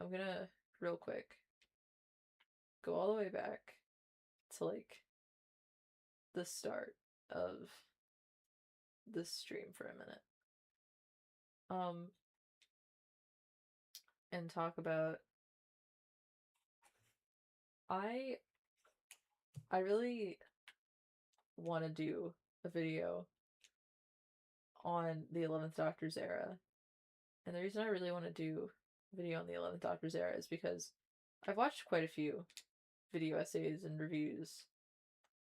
I'm gonna, real quick, go all the way back to, like, the start of this stream for a minute. And talk about, I really want to do a video on the 11th Doctor's era. And the reason I really want to do a video on the 11th Doctor's era is because I've watched quite a few video essays and reviews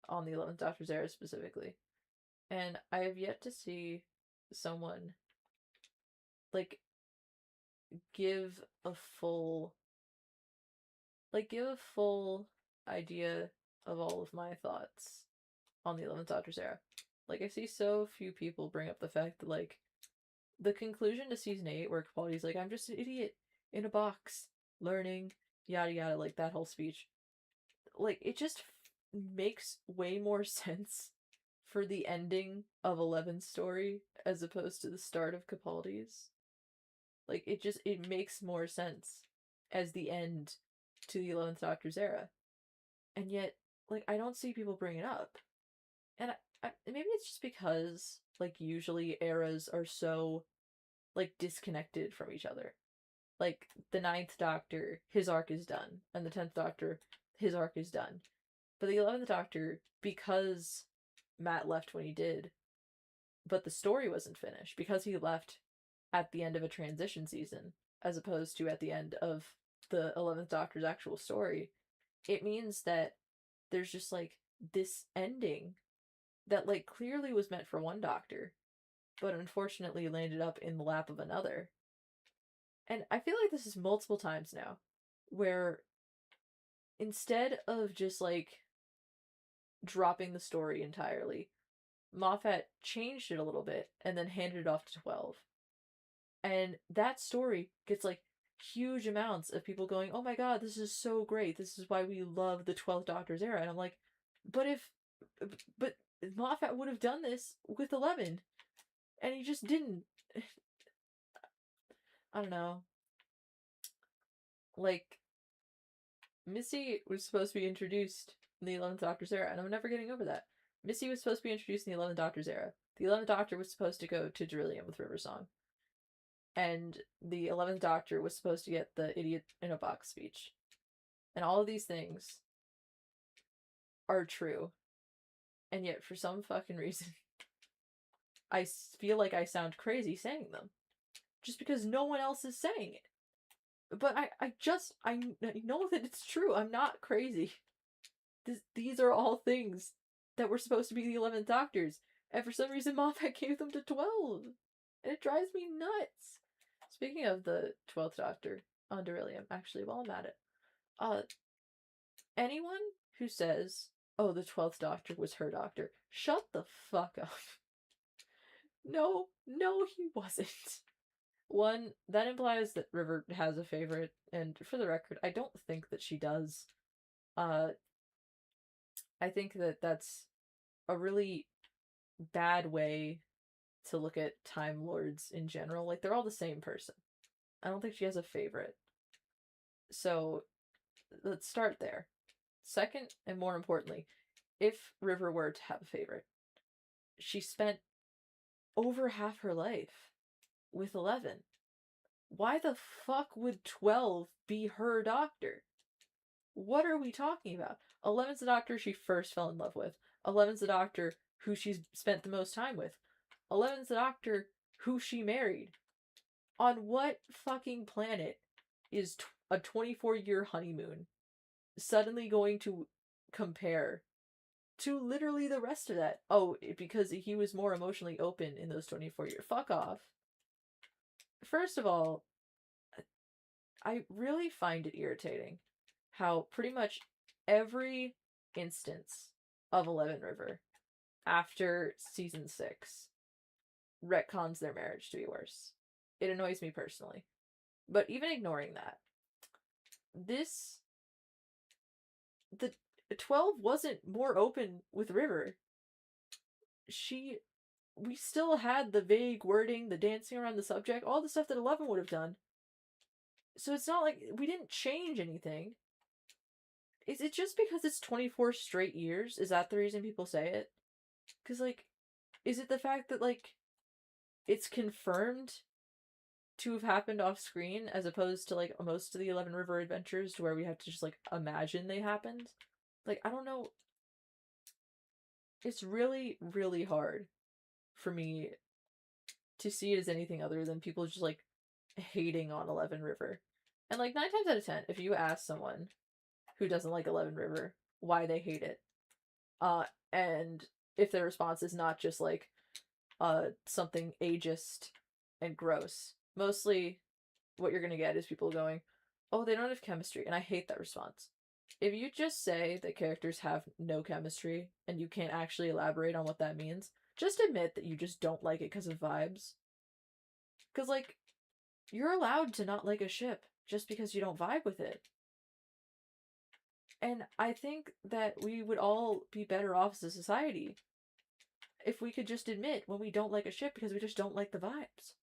on the 11th Doctor's era specifically. And I have yet to see someone, like, give a full idea of all of my thoughts on the 11th Doctor's era. Like, I see so few people bring up the fact that, like, the conclusion to season 8 where Capaldi's like, I'm just an idiot in a box, learning, yada yada, like, that whole speech. Like, it just makes way more sense for the ending of Eleven's story as opposed to the start of Capaldi's. Like, it makes more sense as the end to the 11th Doctor's era. And yet, like, I don't see people bring it up. And maybe it's just because, like, usually eras are so, like, disconnected from each other. Like, the 9th Doctor, his arc is done, and the 10th Doctor, his arc is done. But the 11th Doctor, because Matt left when he did, but the story wasn't finished, because he left at the end of a transition season, as opposed to at the end of the 11th Doctor's actual story, it means that there's just, like, this ending that, like, clearly was meant for one Doctor, but unfortunately landed up in the lap of another. And I feel like this is multiple times now, where instead of just, like, dropping the story entirely, Moffat changed it a little bit and then handed it off to 12. And that story gets, like, huge amounts of people going, oh my god, this is so great. This is why we love the 12th Doctor's era. And I'm like, but Moffat would have done this with 11. And he just didn't. I don't know. Like, Missy was supposed to be introduced in the 11th Doctor's era, and I'm never getting over that. Missy was supposed to be introduced in the 11th Doctor's era. The 11th Doctor was supposed to go to Derillium with River Song. And the 11th Doctor was supposed to get the idiot in a box speech. And all of these things are true. And yet, for some fucking reason, I feel like I sound crazy saying them. Just because no one else is saying it. But I know that it's true. I'm not crazy. These are all things that were supposed to be the 11th Doctors. And for some reason, Moffat gave them to 12. And it drives me nuts. Speaking of the 12th Doctor on Derillium, actually, while I'm at it, anyone who says, oh, the 12th Doctor was her doctor, shut the fuck up. No, he wasn't. One, that implies that River has a favorite, and for the record, I don't think that she does. I think that that's a really bad way to look at Time Lords in general. Like, they're all the same person. I don't think she has a favorite. So, let's start there. Second, and more importantly, if River were to have a favorite, she spent over half her life with 11. Why the fuck would 12 be her doctor? What are we talking about? 11's the doctor she first fell in love with. 11's the doctor who she's spent the most time with. 11's the doctor who she married. On what fucking planet is a 24-year honeymoon suddenly going to compare to literally the rest of that? Oh, because he was more emotionally open in those 24 years. Fuck off. First of all, I really find it irritating how pretty much every instance of 11 River after season 6 retcons their marriage to be worse. It annoys me personally. But even ignoring that, the 12 wasn't more open with River. We still had the vague wording, the dancing around the subject, all the stuff that 11 would have done. So it's not like we didn't change anything. Is it just because it's 24 straight years? Is that the reason people say it? Because, like, is it the fact that, like, it's confirmed to have happened off screen as opposed to, like, most of the 11 River adventures to where we have to just, like, imagine they happened? Like, I don't know. It's really, really hard for me to see it as anything other than people just, like, hating on 11 River. And, like, 9 times out of 10, if you ask someone who doesn't like 11 River why they hate it, and if their response is not just, like, something ageist and gross, mostly what you're gonna get is people going, oh, they don't have chemistry, and I hate that response. If you just say that characters have no chemistry and you can't actually elaborate on what that means, just admit that you just don't like it because of vibes. Because, like, you're allowed to not like a ship just because you don't vibe with it. And I think that we would all be better off as a society if we could just admit when we don't like a ship because we just don't like the vibes.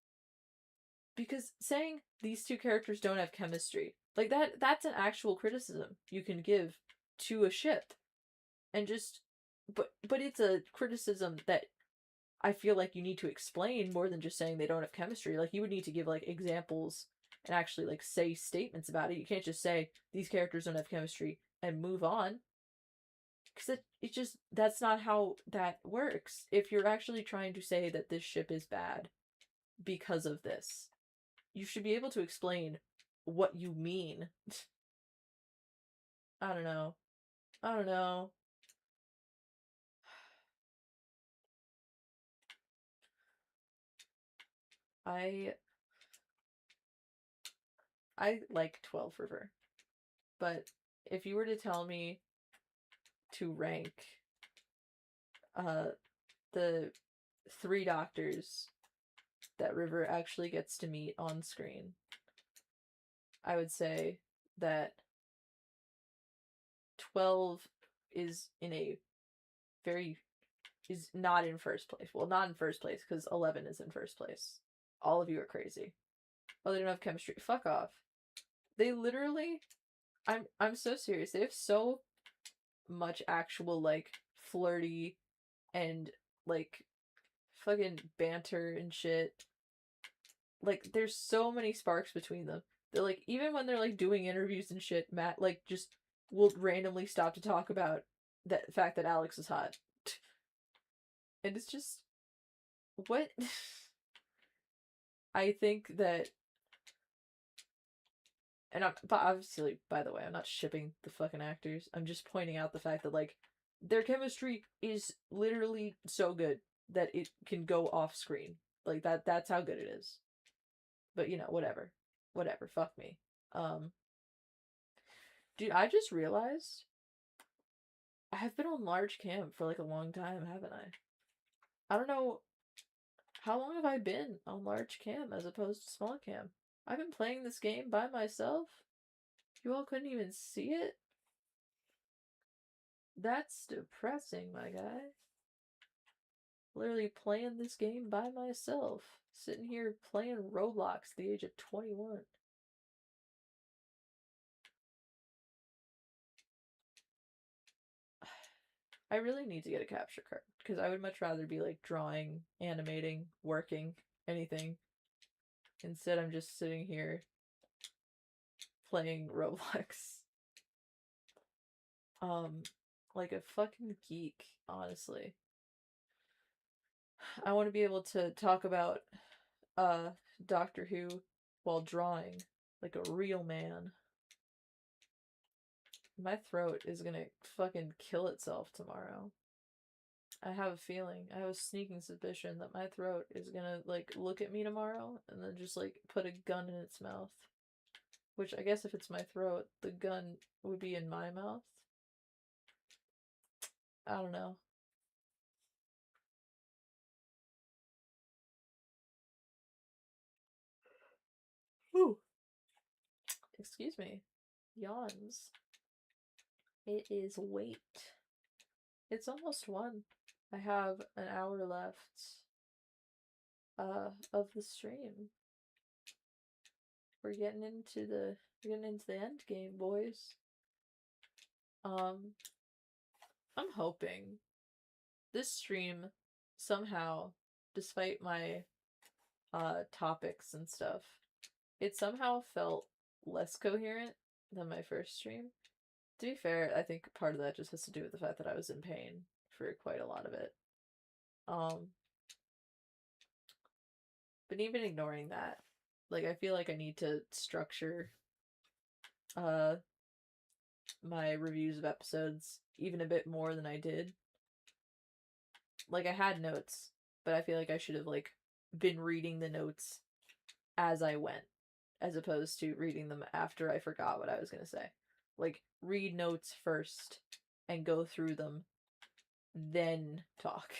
Because saying these two characters don't have chemistry, like that's an actual criticism you can give to a ship. And just but it's a criticism that I feel like you need to explain more than just saying they don't have chemistry. Like you would need to give like examples and actually like say statements about it. You can't just say these characters don't have chemistry and move on. Because it just that's not how that works. If you're actually trying to say that this ship is bad because of this, you should be able to explain what you mean. I don't know. I don't know. I I like 12 River, but if you were to tell me to rank uh the three doctors that River actually gets to meet on screen, I would say that 12 is in a very is not in first place. Well, not in first place because 11 is in first place. All of you are crazy. Oh, they don't have chemistry. Fuck off. They literally I'm so serious. They have so much actual like flirty and like fucking banter and shit. Like there's so many sparks between them. They're like even when they're like doing interviews and shit, Matt like just will randomly stop to talk about that fact that Alex is hot. And it's just what I think that but obviously, by the way, I'm not shipping the fucking actors. I'm just pointing out the fact that like their chemistry is literally so good that it can go off screen. Like that's how good it is. But you know, whatever. Whatever, fuck me. Um dude, I just realized I have been on large cam for like a long time, haven't I? I don't know how long have I been on large cam as opposed to small cam? I've been playing this game by myself. You all couldn't even see it? That's depressing, my guy. Literally playing this game by myself. Sitting here playing Roblox at the age of 21. I really need to get a capture card because I would much rather be like drawing, animating, working, anything. Instead, I'm just sitting here playing Roblox. Like a fucking geek, honestly. I want to be able to talk about Doctor Who while drawing like a real man. My throat is gonna fucking kill itself tomorrow. I have a feeling, I have a sneaking suspicion that my throat is gonna like look at me tomorrow and then just like put a gun in its mouth. Which I guess if it's my throat, the gun would be in my mouth. I don't know. Ooh. Excuse me. Yawns. It is late. It's almost 1. I have an hour left of the stream. We're getting into the end game, boys. I'm hoping this stream somehow, despite my topics and stuff, it somehow felt less coherent than my first stream. To be fair, I think part of that just has to do with the fact that I was in pain for quite a lot of it. But even ignoring that, like I feel like I need to structure my reviews of episodes even a bit more than I did. Like I had notes, but I feel like I should have like been reading the notes as I went, as opposed to reading them after I forgot what I was gonna say. Like read notes first and go through them, then talk.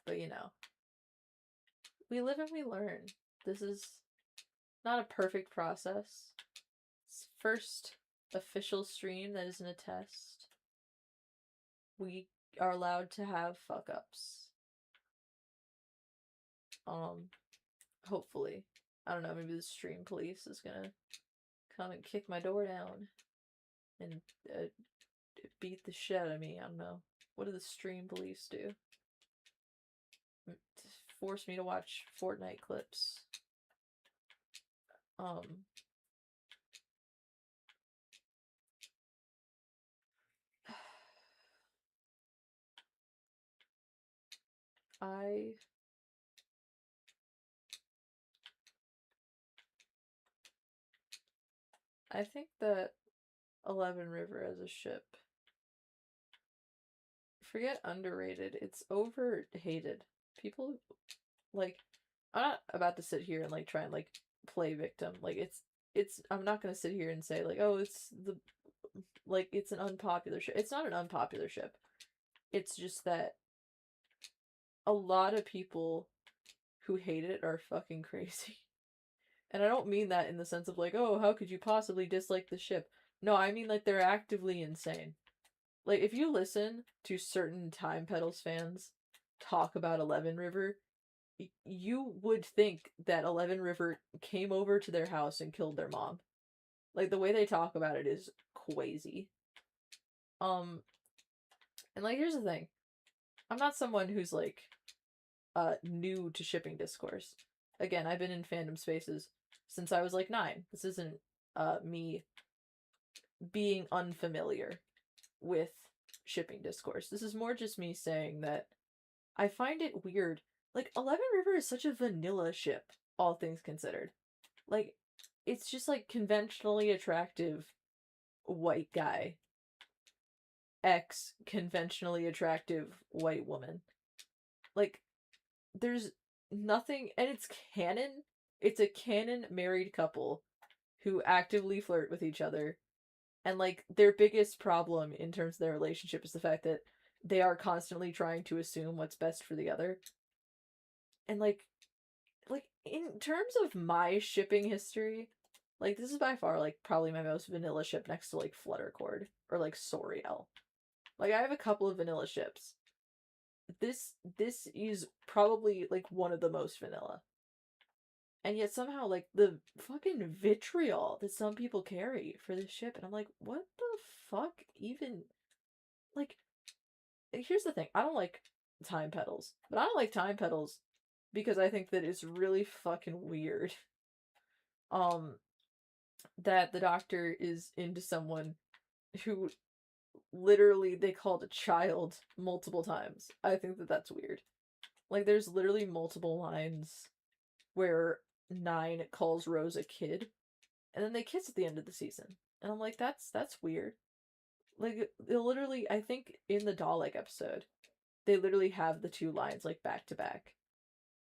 But you know, we live and we learn. This is not a perfect process. It's first official stream that isn't a test. We are allowed to have fuck ups. Hopefully. I don't know, maybe the stream police is gonna come and kick my door down and beat the shit out of me. I don't know. What do the stream police do? Force me to watch Fortnite clips. I think that 11 River as a ship, forget underrated, it's overhated. People, like, I'm not about to sit here and, like, try and, like, play victim. Like, I'm not gonna sit here and say, like, oh, it's an unpopular ship. It's not an unpopular ship. It's just that a lot of people who hate it are fucking crazy. And I don't mean that in the sense of, like, oh, how could you possibly dislike the ship? No, I mean, like, they're actively insane. Like, if you listen to certain Time Petals fans talk about 11 River, you would think that 11 River came over to their house and killed their mom. Like, the way they talk about it is crazy. And, like, here's the thing. I'm not someone who's, like, new to shipping discourse. Again, I've been in fandom spaces since I was, like, 9. This isn't, me being unfamiliar with shipping discourse. This is more just me saying that I find it weird. Like, 11 River is such a vanilla ship, all things considered. Like, it's just, like, conventionally attractive white guy. Ex conventionally attractive white woman. Like, there's nothing, and it's canon. It's a canon married couple who actively flirt with each other. And, like, their biggest problem in terms of their relationship is the fact that they are constantly trying to assume what's best for the other. And, like, in terms of my shipping history, like, this is by far, like, probably my most vanilla ship next to, like, Fluttercord or, like, Soriel. Like, I have a couple of vanilla ships. This is probably, like, one of the most vanilla. And yet somehow, like, the fucking vitriol that some people carry for this ship, and I'm like, what the fuck even? Like, here's the thing. I don't like Time Petals. But I don't like Time Petals because I think that it's really fucking weird. That the Doctor is into someone who literally they called a child multiple times. I think that that's weird. Like, there's literally multiple lines where 9 calls Rose a kid, and then they kiss at the end of the season. And I'm like, that's weird. Like, they literally, I think in the Dalek episode, they literally have the 2 lines, like, back to back,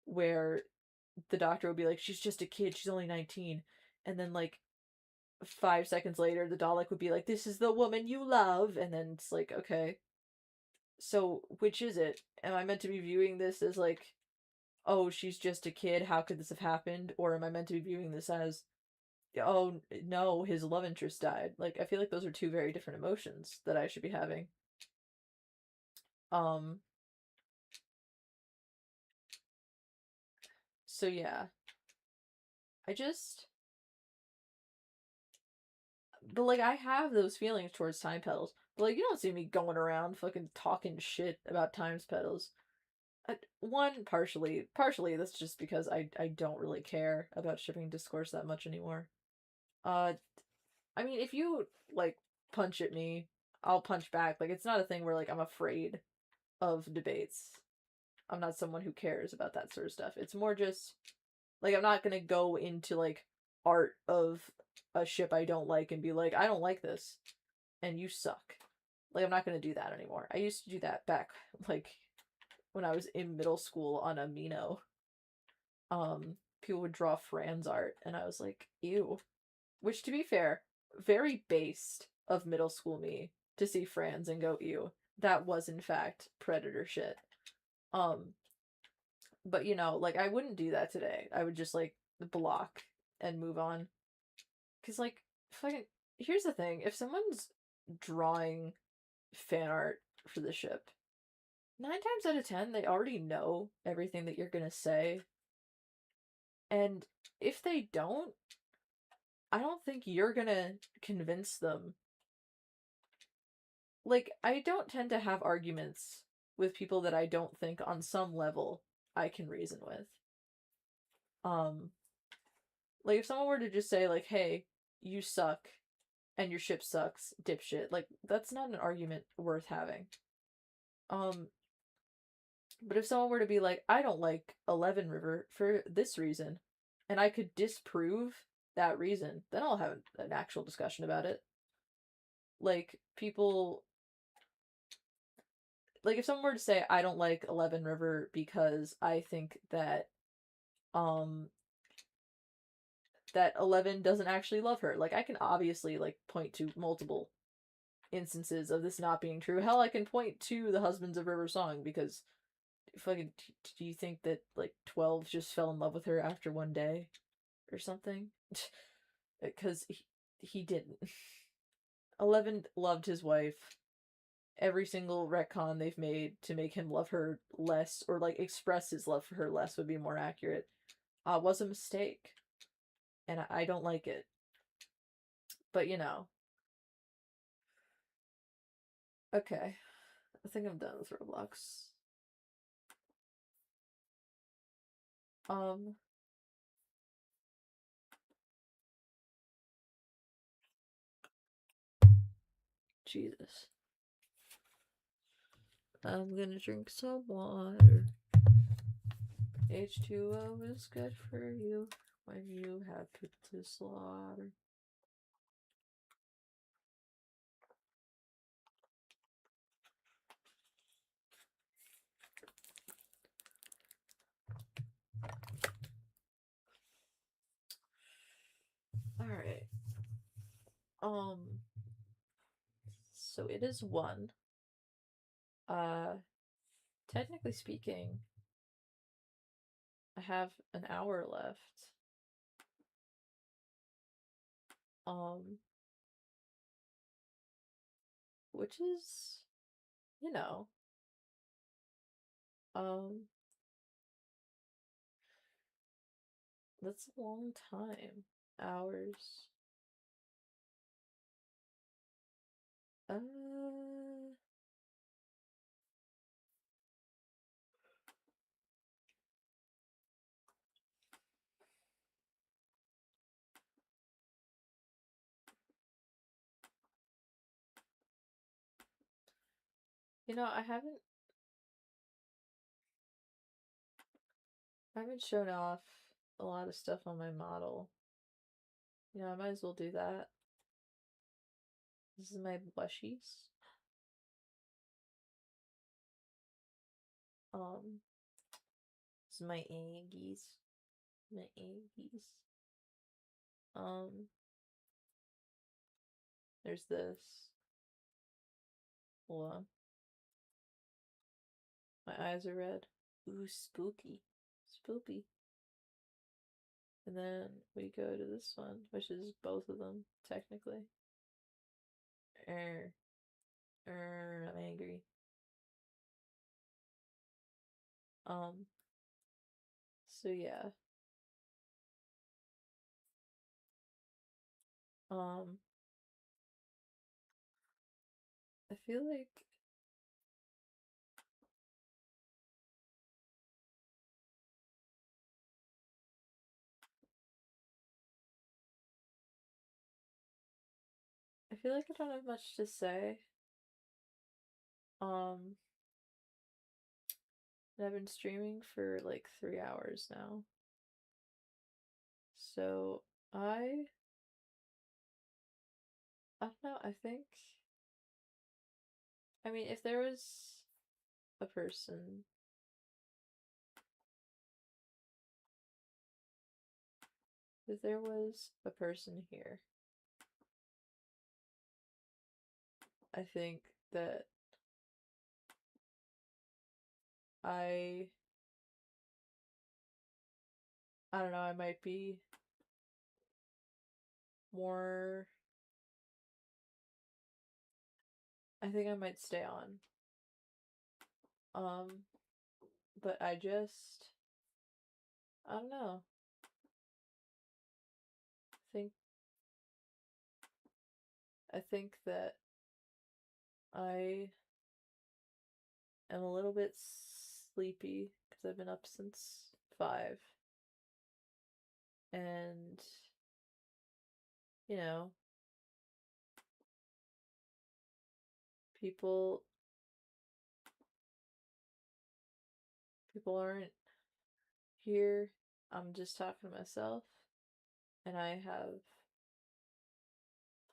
where the Doctor will be like, she's just a kid, she's only 19. And then, like, 5 seconds later, the Dalek would be like, this is the woman you love. And then it's like, okay. So, which is it? Am I meant to be viewing this as, like, oh, she's just a kid, how could this have happened? Or am I meant to be viewing this as, oh, no, his love interest died? Like, I feel like those are 2 very different emotions that I should be having. So yeah. But, like, I have those feelings towards Time Petals. But, like, you don't see me going around fucking talking shit about Time Petals. One, partially that's just because I don't really care about shipping discourse that much anymore. I mean, if you, like, punch at me, I'll punch back. Like, it's not a thing where, like, I'm afraid of debates. I'm not someone who cares about that sort of stuff. It's more just, like, I'm not gonna go into, like, art of a ship I don't like and be like, I don't like this, and you suck. Like, I'm not gonna do that anymore. I used to do that back, like, when I was in middle school on Amino. People would draw Fran's art, and I was like, ew. Which, to be fair, very based of middle school me to see Fran's and go, ew. That was, in fact, predator shit. But, you know, like, I wouldn't do that today. I would just, like, block and move on. Because, like, fucking, here's the thing: if someone's drawing fan art for the ship, 9 times out of 10, they already know everything that you're gonna say. And if they don't, I don't think you're gonna convince them. Like, I don't tend to have arguments with people that I don't think on some level I can reason with. Like, if someone were to just say, like, hey, you suck, and your ship sucks, dipshit, like, that's not an argument worth having. But if someone were to be like, I don't like 11 River for this reason, and I could disprove that reason, then I'll have an actual discussion about it. Like, people... Like, if someone were to say, I don't like 11 River because I think that, that 11 doesn't actually love her. Like, I can obviously, like, point to multiple instances of this not being true. Hell, I can point to the Husbands of River song, because fucking, do you think that, like, 12 just fell in love with her after one day or something? Because he didn't. 11 loved his wife. Every single retcon they've made to make him love her less, or, like, express his love for her less would be more accurate, was a mistake. And I don't like it. But, you know. Okay. I think I'm done with Roblox. Jesus. I'm gonna drink some water. H2O is good for you when you have put to slaughter. Alright. So it is 1. Technically speaking, I have an hour left. Which is, you know, that's a long time. Hours. You know, I haven't shown off a lot of stuff on my model. You know, I might as well do that. This is my blushies. This is my Aggies. My Aggies. There's this. Hold on. My eyes are red. Ooh, spooky. Spoopy. And then we go to this one, which is both of them, technically. I'm angry. So yeah. I feel like I don't have much to say. And I've been streaming for like 3 hours now. So I don't know, I think, I mean, if there was a person here, I think that I don't know, I might be more. I think I might stay on. But I don't know. Think I think that I am a little bit sleepy because I've been up since 5. And, you know, people aren't here. I'm just talking to myself, and I have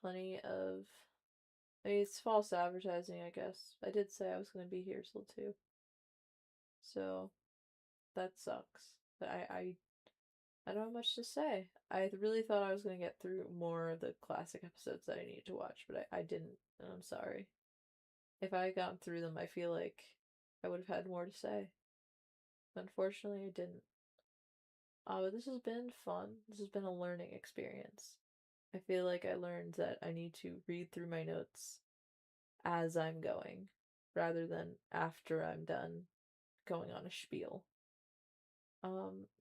plenty of. I mean, it's false advertising, I guess. I did say I was going to be here till 2. So that sucks. But I don't have much to say. I really thought I was going to get through more of the classic episodes that I needed to watch, but I didn't, and I'm sorry. If I had gotten through them, I feel like I would have had more to say. Unfortunately, I didn't. But this has been fun. This has been a learning experience. I feel like I learned that I need to read through my notes as I'm going, rather than after I'm done going on a spiel.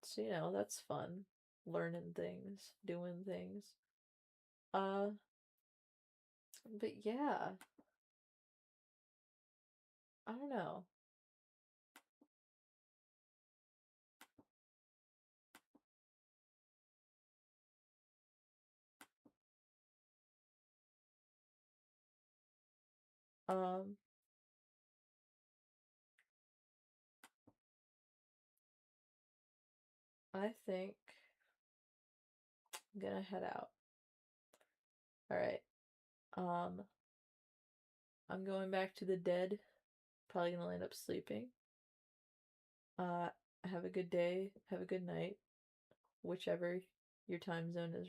So that's fun. Learning things, doing things. Uh, but yeah, I don't know. Um, I think I'm gonna head out. All right. Um, I'm going back to the dead. Probably gonna end up sleeping. Uh, have a good day. Have a good night, whichever your time zone is